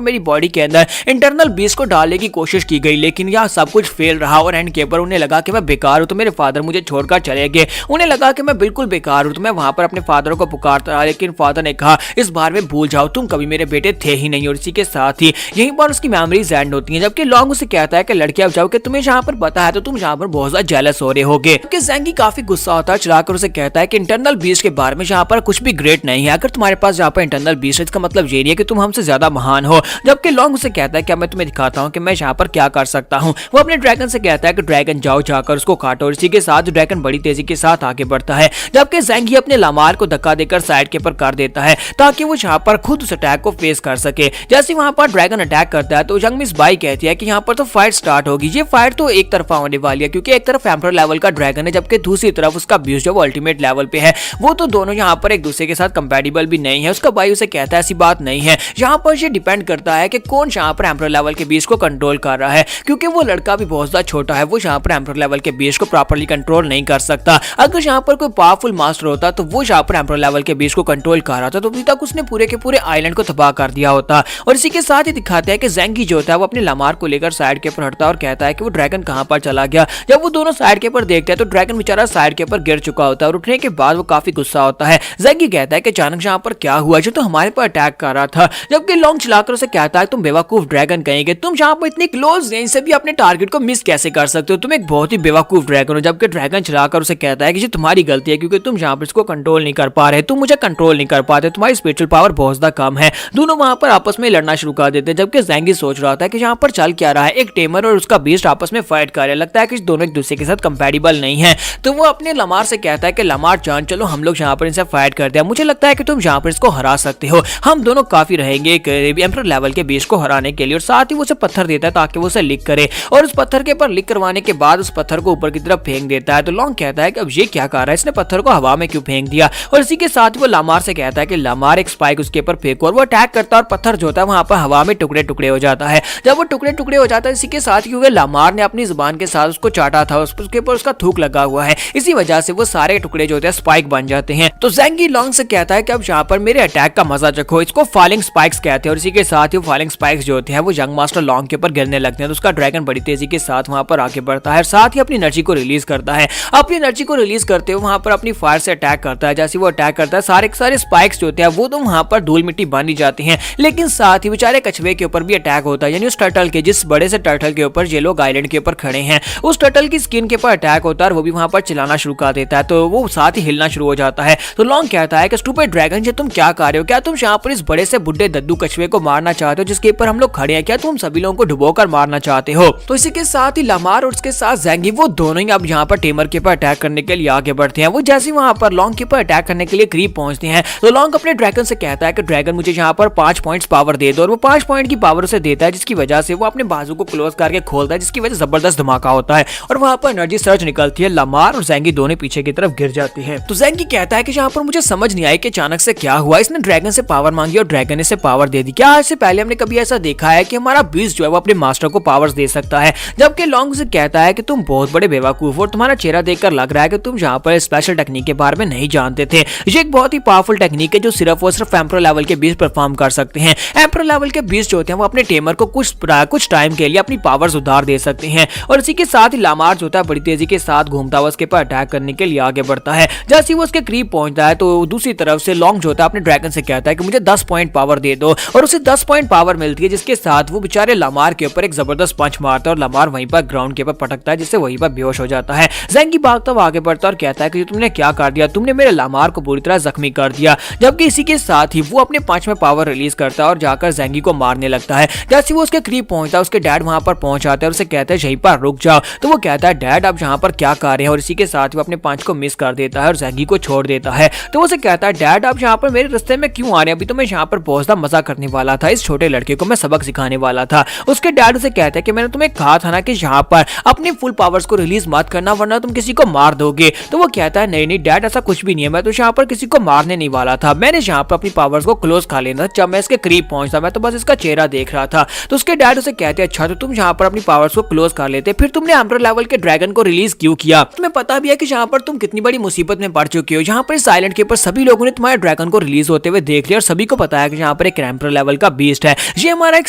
मेरी मेरी बॉडी के अंदर इंटरनल बीस्ट को डालने की कोशिश की गई, लेकिन यह सब कुछ फेल रहा और एंड के ऊपर उन्हें लगा कि मैं बेकार हूँ, तो मेरे फादर मुझे छोड़कर चले गए। उन्हें लगा कि मैं बिल्कुल बेकार हूँ, तो मैं वहां पर अपने फादर को पुकारता रहा, लेकिन फादर ने कहा इस बार में भूल जाओ, तुम कभी मेरे बेटे थे ही नहीं। और इसी के साथ ही यहीं पर उसकी मेमोरीज एंड होती हैं। जबकि लॉन्ग उसे कहता है कि लड़के अब जाओ कि तुम्हें जहाँ पर पता है तो तुम जहाँ पर बहुत ज्यादा जेलस हो रहे होगे। ज़ेंगी काफी गुस्सा होता है, चलाकर उसे कहता है कि इंटरनल बीस्ट के बारे में जहाँ पर कुछ भी ग्रेट नहीं है, अगर तुम्हारे पास जहाँ पर इंटरनल बीस्ट है इसका मतलब ये नहीं है कि तुम हमसे ज्यादा महान हो। जबकि लॉन्ग उसे कहता है कि मैं तुम्हें दिखाता हूँ कि मैं यहाँ पर क्या कर सकता हूँ। वो अपने ड्रैगन से कहता है कि ड्रैगन जाओ जाकर उसको काटो। और इसी के साथ ड्रैगन बड़ी तेजी के साथ आगे बढ़ता है, जबकि ज़ेंगी अपने लामार को धक्का देकर साइड के ऊपर कर देता है ताकि वो यहाँ पर खुद उस अटैक को फेस कर सके। जैसे वहां पर ड्रैगन अटैक करता है तो जंग मिस बाई कहती है कि यहाँ पर तो फाइट स्टार्ट होगी। ये फाइट तो एक तरफा होने वाली है, क्योंकि एक तरफ एम्परर लेवल का ड्रैगन है, जबकि दूसरी तरफ उसका बीस्ट जो अल्टीमेट लेवल पे है। वो तो दोनों यहाँ पर एक दूसरे के साथ कंपैटिबल भी नहीं है। उसका भाई उसे कहता है ऐसी बात नहीं है, यहाँ पर ये डिपेंड करता है कि कौन यहाँ पर एम्परर लेवल के बीस्ट को कंट्रोल कर रहा है, क्योंकि वो लड़का भी बहुत ज्यादा छोटा है, वो यहाँ पर एम्परर लेवल के बीस्ट को प्रॉपर्ली कंट्रोल नहीं कर सकता। अगर यहाँ पर कोई पावरफुल मास्टर होता तो वो यहाँ पर एम्परर लेवल के बीस्ट को कंट्रोल कर रहा था, तो अभी तक उसने पूरे के पूरे आइलैंड को तबाह कर दिया होता। और इसी के साथ ही दिखाते हैं कि ज़ेंगी जो होता है वो अपने लामार को लेकर साइड के ऊपर हटता है और कहता है कि वो ड्रैगन कहां पर चला गया। जब वो दोनों साइड के ऊपर देखते हैं तो ड्रैगन बेचारा साइड के ऊपर गिर चुका होता है और उठने के बाद वो काफी गुस्सा होता है। ज़ेंगी कहता है कि अचानक यहाँ पर क्या हुआ, जो तो हमारे पर अटैक कर रहा था। जबकि लॉन्ग चलाकर उसे कहता है तुम बेवकूफ ड्रैगन कहेंगे, तुम यहाँ पर इतनी क्लोज रेंज से भी अपने टारगेट को मिस कैसे कर सकते हो, तुम एक बहुत ही बेवकूफ ड्रैगन हो। जबकि ड्रैगन चलाकर उसे कहता है कि ये तुम्हारी गलती है, क्योंकि तुम यहाँ पर इसको कंट्रोल नहीं कर पा रहे, तुम मुझे कंट्रोल नहीं कर पाते, तुम्हारी स्पिरिचुअल पावर बहुत ज्यादा कम है। दोनों वहां पर आपस में लड़ना शुरू कर देते हैं। जबकि ज़ेंगी सोच रहा था कि यहाँ पर चल क्या रहा है, एक टेमर और उसका बीस्ट आपस में फाइट कर रहे हैं, लगता है कि दोनों एक दूसरे के साथ कंपैटिबल नहीं है। तो वो अपने लामार से कहता है कि लामार जान चलो हम लोग यहाँ पर इनसे फाइट करते हैं, मुझे लगता है कि तुम यहाँ पर इसको हरा सकते हो, हम दोनों काफी रहेंगे एम्परर लेवल के बीस्ट को हराने के लिए। और साथ ही वो उसे पत्थर देता है ताकि वो उसे लिक करे, और उस पत्थर के ऊपर लिक करवाने के बाद उस पत्थर को ऊपर की तरफ फेंक देता है। तो लॉन्ग कहता है कि अब ये क्या कर रहा है, इसने पत्थर को हवा में क्यों फेंक दिया। और इसी के साथ वो लामार से कहता है कि लामार एक स्पाइक उसके ऊपर फेंको, और वो अटैक करता है और पत्थर जो होता है वहां पर हवा में टुकड़े टुकड़े हो जाता है। जब वो टुकड़े टुकड़े हो जाता है इसी के साथ क्योंकि लामार ने अपनी जुबान के साथ उसको चाटा था, उसके ऊपर उसका थूक लगा हुआ है, इसी वजह से वो सारे टुकड़े जो होते हैं स्पाइक बन जाते हैं। तो ज़ेंगी लॉन्ग से कहता है कि अब यहाँ पर मेरे अटैक का मजा चखो, इसको फॉलिंग स्पाइक्स कहते हैं। और इसी के साथ ही फॉलिंग स्पाइक्स जो होते हैं वो यंग मास्टर लॉन्ग के ऊपर गिरने लगते हैं। तो उसका ड्रैगन बड़ी तेजी के साथ वहां पर आगे बढ़ता है, साथ ही अपनी एनर्जी को रिलीज करता है। अपनी एनर्जी को रिलीज करते हुए वहां पर अपनी फायर से अटैक करता है। जैसे वो अटैक करता है सारे स्पाइक्स जो होते हैं वो तो वहां पर धूल मिट्टी बनी जाती हैं, लेकिन साथ ही बेचारे कछुए के ऊपर भी अटैक होता है, यानी उस टर्टल के, जिस बड़े से टर्टल के ऊपर ये लोग आइलैंड के ऊपर खड़े हैं, उस टर्टल की स्किन के ऊपर अटैक होता है और वो भी वहां पर चिल्लाना शुरू कर देता है। तो वो साथ ही हिलना शुरू हो जाता है। तो लॉन्ग कहता है कि स्टूपिड ड्रैगन ये तुम क्या कर रहे हो, क्या तुम यहाँ पर इस बड़े से बुड्ढे दद्दू कछुए को मारना चाहते हो जिसके ऊपर हम लोग खड़े हैं, क्या तुम सभी लोगों को डुबोकर मारना चाहते हो। तो इसी के साथ ही लामार और उसके साथ ज़ेंगी वो दोनों ही अब यहाँ पर टेमर के ऊपर अटैक करने के लिए आगे बढ़ते हैं। वो जैसे वहां पर लॉन्ग के ऊपर अटैक करने के लिए करीब पहुंचते हैं तो लॉन्ग अपने ड्रैगन से कहता है कि ड्रैगन मुझे यहाँ पर 5 पॉइंट्स पावर दे दो, और वो 5 पॉइंट की पावर उसे देता है, जिसकी वजह से वो अपने बाजू को क्लोज करके खोलता है, जिसकी वजह से जबरदस्त धमाका होता है और वहां पर एनर्जी सर्च निकलती है। लामार और ज़ेंगी दोनों पीछे की तरफ गिर जाती है। तो ज़ेंगी कहता है कि यहाँ पर मुझे समझ नहीं आई कि अचानक से क्या हुआ, इसने ड्रैगन से पावर मांगी और ड्रैगन ने से पावर दे दी, क्या इससे पहले हमने कभी ऐसा देखा है कि हमारा बीस्ट जो है वो अपने मास्टर को पावर्स दे सकता है। जबकि लॉन्ग से कहता है कि तुम बहुत बड़े बेवकूफ और तुम्हारा चेहरा देखकर लग रहा है कि तुम यहाँ पर स्पेशल टेक्निक के बारे में नहीं जानते थे। ये एक बहुत ही पावरफुल टेक्निक है जो सिर्फ और सिर्फ एम्परर लेवल के बीस्ट परफॉर्म कर सकते हैं। एम्परर लेवल के बीस्ट जो होते हैं वो अपने टेमर को कुछ टाइम के लिए अपनी पावर्स उधार दे सकते हैं। और इसी के साथ ही लामार जो होता है बड़ी तेजी के साथ घूमता हुआ उसके पर अटैक करने के लिए आगे बढ़ता है। जैसे वो उसके करीब पहुंचता है तो दूसरी तरफ से लॉन्ग जो होता है अपने ड्रैगन से कहता है कि मुझे 10 पॉइंट पावर दे दो, और उसे 10 पॉइंट पावर मिलती है, जिसके साथ वो बेचारे लामार के ऊपर एक जबरदस्त पंच मारता है और लामार वहीं पर ग्राउंड के ऊपर पटकता है, जिससे वहीं पर बेहोश हो जाता है। ज़ेंगी भागता हुआ आगे बढ़ता है और कहता है कि तुमने क्या कर दिया, तुमने मेरे लामार को बुरी तरह जख्मी कर दिया। जबकि इसी के साथ ही वो अपने 5वें पावर रिलीज करता है और जाकर ज़ेंगी को मारने लगता है। जैसे वो उसके करीब पहुंचता है उसके डैड वहां पर पहुंच जाते हैं और उसे कहते हैं यहीं पर रुक जाओ। तो वो कहता है डैड आप यहाँ पर क्या कर रहे हैं, और इसी के साथ वो अपने पंच को मिस कर देता है और ज़ेंगी को छोड़ देता है। तो वो उसे कहता है डैड आप यहाँ पर मेरे रास्ते में क्यों आ रहे हैं, अभी तो मैं यहाँ पर बहुत ज्यादा मजा करने वाला था, इस छोटे लड़के को मैं सबक सिखाने वाला था। उसके डैड उसे कहते हैं कि मैंने तुम्हें कहा था ना कि यहाँ पर अपनी फुल पावर्स को रिलीज मत करना वरना तुम किसी को मार दोगे। तो वो कहता है नहीं नहीं डैड ऐसा कुछ भी नहीं है, मैं तो यहाँ पर किसी को मारने नहीं वाला था, मैंने यहाँ पर अपनी पावर्स को क्लोज खा लेना था, जब मैं इसके करीब पहुंचता मैं तो बस इसका चेहरा देख रहा था। तो उसके डैड उसे कहते हैं अच्छा तो तुम यहाँ पर अपनी पावर्स को क्लोज कर लेते, फिर तुमने एम्परर लेवल के ड्रैगन को रिलीज क्यों किया, तुम्हें पता भी है कि यहाँ पर तुम कितनी बड़ी मुसीबत में पड़ चुके हो। यहाँ पर इस आइलैंड के ऊपर सभी लोगों ने तुम्हारे ड्रैगन को रिलीज होते हुए देख लिया और सभी को पता है कि यहाँ पर एक एम्परर लेवल का बीस्ट बूस्ट है, ये हमारा एक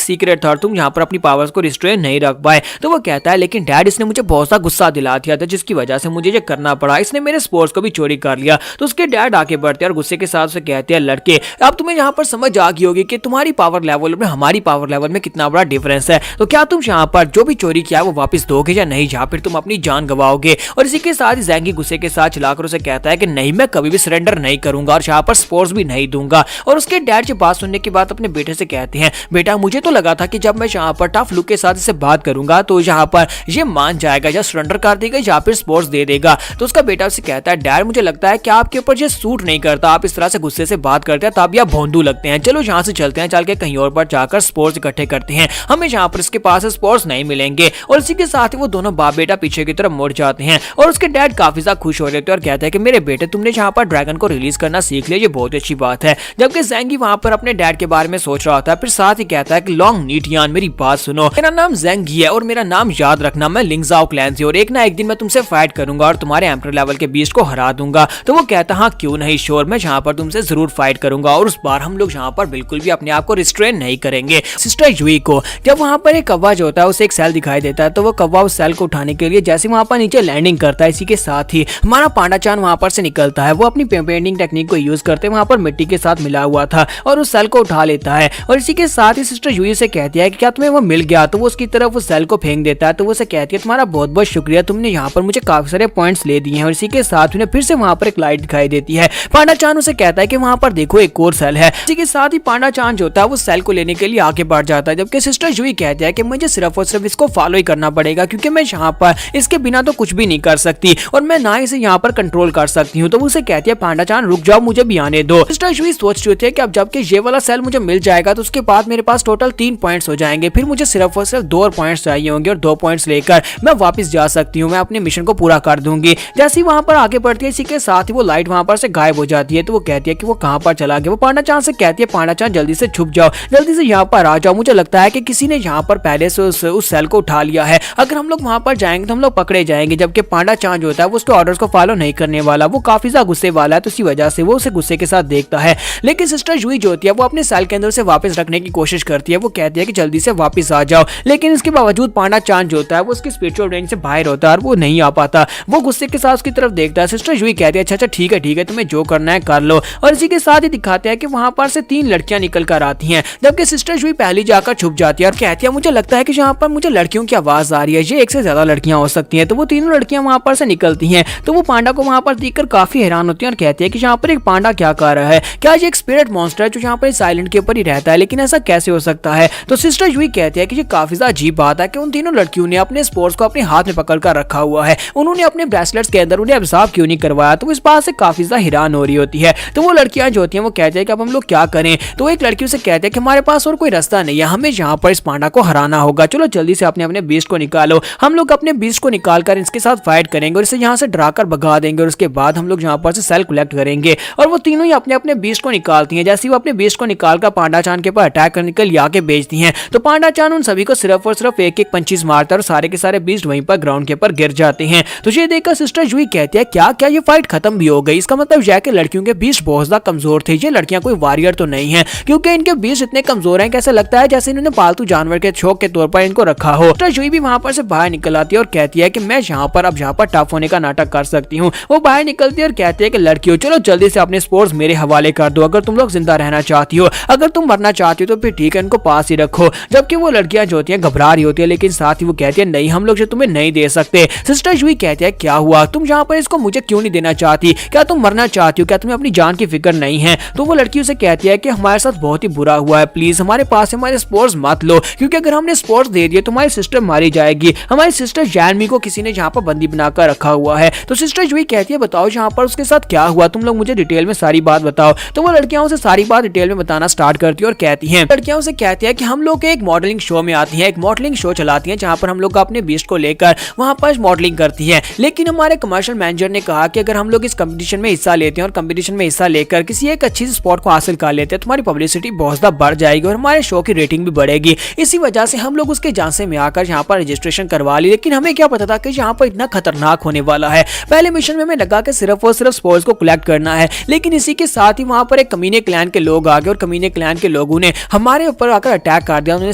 सीक्रेट था और तुम यहाँ पर अपनी पावर्स को रिस्ट्रेन नहीं रख पाए। तो वो कहता है लेकिन डैड इसने मुझे बहुत सा गुस्सा दिला दिया था जिसकी वजह से मुझे ये करना पड़ा, इसने मेरे स्पोर्ट्स को भी चोरी कर लिया। तो उसके डैड आके बढ़ते हैं और गुस्से के साथ से कहते हैं लड़के अब तुम्हें यहाँ पर समझ आ गई होगी कि तुम्हारी पावर लेवल में हमारी पावर लेवल में कितना बड़ा डिफरेंस है, तो क्या तुम यहाँ पर जो भी चोरी किया है वो वापस दोगे या नहीं, या फिर तुम अपनी जान गवाओगे। और इसी के साथ ही ज़ैंगी गुस्से के साथ चलाकर उसे कहता है कि नहीं मैं कभी भी सरेंडर नहीं करूंगा और यहाँ पर स्पोर्ट्स भी नहीं दूंगा। और उसके डैड से बात सुनने के बाद अपने बेटे से कहते हैं बेटा मुझे तो लगा था कि जब मैं यहाँ पर टफ लुक के साथ इसे बात करूंगा तो यहाँ पर ये मान जाएगा या सरेंडर कर देगा या फिर स्पोर्ट्स दे देगा। तो उसका बेटा उसे कहता है डैड मुझे लगता है कि आपके ऊपर ये सूट नहीं करता, आप इस तरह से गुस्से से बात करते हैं तब आप भोंदू लगते हैं, चलो यहाँ से चलते हैं, चल के कहीं और पर जाकर स्पोर्ट्स इकट्ठे करते हैं, हमें यहाँ पर इसके पास स्पोर्ट्स नहीं मिलेंगे। और इसी के साथ ही वो दोनों बाप बेटा पीछे की तरफ मुड़ जाते हैं और उसके डैड काफी ज्यादा खुश हो जाते हैं और कहते हैं कि मेरे बेटे तुमने यहाँ पर ड्रैगन को रिलीज करना सीख लिया, ये बहुत अच्छी बात है। जबकि ज़ैंगी वहाँ पर अपने डैड के बारे में सोच रहा होता है, फिर साथ ही कहता है कि लॉन्ग नीटियान मेरी बात सुनो, मेरा नाम ज़ैंगी है और मेरा नाम याद रखना, मैं लिंगज़ाओ क्लैन से और एक ना एक दिन मैं तुमसे फाइट करूंगा और तुम्हारे एम्परर लेवल के बीस्ट को हरा दूंगा। तो वो कहता हाँ क्यों नहीं श्योर, मैं यहाँ पर तुमसे जरूर फाइट करूंगा और उस बार हम लोग यहाँ पर बिल्कुल भी अपने आप को रिस्ट्रेन नहीं करेंगे। सिस्टर यूई को जब वहाँ पर एक कौवा जो होता है उसे एक सेल दिखाई देता है, तो वो कौवा उस सेल को उठाने के लिए जैसे वहाँ पर नीचे लैंडिंग करता है, इसी के साथ ही हमारा पांडा चान वहाँ पर से निकलता है। वो अपनी पेंटिंग टेक्निक को यूज करते वहाँ पर मिट्टी के साथ मिला हुआ था और उस सेल को उठा लेता है और इसी के साथ ही सिस्टर यूई से कहती है कि क्या तुम्हें वो मिल गया, तो वो उसकी तरफ उस सेल को फेंक देता है। तो वो उसे कहती है तुम्हारा बहुत बहुत शुक्रिया, तुमने यहाँ पर मुझे काफी सारे पॉइंट्स ले दिए हैं। और इसी के साथ उन्हें फिर से वहाँ पर एक लाइट दिखाई देती है। पांडा चान उसे कहता है कि वहाँ पर देखो एक और सेल है। इसी के साथ ही पांडा चान जो होता है वो सेल को लेने के लिए आगे बढ़ जाता है, जबकि सिस्टर यूई कहती है कि मुझे सिर्फ और सिर्फ इसको फॉलो ही करना पड़ेगा क्योंकि मैं यहाँ पर इसके बिना तो कुछ भी नहीं कर सकती और मैं ना इसे यहाँ पर कंट्रोल कर सकती हूँ। तो वो उसे कहती है पांडा चान रुक जाओ, मुझे भी आने दो। सिस्टर यूई सोच रही थी कि अब जबकि ये वाला सेल मुझे मिल जाएगा तो उसके बाद मेरे पास टोटल 3 पॉइंट्स हो जाएंगे, फिर मुझे सिर्फ और सिर्फ 2 और पॉइंट्स चाहिए होंगे और 2 पॉइंट्स लेकर मैं वापस जा सकती हूँ, मैं अपने मिशन को पूरा कर दूंगी। जैसे ही वहां पर आगे बढ़ती है इसी के साथ ही वो लाइट वहां पर से गायब हो जाती है। तो वो कहती है कि वो कहां पर चला गया। वो पांडा चान से कहती है पांडा चान जल्दी से छुप जाओ, जल्दी से यहाँ पर आ जाओ, मुझे लगता है कि किसी ने यहाँ पर पहले से उस सेल को उठा लिया है, अगर हम लोग वहां पर जाएंगे तो हम लोग पकड़े जाएंगे। जबकि पांडा चान जो होता है वो उसके ऑर्डर्स को फॉलो नहीं करने वाला, वो काफी ज्यादा गुस्से वाला है, तो इसी वजह से वो उसे गुस्से के साथ देखता है। लेकिन सिस्टर यूई जो होती है वो अपने सेल के अंदर से वापस रखने की कोशिश करती है, वो कहती है कि जल्दी से वापस आ जाओ। लेकिन इसके बावजूद पांडा चान जो होता है वो उसकी स्पिरिचुअल रेंज से बाहर होता है और वो नहीं आ पाता। वो गुस्से के साथ उसकी तरफ देखता है। सिस्टर यूई कहती है अच्छा ठीक है तुम्हें जो करना है कर लो। और इसी के साथ ही दिखाते हैं कि वहां पर से 3 लड़कियां निकल कर आती हैं, जबकि सिस्टर यूई पहली जाकर छुप जाती है और कहती है मुझे लगता है कि यहाँ पर मुझे लड़कियों की आवाज आ रही है, ये एक से ज्यादा लड़कियां हो सकती हैं। तो वो तीनों लड़कियां वहां पर से निकलती हैं। तो वो पांडा को वहां पर देखकर काफी हैरान होती है और कहती है कि यहाँ पर एक पांडा क्या कर रहा है, क्या ये एक स्पिरिट मॉन्स्टर है जो यहाँ पर इस आइलैंड के ऊपर ही रहता है, लेकिन ऐसा कैसे हो सकता है। तो सिस्टर यूई कहती है कि ये काफी ज्यादा अजीब बात है कि उन तीनों लड़कियों ने अपने स्पोर्ट्स को अपने हाथ में पकड़ कर रखा हुआ है, उन्होंने अपने ब्रेसलेट्स के अंदर उन्हें एब्जॉर्ब क्यों नहीं करवाया। तो इस बात से काफी ज्यादा हैरान हो रही होती है। तो वो लड़कियां जो होती हैं वो कहती है कि अब हम लोग क्या करें। तो एक लड़की उसे कहते हैं कि हमारे पास और कोई रास्ता नहीं है, हमें यहाँ पर इस पांडा को हराना होगा, चलो जल्दी से अपने बीस्ट को निकालो। हम लोग अपने बीस्ट को निकालकर इसके साथ फाइट करेंगे और इसे यहाँ से डराकर भगा देंगे और उसके बाद हम लोग यहाँ पर से सेल कलेक्ट करेंगे। और वो तीनों ही अपने अपने बीस्ट को निकालती हैं। जैसे वो अपने बीस्ट को निकालकर पांडा चान के ऊपर अटैक करने के लिए आगे भेजती हैं, तो पांडा चान उन सभी को सिर्फ और सिर्फ एक पंचीज मारता है और सारे के सारे बीस्ट वहीं पर ग्राउंड के ऊपर गिर जाते हैं। तो ये देखकर सिस्टर यूई कहती है क्या क्या ये फाइट खत्म भी हो गई, इसका मतलब यह कि लड़कियों के बीस्ट बहुत ज्यादा कमजोर थे, ये लड़कियां कोई वॉरियर तो नहीं है क्योंकि इनके बीस्ट इतने कमजोर हैं, कैसे लगता है जैसे इन्होंने पालतू जानवर के शौक के तौर पर इनको रखा हो। सिस्टर यूई भी वहां पर से बाहर निकल आती है और कहती है कि मैं यहाँ पर टफ होने का नाटक कर सकती हूँ। वो बाहर निकलती है और कहती है कि लड़कियों चलो जल्दी से अपने स्पोर्ट्स मेरे हवाले कर दो, अगर तुम लोग जिंदा रहना चाहती हो, अगर तुम मरना चाहती हो तो फिर ठीक है इनको पास ही रखो। जबकि वो लड़कियां जो होती हैं घबरा रही होती है, लेकिन साथ ही वो कहती है नहीं हम लोग जो तुम्हें नहीं दे सकते। सिस्टर यूई कहती है क्या हुआ, तुम यहाँ पर इसको मुझे क्यों नहीं देना चाहती, क्या तुम मरना चाहती हो, क्या तुम्हें अपनी जान की फिक्र नहीं है। तो वो लड़की उसे कहती है कि हमारे साथ बहुत ही बुरा हुआ है, प्लीज हमारे पास हमारे स्पोर्ट्स मत लो, क्योंकि अगर हमने स्पोर्ट्स दे दिए तो हमारी सिस्टर मारी जाएगी, हमारी सिस्टर जैनमी को किसी ने यहाँ पर बंदी बनाकर रखा हुआ है। तो सिस्टर यूई कहती है बताओ यहाँ पर उसके साथ क्या हुआ, तुम लोग मुझे डिटेल में सारी बात बताओ। तो वो लड़कियां उसे सारी बात डिटेल में बताना स्टार्ट करती है और कहती हैं, लड़कियां उसे कहती है कि हम लोग एक मॉडलिंग शो में आती हैं, एक मॉडलिंग शो चलाती हैं जहां पर हम लोग अपने बीस्ट को लेकर वहां पर मॉडलिंग करती हैं, लेकिन हमारे कमर्शियल मैनेजर ने कहा कि अगर हम लोग इस कंपटीशन में हिस्सा लेते हैं और कंपटीशन में हिस्सा लेकर किसी एक अच्छी स्पॉट को हासिल कर लेते हैं तो हमारी पब्लिसिटी बहुत ज्यादा बढ़ जाएगी और हमारे शो की रेटिंग भी बढ़ेगी। इसी वजह से हम लोग उसके झांसे में आकर यहाँ पर रजिस्ट्रेशन करवा ली, लेकिन हमें क्या पता था कि यहाँ पर इतना खतरनाक होने वाला है। पहले मिशन में हमें लगा कि सिर्फ और सिर्फ स्पोर्ट्स को कलेक्ट करना है, लेकिन इसी के साथ ही वहां पर एक कमीने क्लैन के लोग आ गए और कमीने क्लैन के लोगों ने हमारे ऊपर आकर अटैक कर दिया, उन्होंने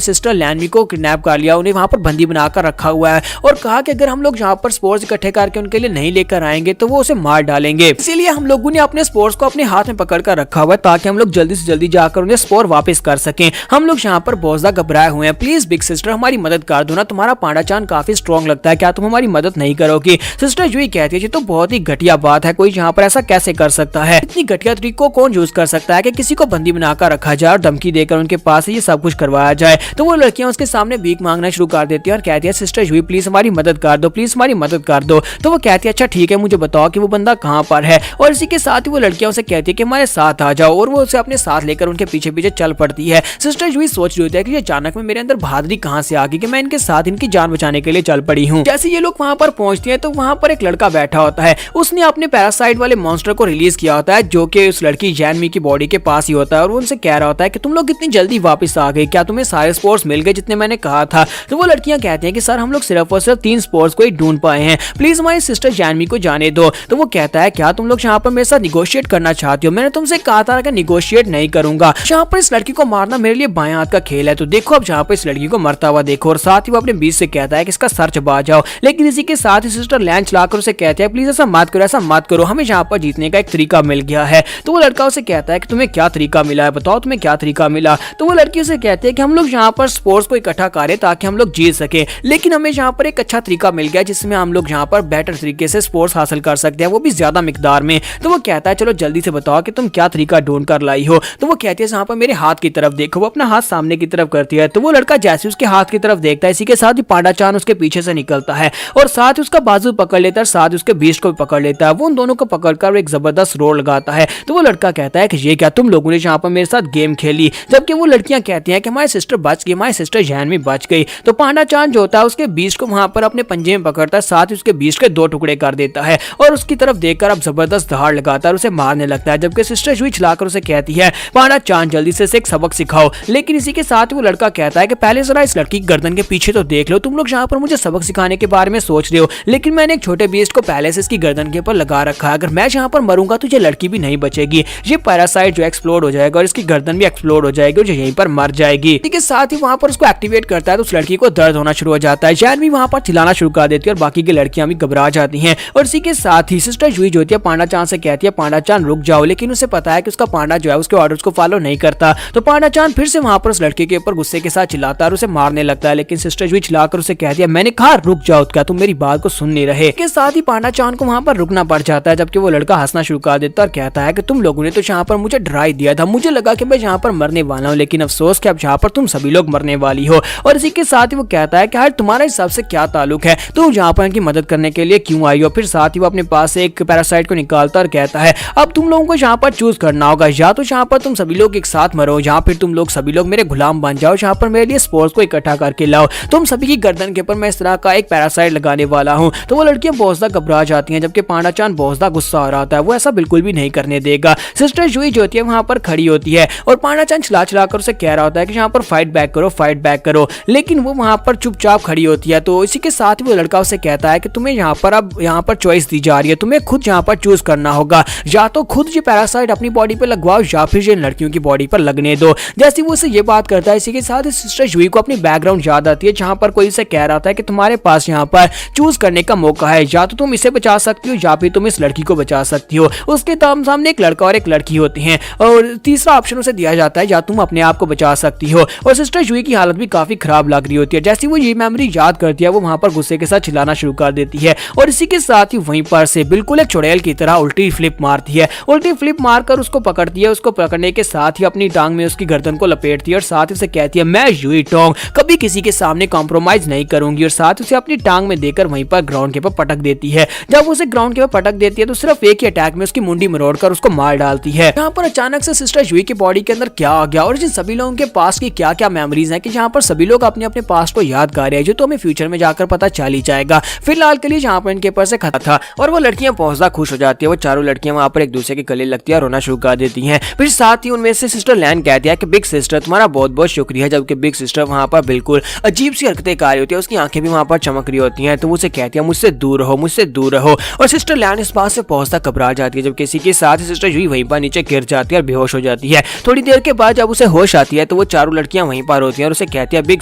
सिस्टर लैनवी को किडनैप कर लिया, उन्हें वहां पर बंदी बनाकर रखा हुआ है और कहा कि अगर हम लोग यहाँ पर स्पोर्स इकट्ठे करके उनके लिए नहीं लेकर आएंगे तो वो उसे मार डालेंगे। इसीलिए हम लोगों ने अपने स्पोर्स को अपने हाथ में पकड़ कर रखा हुआ है ताकि हम लोग जल्दी से जल्दी जाकर उन्हें स्पोर वापस कर सकें। हम लोग यहाँ पर बहुत ज्यादा घबराए हुए हैं, प्लीज बिग सिस्टर हमारी मदद कर दो ना, तुम्हारा पांडा चान काफी स्ट्रॉन्ग लगता है, क्या तुम हमारी मदद नहीं करोगी? सिस्टर जूही कहती है, ये तो बहुत ही घटिया बात है, कोई यहाँ पर ऐसा कैसे कर सकता है? इतनी घटिया तरीकों को कौन यूज कर सकता है कि किसी को बंदी बनाकर रखा जाए और धमकी देकर उनके पास ये सब कुछ करवाया जाए? तो वो लड़कियां उसके सामने भीख मांगना शुरू कर देती है और कहती है, सिस्टर जूही प्लीज हमारी मदद कर दो, प्लीज हमारी मदद कर दो। तो वो कहती है, अच्छा ठीक है, मुझे बताओ कि वो बंदा कहाँ पर है। और इसी के साथ ही वो लड़कियां उसे कहती है कि हमारे साथ आ जाओ, और वो उसे अपने साथ लेकर उनके पीछे पीछे चल पड़ती है। सिस्टर जूही सोच रही होती है कि अचानक में मेरे अंदर बहादुरी कहाँ से आ गई कि मैं इनके साथ इनकी जान बचाने के लिए चल पड़ी हूँ। जैसे ये लोग वहाँ पर पहुंचती हैं तो वहाँ पर एक लड़का बैठा होता है, उसने अपने पैरासाइट वाले मॉन्स्टर को रिलीज किया होता है जो कि उस लड़की जैनमी की बॉडी के पास ही होता है, और वो उनसे कह रहा होता है कि तुम लोग कितनी जल्दी वापस आ गए, क्या तुम्हें सारे स्पोर्ट्स मिल गए जितने मैंने कहा था? तो वो लड़कियां कहती हैं कि सर हम लोग सिर्फ और सिर्फ 3 स्पोर्ट्स को ही ढूंढ पाए हैं, प्लीज हमारी सिस्टर जैनमी को जाने दो। तो वो कहता है, क्या तुम लोग यहाँ पर मेरे साथ निगोशिएट करना चाहती हो? मैंने तुमसे कहा था कि निगोशिएट नहीं करूंगा, यहाँ पर इस लड़की को मारना मेरे लिए बाएं हाथ का खेल है, तो देखो अब यहाँ पर इस लड़की को मरता हुआ देखो। और साथ ही वो अपने बीच से कहता है कि इसका सर चबा जाओ, लेकिन इसी के साथ ही सिस्टर लैन चलाकर उसे कहते हैं, प्लीज ऐसा मत करो, ऐसा मत करो, हमें यहाँ पर जीतने का एक तरीका मिल गया है। तो वो लड़का उसे कहता है कि तुम्हें क्या तरीका मिला है, बताओ तुम्हें क्या तरीका मिला? तो वो लड़की उसे कहती है कि हम लोग यहाँ पर स्पोर्ट्स को इकट्ठा करें ताकि हम लोग जीत सके, लेकिन हमें यहाँ पर एक अच्छा तरीका मिल गया जिसमें हम लोग यहाँ पर बेटर तरीके से स्पोर्ट्स हासिल कर सकते हैं, वो भी ज्यादा मिकदार में। तो वो कहता है, चलो जल्दी से बताओ कि तुम क्या तरीका ढूंढ कर लाई हो। तो वो कहती है, यहाँ पर मेरे हाथ की तरफ देखो। वो अपना हाथ सामने की तरफ करती है, तो वो लड़का जैसे उसके हाथ की तरफ देखता है, इसी के साथ ही पांडा चान उसके पीछे से निकलता है और साथ ही उसका बाजू पकड़ लेता है, साथ उसके बीस्ट को भी पकड़ लेता है। वो उन दोनों को पकड़कर एक जबरदस्त रोल लगाता है। तो वो लड़का कहता है कि ये क्या तुम लोगों ने यहाँ पर मेरे साथ गेम खेली? जबकि वो लड़कियां कहती हैं कि हमारी सिस्टर बच गई, हमारी सिस्टर जैनवी बच गई। तो पांडा चान जो होता है उसके बीस्ट को वहां पर अपने पंजे में पकड़ता है, साथ ही उसके बीस्ट के 2 टुकड़े कर देता है और उसकी तरफ देखकर अब जबरदस्त दहाड़ लगाता है और उसे मारने लगता है। जबकि सिस्टर जूही चलाकर उसे कहती है, पांडा चान जल्दी से एक सबक सिखाओ। लेकिन इसी के साथ वो लड़का कहता है कि पहले जरा इस लड़की की गर्दन के पीछे तो देख लो, तुम लोग यहाँ पर मुझे सबक सिखाने के बारे में सोच रहे हो, लेकिन मैंने एक छोटे बीस्ट को पहले से इसकी गर्दन के ऊपर लगा रखा है, अगर मैं यहाँ पर मरूंगा तो ये लड़की भी नहीं बचेगी, ये पैरासाइट जो एक्सप्लोड हो जाएगा और इसकी गर्दन भी एक्सप्लोड हो जाएगी और यहीं पर मर जाएगी। इसके साथ ही वहां पर उसको एक्टिवेट करता है तो उस लड़की को दर्द होना शुरू हो जाता है, जैनवी वहां पर चिल्लाना शुरू कर देती है और बाकी की लड़कियां भी घबरा जाती हैं। और इसी के साथ ही सिस्टर जूही जो होती है पांडा चान से कहती है, पांडा चान रुक जाओ, लेकिन उसे पता है कि उसका पांडा जो है उसके ऑर्डर्स को फॉलो नहीं करता। तो पांडा चान फिर से वहां पर उस लड़के के ऊपर गुस्से के साथ चिल्लाता है और उसे मारने लगता है, लेकिन सिस्टर जूही चिल्लाकर उसे कहती है, मैंने कहा रुक जाओ, क्या तुम मेरी बात को सुन नहीं रहे? के साथ ही पांडा चान को वहां पर रुकना पड़ जाता है, जबकि वो लड़का हंसना शुरू कर देता है और कहता है कि तुम लोगों ने तो यहाँ पर मुझे डरा ही दिया था, मुझे लगा कि मैं यहाँ पर मरने वाला हूँ, लेकिन अफसोस कि अब यहाँ पर तुम सभी लोग मरने वाली हो। और इसी के साथ ही वो कहता है कि यार तुम्हारा इस सबसे क्या ताल्लुक है, तुम यहाँ पर इनकी मदद करने के लिए क्यों आई हो? फिर साथ ही वो अपने पास से एक पैरासाइट को निकालता और कहता है, अब तुम लोगों को यहाँ पर चूज करना होगा, या तो यहाँ पर तुम सभी लोग एक साथ मरो, या फिर तुम लोग सभी लोग मेरे गुलाम बन जाओ, यहाँ पर मेरे लिए स्पोर्ट्स को इकट्ठा करके लाओ, तुम सभी की गर्दन के ऊपर मैं इस तरह का एक पैरासाइट लगाने वाला हूँ। तो वो लड़कियां बहुत ज्यादा घबरा जाती हैं, जबकि पांडा चान बहुत ज्यादा गुस्सा आ रहा था, वो ऐसा बिल्कुल भी नहीं करने देगा। सिस्टर जूही जो होती है वहां पर खड़ी होती है और पांडा चान चला चला कर उसे कह रहा होता है कि यहाँ पर फाइट बैक करो, फाइट बैक करो, लेकिन वो वहां पर चुपचाप खड़ी होती है। तो इसी के साथ ही वो लड़का उसे कहता है कि तुम्हें यहाँ पर अब यहाँ पर चॉइस दी जा रही है, तुम्हें खुद यहाँ पर चूज करना होगा, या तो खुद ये पैरासाइट अपनी बॉडी पे लगवाओ या फिर ये लड़कियों की बॉडी पर लगने दो। जैसे वो उसे ये बात करता है, इसी के साथ सिस्टर जूही को अपनी बैकग्राउंड याद आती है, जहां पर कोई उसे कह रहा था कि तुम्हारे पास यहाँ पर चूज करने का मौका है, या तो तुम इसे बचा सकती हो या फिर तुम इस लड़की को बचा सकती हो। उसके सामने एक लड़का और एक लड़की होती हैं और तीसरा ऑप्शन उसे दिया जाता है, या तुम अपने आप को बचा सकती हो। और सिस्टर जूही की हालत भी काफी खराब लग रही होती है। जैसे वो ये मेमोरी याद करती है, वो वहां पर गुस्से के साथ चिल्लाना शुरू कर देती है और इसी के साथ ही वहीं पर से बिल्कुल एक चुड़ैल की तरह उल्टी फ्लिप मारती है। उल्टी फ्लिप मारकर उसको पकड़ती है, उसको पकड़ने के साथ ही अपनी टांग में उसकी गर्दन को लपेटती है और साथ ही उसे कहती है, मैं यूई टोंग कभी किसी के सामने कॉम्प्रोमाइज नहीं करूंगी। और साथ उसे अपनी टांग में देकर वहीं पर ग्राउंड के ऊपर पटक देती है। जब उसे ग्राउंड के ऊपर पटक देती है तो सिर्फ एक ही अटैक में उसकी मुंडी मरोड़कर उसको मार डालती है। यहाँ पर अचानक से सिस्टर जूही की बॉडी के अंदर क्या आ गया और जिन सभी लोगों के पास की क्या क्या मेमोरीज हैं कि जहाँ पर सभी लोग अपने अपने पास्ट को याद कर रहे हैं, जो तो हमें फ्यूचर में जाकर पता चल ही जाएगा। फिलहाल के लिए जहाँ पर इनके पास से खत्म था और वो लड़कियां बहुत ज्यादा खुश हो जाती है। वो चारों लड़कियां वहाँ पर एक दूसरे के गले लगती है और रोना शुरू कर देती हैं। फिर साथ ही उनमें से सिस्टर लैन कहती है कि बिग सिस्टर तुम्हारा बहुत बहुत शुक्रिया, जबकि बिग सिस्टर वहाँ पर बिल्कुल अजीब सी हरकतें कर रही होती है, उसकी आंखें भी वहाँ पर चमक रही होती हैं। तो वो उसे कहती है, मुझसे दूर रहो, मुझसे दूर रहो। और सिस्टर लैन इस बात से बहुत ज्यादा घबरा जाती है, जबकि इसी के साथ ही सिस्टर जूही वहीं पर नीचे गिर जाती है और बेहोश हो जाती है। थोड़ी देर के बाद जब उसे उसे होश आती है तो वो चारों लड़कियां वहीं पर होती हैं और उसे कहती है बिग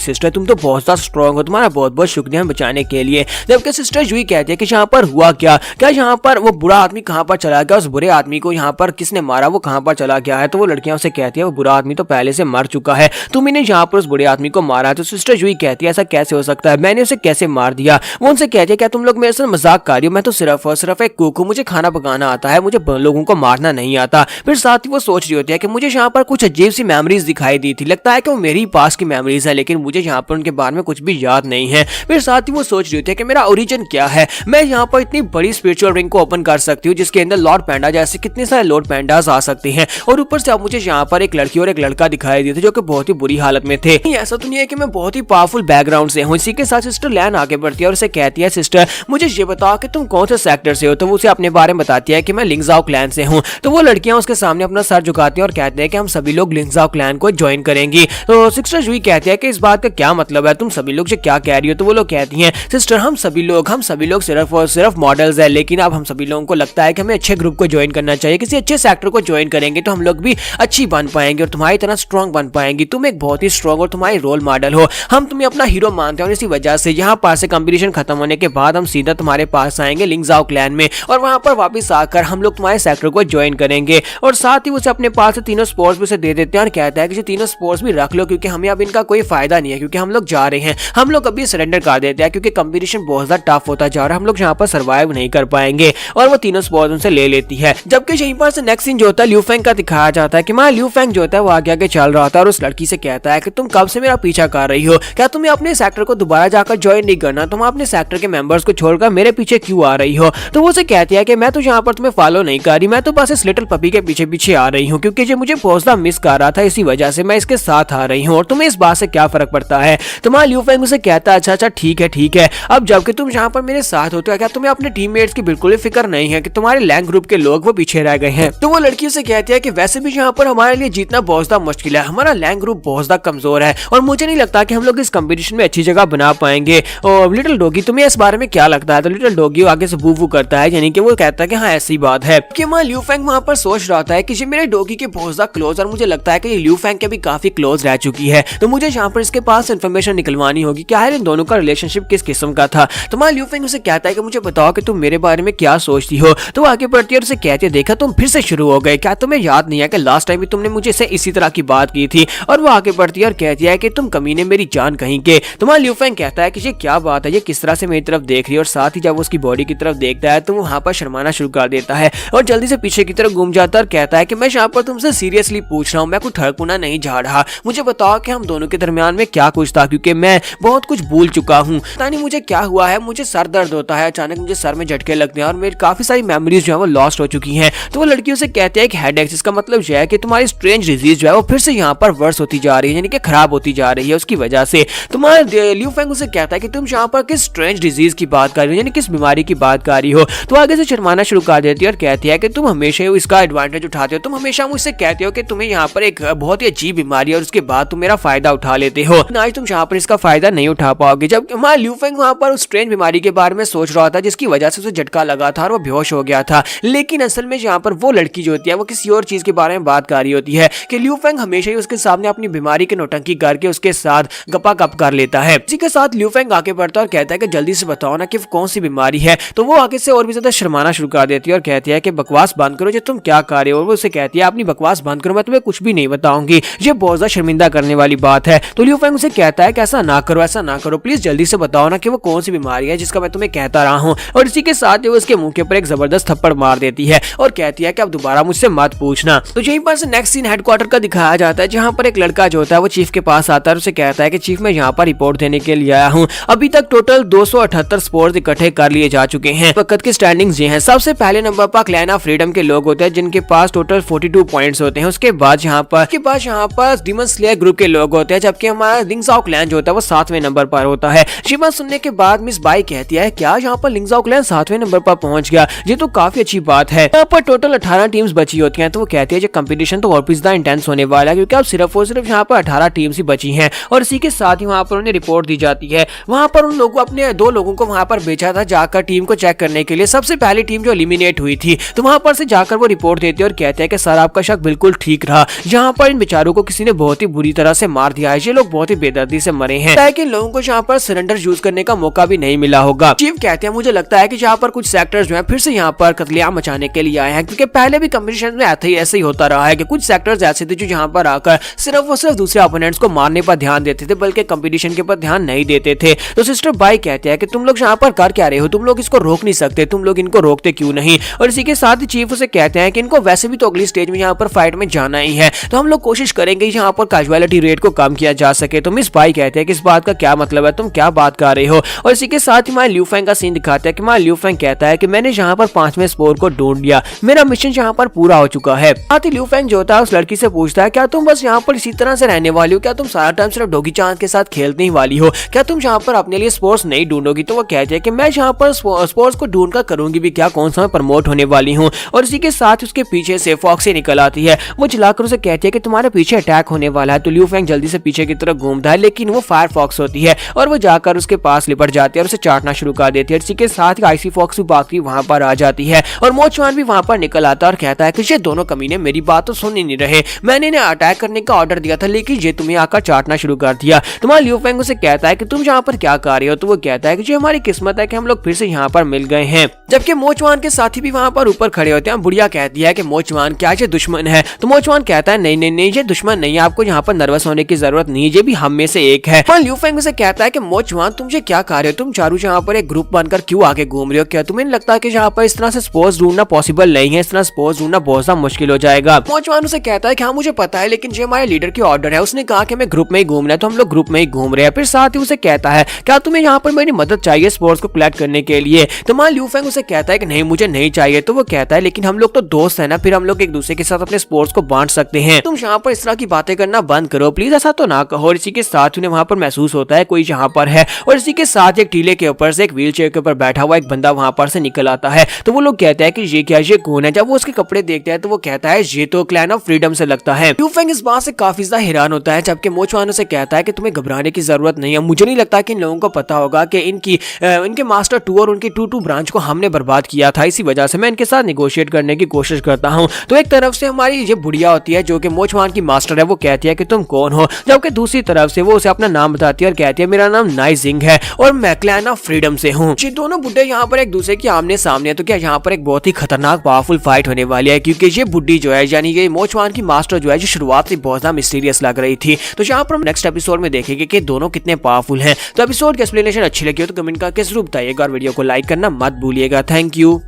सिस्टर तुम तो बहुत ज्यादा स्ट्रॉन्ग हो, तुम्हारा बहुत बहुत शुक्रिया बचाने के लिए। जबकि सिस्टर जूही कहती है कि यहाँ पर हुआ क्या यहाँ पर वो बुरा आदमी कहाँ पर चला गया, उस बुरे आदमी को यहाँ पर किसने मारा, वो कहाँ पर चला गया है। तो वो लड़कियां उसे कहती है वो बुरा आदमी तो पहले से मर चुका है, तुम ने यहाँ पर उस बुरे आदमी को मारा है। तो सिस्टर जूही कहती है ऐसा कैसे हो सकता है, मैंने उसे कैसे मार दिया। वो उनसे कहती है क्या तुम लोग मेरे साथ मजाक कर रही हो, मैं तो सिर्फ और सिर्फ एक कुक हूँ, मुझे खाना पकाना आता है, मुझे लोगों को मारना नहीं आता। फिर साथ ही वो सोच रही होती है कि मुझे यहाँ पर कुछ अजीब सी मेमोरीज दिखाई दी थी, लगता है कि वो मेरी पास की मेमोरीज है, लेकिन मुझे यहाँ पर उनके बारे में कुछ भी याद नहीं है। फिर साथ ही वो सोच रही होती है कि मेरा ओरिजिन क्या है, मैं यहाँ पर इतनी बड़ी स्पिरिचुअल रिंग को ओपन कर सकती हूँ जिसके अंदर लॉर्ड पैंडा जैसे कितने सारे लॉर्ड पैंडास आ सकते हैं, और ऊपर से अब मुझे यहाँ पर एक लड़की और एक लड़का दिखाई दिए थे जो कि बहुत ही बुरी हालत में थे। ऐसा तो नहीं है कि मैं बहुत ही पावरफुल बैकग्राउंड से हूँ। इसी के साथ सिस्टर लैन आगे बढ़ती है और उसे कहती है सिस्टर मुझे ये बताओ कि तुम कौन से सेक्टर से हो। तो वो उसे अपने बारे में बताती है कि मैं लिंगजाओ क्लैन से हूँ। तो वो लड़कियां उसके सामने अपना सर झुकाती हैं और कहते हैं कि हम सभी लोग लिंगजाओ क्लैन को ज्वाइन करेंगी। तो सिस्टर जूही कहती है कि इस बात का क्या मतलब है, तुम सभी लोग जो क्या कह रही हो। तो वो लोग कहती हैं सिस्टर हम सभी लोग सिर्फ और सिर्फ मॉडल्स है, लेकिन अब हम सभी लोगों को लगता है कि हमें अच्छे ग्रुप को ज्वाइन करना चाहिए, किसी अच्छे सेक्टर को ज्वाइन करेंगे तो हम लोग भी अच्छी बन पाएंगे और तुम्हारी तरह स्ट्रॉन्ग बन पाएंगी। तुम एक बहुत ही स्ट्रॉन्ग और तुम्हारी रोल मॉडल हो, हम तुम्हें अपना हीरो मानते हैं और इसी वजह से यहाँ पास से कंपटीशन खत्म होने के बाद हम सीधा तुम्हारे पास आएंगे लिंगजाओ क्लैन में और वहां पर वापस आकर हम लोग तुम्हारे सेक्टर को ज्वाइन करेंगे। और साथ ही उसे अपने पास से तीनों स्पोर्ट्स भी उसे दे देते हैं और कहता है कि तीनों स्पोर्ट्स भी रख लो क्योंकि हमें अब इनका कोई फायदा नहीं है, क्योंकि हम लोग जा रहे हैं, हम लोग अभी सरेंडर कर देते हैं क्योंकि कंपटीशन बहुत ज्यादा टफ होता जा रहा है, हम लोग यहाँ पर सर्वाइव नहीं कर पाएंगे। और वो तीनों स्पोर्ट्स उनसे ले लेती है। जबकि यहीं पर से नेक्स्ट सीन जो होता है ल्यू फेंग का दिखाया जाता है कि मां ल्यू फेंग जो होता है वो आगे आगे चल रहा था और उस लड़की से कहता है कि तुम कब से मेरा पीछा कर रही हो, क्या तुम्हें अपने सेक्टर को दोबारा जाकर ज्वाइन नहीं करना, तुम अपने सेक्टर के मेंबर्स को छोड़कर मेरे पीछे क्यों आ रही हो। तो वो उसे कहती है कि मैं तो यहाँ पर तुम्हें फॉलो नहीं कर रही, मैं तो बस इस लिटिल पपी के पीछे पीछे आ रही हूँ क्योंकि जो मुझे बहुत ज्यादा मिस कर रहा था, इसी वजह से मैं इसके साथ आ रही हूँ और तुम्हें इस बात से क्या फर्क पड़ता है। तो मां ल्यू फेंग उसे कहता है अच्छा ठीक है, अब जबकि तुम यहाँ पर मेरे साथ होते हो क्या तुम्हें अपने टीममेट्स की बिल्कुल भी फिक्र नहीं है कि तुम्हारे लैंग ग्रुप के लोग वो पीछे रह गए हैं। तो वो लड़की उसे कहती है कि वैसे भी यहाँ पर हमारे लिए जीतना बहुत ज्यादा मुश्किल है, हमारा लैंग ग्रुप बहुत ज्यादा कमजोर है और मुझे नहीं लगता कि हम लोग इस कंपटीशन में अच्छी जगह बना पाएंगे। और लिटिल डॉगी तुम्हें इस बारे में क्या लगता है। तो लिटिल डॉगी आगे से बू करता है, यानी कि वो कहता है कि हाँ ऐसी बात है कि मां ल्यू फेंग वहां पर सोच रहा था कि ये मेरे डॉगी के बहुत ज्यादा क्लोज और मुझे लगता है कि ल्यू फेंग के भी काफी क्लोज रह चुकी है, तो मुझे यहाँ पर इसके पास इन्फॉर्मेशन निकलवानी होगी क्या है इन दोनों का रिलेशनशिप किस किस्म का था। तो मां ल्यू फेंग उसे कहता है कि मुझे बताओ कि तुम मेरे बारे में क्या सोचती हो। तो वो आगे बढ़ती है और उसे कहती है देखा तुम फिर से शुरू हो गए, क्या तुम्हें याद नहीं है कि लास्ट टाइम भी तुमने मुझे से इसी तरह की बात की थी। और वो आगे बढ़ती है और कहती है कि तुम कमीने मेरी जान कहीं के। तो मां ल्यू फेंग कहता है कि ये क्या बात है, ये किस तरह से मेरी तरफ देख रही है। और साथ ही जब वो उसकी बॉडी की तरफ देखता है तो वो वहां पर शर्माना शुरू कर देता है और जल्दी से पीछे की तरफ घूम जाता है और कहता है कि मैं यहाँ पर तुमसे सीरियसली पूछ रहा हूँ, मैं कुछ ठड़पुना नहीं झाड़ रहा, मुझे बताओ कि हम दोनों के दरमियान में क्या कुछ था क्योंकि मैं बहुत कुछ भूल चुका हूँ, पता नहीं मुझे क्या हुआ है, मुझे सर दर्द होता है, अचानक मुझे सर में झटके लगते हैं और मेरी काफी सारी मेमोरीज जो है वो लॉस्ट हो चुकी हैं। तो वो लड़कियों से कहते हैं कि हेडेक, जिसका मतलब यह है कि तुम्हारी स्ट्रेंज डिजीज जो है वो फिर से यहाँ पर वर्स होती जा रही है, यानी कि खराब होती जा रही है उसकी वजह से। तुम्हारे ल्यू फेंग उसे कहता है कि तुम यहाँ पर किस स्ट्रेंज डिजीज की बात कर रही हो, यानी किस बीमारी की बात कर रही हो। तो आगे से शर्माना शुरू कर देती है और कहती है कि तुम हमेशा इसका एडवांटेज उठाते हो, तुम हमेशा मुझसे कहते हो कि तुम्हें यहाँ पर एक बहुत ही अजीब बीमारी है और उसके बाद तुम मेरा फायदा उठा लेते हो, आज तुम यहाँ पर इसका फायदा नहीं उठा पाओगे। जब ल्यू फेंग वहाँ पर उस स्ट्रेंज बीमारी के बारे में सोच रहा था जिसकी वजह से उसे झटका लगा था और वो बेहोश हो गया था, लेकिन असल में यहाँ पर वो लड़की जो होती है वो किसी और चीज के बारे में बात कर रही होती है कि ल्यू फेंग हमेशा ही उसके सामने अपनी बीमारी की नौटंकी करके उसके साथ गपा गप कर लेता है। इसी के साथ ल्यू फेंग आगे बढ़ता है और कहता है कि जल्दी से बताओ ना कि कौन सी बीमारी है। तो वो आगे से और भी ज्यादा शर्माना शुरू कर देती है और कहती है कि बकवास बंद करो, जो तुम क्या कर रहे हो। वो उसे कहती है अपनी बकवास बंद करो, मैं तुम्हें कुछ भी नहीं बताऊंगी, ये बहुत ज्यादा शर्मिंदा करने वाली बात है। तो ल्यू फेंग उसे कहता है कि ऐसा ना करो, प्लीज जल्दी से बताओ ना कि वो कौन सी बीमारी है जिसका मैं तुम्हें कहता रहा हूँ। और इसी के साथ वो उसके मुंह के ऊपर एक जबरदस्त थप्पड़ मार देती है और कहती है कि अब दोबारा मुझसे मत पूछना। तो यहीं पर से नेक्स्ट सीन हेडक्वार्टर का दिखाया जाता है जहाँ पर एक लड़का जो होता है वो चीफ के पास आता है और उसे कहता है कि चीफ मैं यहाँ पर रिपोर्ट देने के लिए आया हूँ, अभी तक टोटल 278 स्पोर्ट्स इकट्ठे कर लिए जा चुके हैं। वक्त की स्टैंडिंग्स ये हैं, सबसे पहले नंबर पर क्लैन ऑफ फ्रीडम के लोग होते हैं जिनके पास टोटल 42 पॉइंट्स होते हैं। उसके बाद यहाँ पर डीमन स्लेयर ग्रुप के लोग होते हैं, जबकि हमारा लिंगजाओ क्लैन जो होता है वो 7वें नंबर पर होता है। ये बात सुनने के बाद मिस बाई कहती है क्या यहाँ पर लिंगजाओ क्लैन 7वें नंबर पर पहुंच गया, ये तो काफी अच्छी बात है। यहाँ पर टोटल 18 टीम्स बची होती हैं। तो वो कहती है कंपटीशन तो और भी ज्यादा इंटेंस होने वाला है क्योंकि अब सिर्फ और सिर्फ यहाँ पर 18 टीम्स ही बची हैं। और इसी के साथ ही वहाँ पर उन्हें रिपोर्ट दी जाती है। वहाँ पर उन लोगों अपने 2 लोगों को वहाँ पर भेजा था जाकर टीम को चेक करने के लिए। सबसे पहली टीम जो एलिमिनेट हुई थी तो वहाँ पर से जाकर वो रिपोर्ट देती है और कहते हैं कि सर आपका शक बिल्कुल ठीक रहा, यहाँ पर इन बेचारों को किसी ने बहुत ही बुरी तरह से मार दिया है, ये लोग बहुत ही बेदर्दी से मरे हैं, ताकि लोगों को यहाँ पर सिलेंडर यूज करने का मौका भी नहीं मिला होगा। चीफ कहते हैं मुझे लगता है कि यहाँ पर कुछ सेक्टर्स जो है फिर से यहाँ पर कत्लेआम मचाने के लिए आए हैं, क्योंकि पहले भी कंपटीशन में ऐसे ही होता रहा है कि कुछ सेक्टर्स ऐसे थे जो यहाँ पर आकर सिर्फ और सिर्फ दूसरे ओपोनेंट्स को मारने पर ध्यान देते थे, बल्कि कंपटीशन के पर ध्यान नहीं देते थे। तो सिस्टर बाई कहते हैं कि तुम लोग यहाँ पर कर क्या रहे हो, तुम लोग इसको रोक नहीं सकते, तुम लोग इनको रोकते क्यों नहीं। और इसी के साथ ही चीफ उसे कहते हैं कि इनको वैसे भी तो अगली स्टेज में यहाँ पर फाइट में जाना ही है, तो हम लोग कोशिश करेंगे यहाँ पर कैजुअलिटी रेट को कम किया जा सके। तो मिस बाई कहते हैं कि इस बात का क्या मतलब है, तुम क्या बात कर रहे हो। और इसी के साथ ही माय ल्यूफेंग का सीन दिखाता है कि माय ल्यूफेंग कहता है कि मैंने यहाँ पर 5वें स्पोर को ढूंढ लिया, मेरा मिशन यहाँ पर पूरा हो चुका है। साथ ही ल्यूफेंग जो होता है उस लड़की से पूछता है क्या तुम बस यहाँ पर इसी तरह से रहने वाली हो, क्या तुम सारा टाइम सिर्फ डॉगी चांद के साथ खेलने ही वाली हो, क्या तुम यहाँ पर अपने लिए स्पोर्ट्स नहीं ढूंढोगी। तो वो कहती है कि मैं यहाँ पर स्पोर्ट्स को ढूंढ कर करूंगी भी क्या, कौन सा मैं प्रमोट होने वाली हूँ। और इसी के साथ उसके पीछे से फॉक्सी निकल आती है, वो चिल्लाकर उसे कहती है कि तुम्हारे पीछे अटैक होने वाला है। तो ल्यूफेंग जल्दी से पीछे की तरफ घूमता है, लेकिन वो फायर फॉक्स होती है और वो जाकर उसके पास लिपट जाती है और उसे चाटना शुरू कर देती है। इसी के साथ ही आईसी फॉक्स भी बाकी वहां पर आ जाती है और मोचवान भी वहां पर निकल आता है और कहता है कि ये दोनों कमीने मेरी बात तो सुन ही नहीं रहे, मैंने इन्हें अटैक करने का ऑर्डर दिया था लेकिन ये तुम्हें आकर चाटना शुरू कर दिया। तुम्हारा ल्यूफेंग उसे कहता है कि तुम यहाँ पर क्या कर रहे हो। तो वो कहता है कि जो हमारी किस्मत है कि हम लोग फिर से यहाँ पर मिल गए हैं। जबकि मोचवान के साथी भी वहां पर ऊपर खड़े होते हैं। बुढ़िया कहती है कि मोचवान क्या ये दुश्मन है। तो मोचवान कहता है नहीं नहीं नहीं, ये दुश्मन नहीं है, आपको यहाँ पर नर्वस होने की जरूरत नहीं है, ये भी हम में से एक है। ल्यूफेंग उसे कहता है कि मोचवान तुम ये क्या कर रहे हो, तुम चारों यहाँ पर एक ग्रुप बनकर क्यों आगे घूम रहे हो, क्या तुम्हें लगता है कि यहाँ पर इस तरह से स्पोर्ट्स ढूंढना पॉसिबल नहीं है, इस तरह स्पोर्ट्स ढूंढना बहुत सा मुश्किल हो जाएगा। मोचवान उसे कहता है कि हाँ मुझे पता है, लेकिन ये हमारे लीडर की ऑर्डर है, उसने कहा कि हमें ग्रुप में ही घूमना है तो हम लोग ग्रुप में ही घूम रहे हैं। फिर साथ ही उसे कहता है क्या तुम्हें यहाँ पर मेरी मदद चाहिए स्पोर्ट्स को कलेक्ट करने के लिए। तो मान ल्यूफेंग उसे कहता है कि नहीं मुझे नहीं चाहिए। तो वो कहता है लेकिन हम लोग तो दोस्त है ना, फिर हम लोग एक दूसरे के साथ अपने स्पोर्ट्स को बांट सकते हैं, तुम यहाँ पर इस तरह की बातें करना बंद करो प्लीज, ऐसा तो ना कहो। और इसी के साथ उन्हें वहां पर महसूस होता है कोई यहाँ पर है और इसी के साथ एक टीले के ऊपर से एक व्हील चेयर के ऊपर बैठा हुआ एक बंदा वहां पर से निकल आता है। तो वो लोग कहते हैं कि ये क्या, ये कौन है। जब वो उसके कपड़े देखते हैं तो वो कहता है ये तो क्लैन ऑफ फ्रीडम से लगता है। ल्यूफेंग इस बात से काफी ज्यादा हैरान होता है, जबकि मोचवान से कहता है कि तुम्हें घबराने की जरूरत नहीं है, मुझे नहीं लगता कि इन लोगों को पता होगा कि इनके मास्टर 2 और उनके 2 ब्रांच को हमने बर्बाद किया था, इसी वजह से मैं इनके साथ निगोशिएट करने की कोशिश करता हूँ। तो एक तरफ से हमारी ये बुढ़िया होती है जो कि मोचवान की मास्टर है, वो कहती है कि तुम कौन हो, जबकि दूसरी तरफ से वो उसे अपना नाम बताती है और कहती है मेरा नाम नाइजिंग है और मैं क्लैन ऑफ फ्रीडम से हूँ। ये दोनों बुड्ढे यहाँ पर एक दूसरे के आमने सामने है, तो क्या यहाँ पर एक बहुत ही खतरनाक पावरफुल फाइट होने वाली है, क्योंकि ये बुड्ढी जो है यानी ये मोचवान की मास्टर जो है जो शुरुआत से बहुत ज्यादा मिस्टीरियस लग रही थी। तो यहाँ पर हम नेक्स्ट एपिसोड में देखेंगे कि दोनों कितने पावरफुल हैं। तो एपिसोड की एक्सप्लेनेशन अच्छी लगी हो तो कमेंट करके जरूर बताइएगा और वीडियो को लाइक करना मत भूलिएगा। Thank you.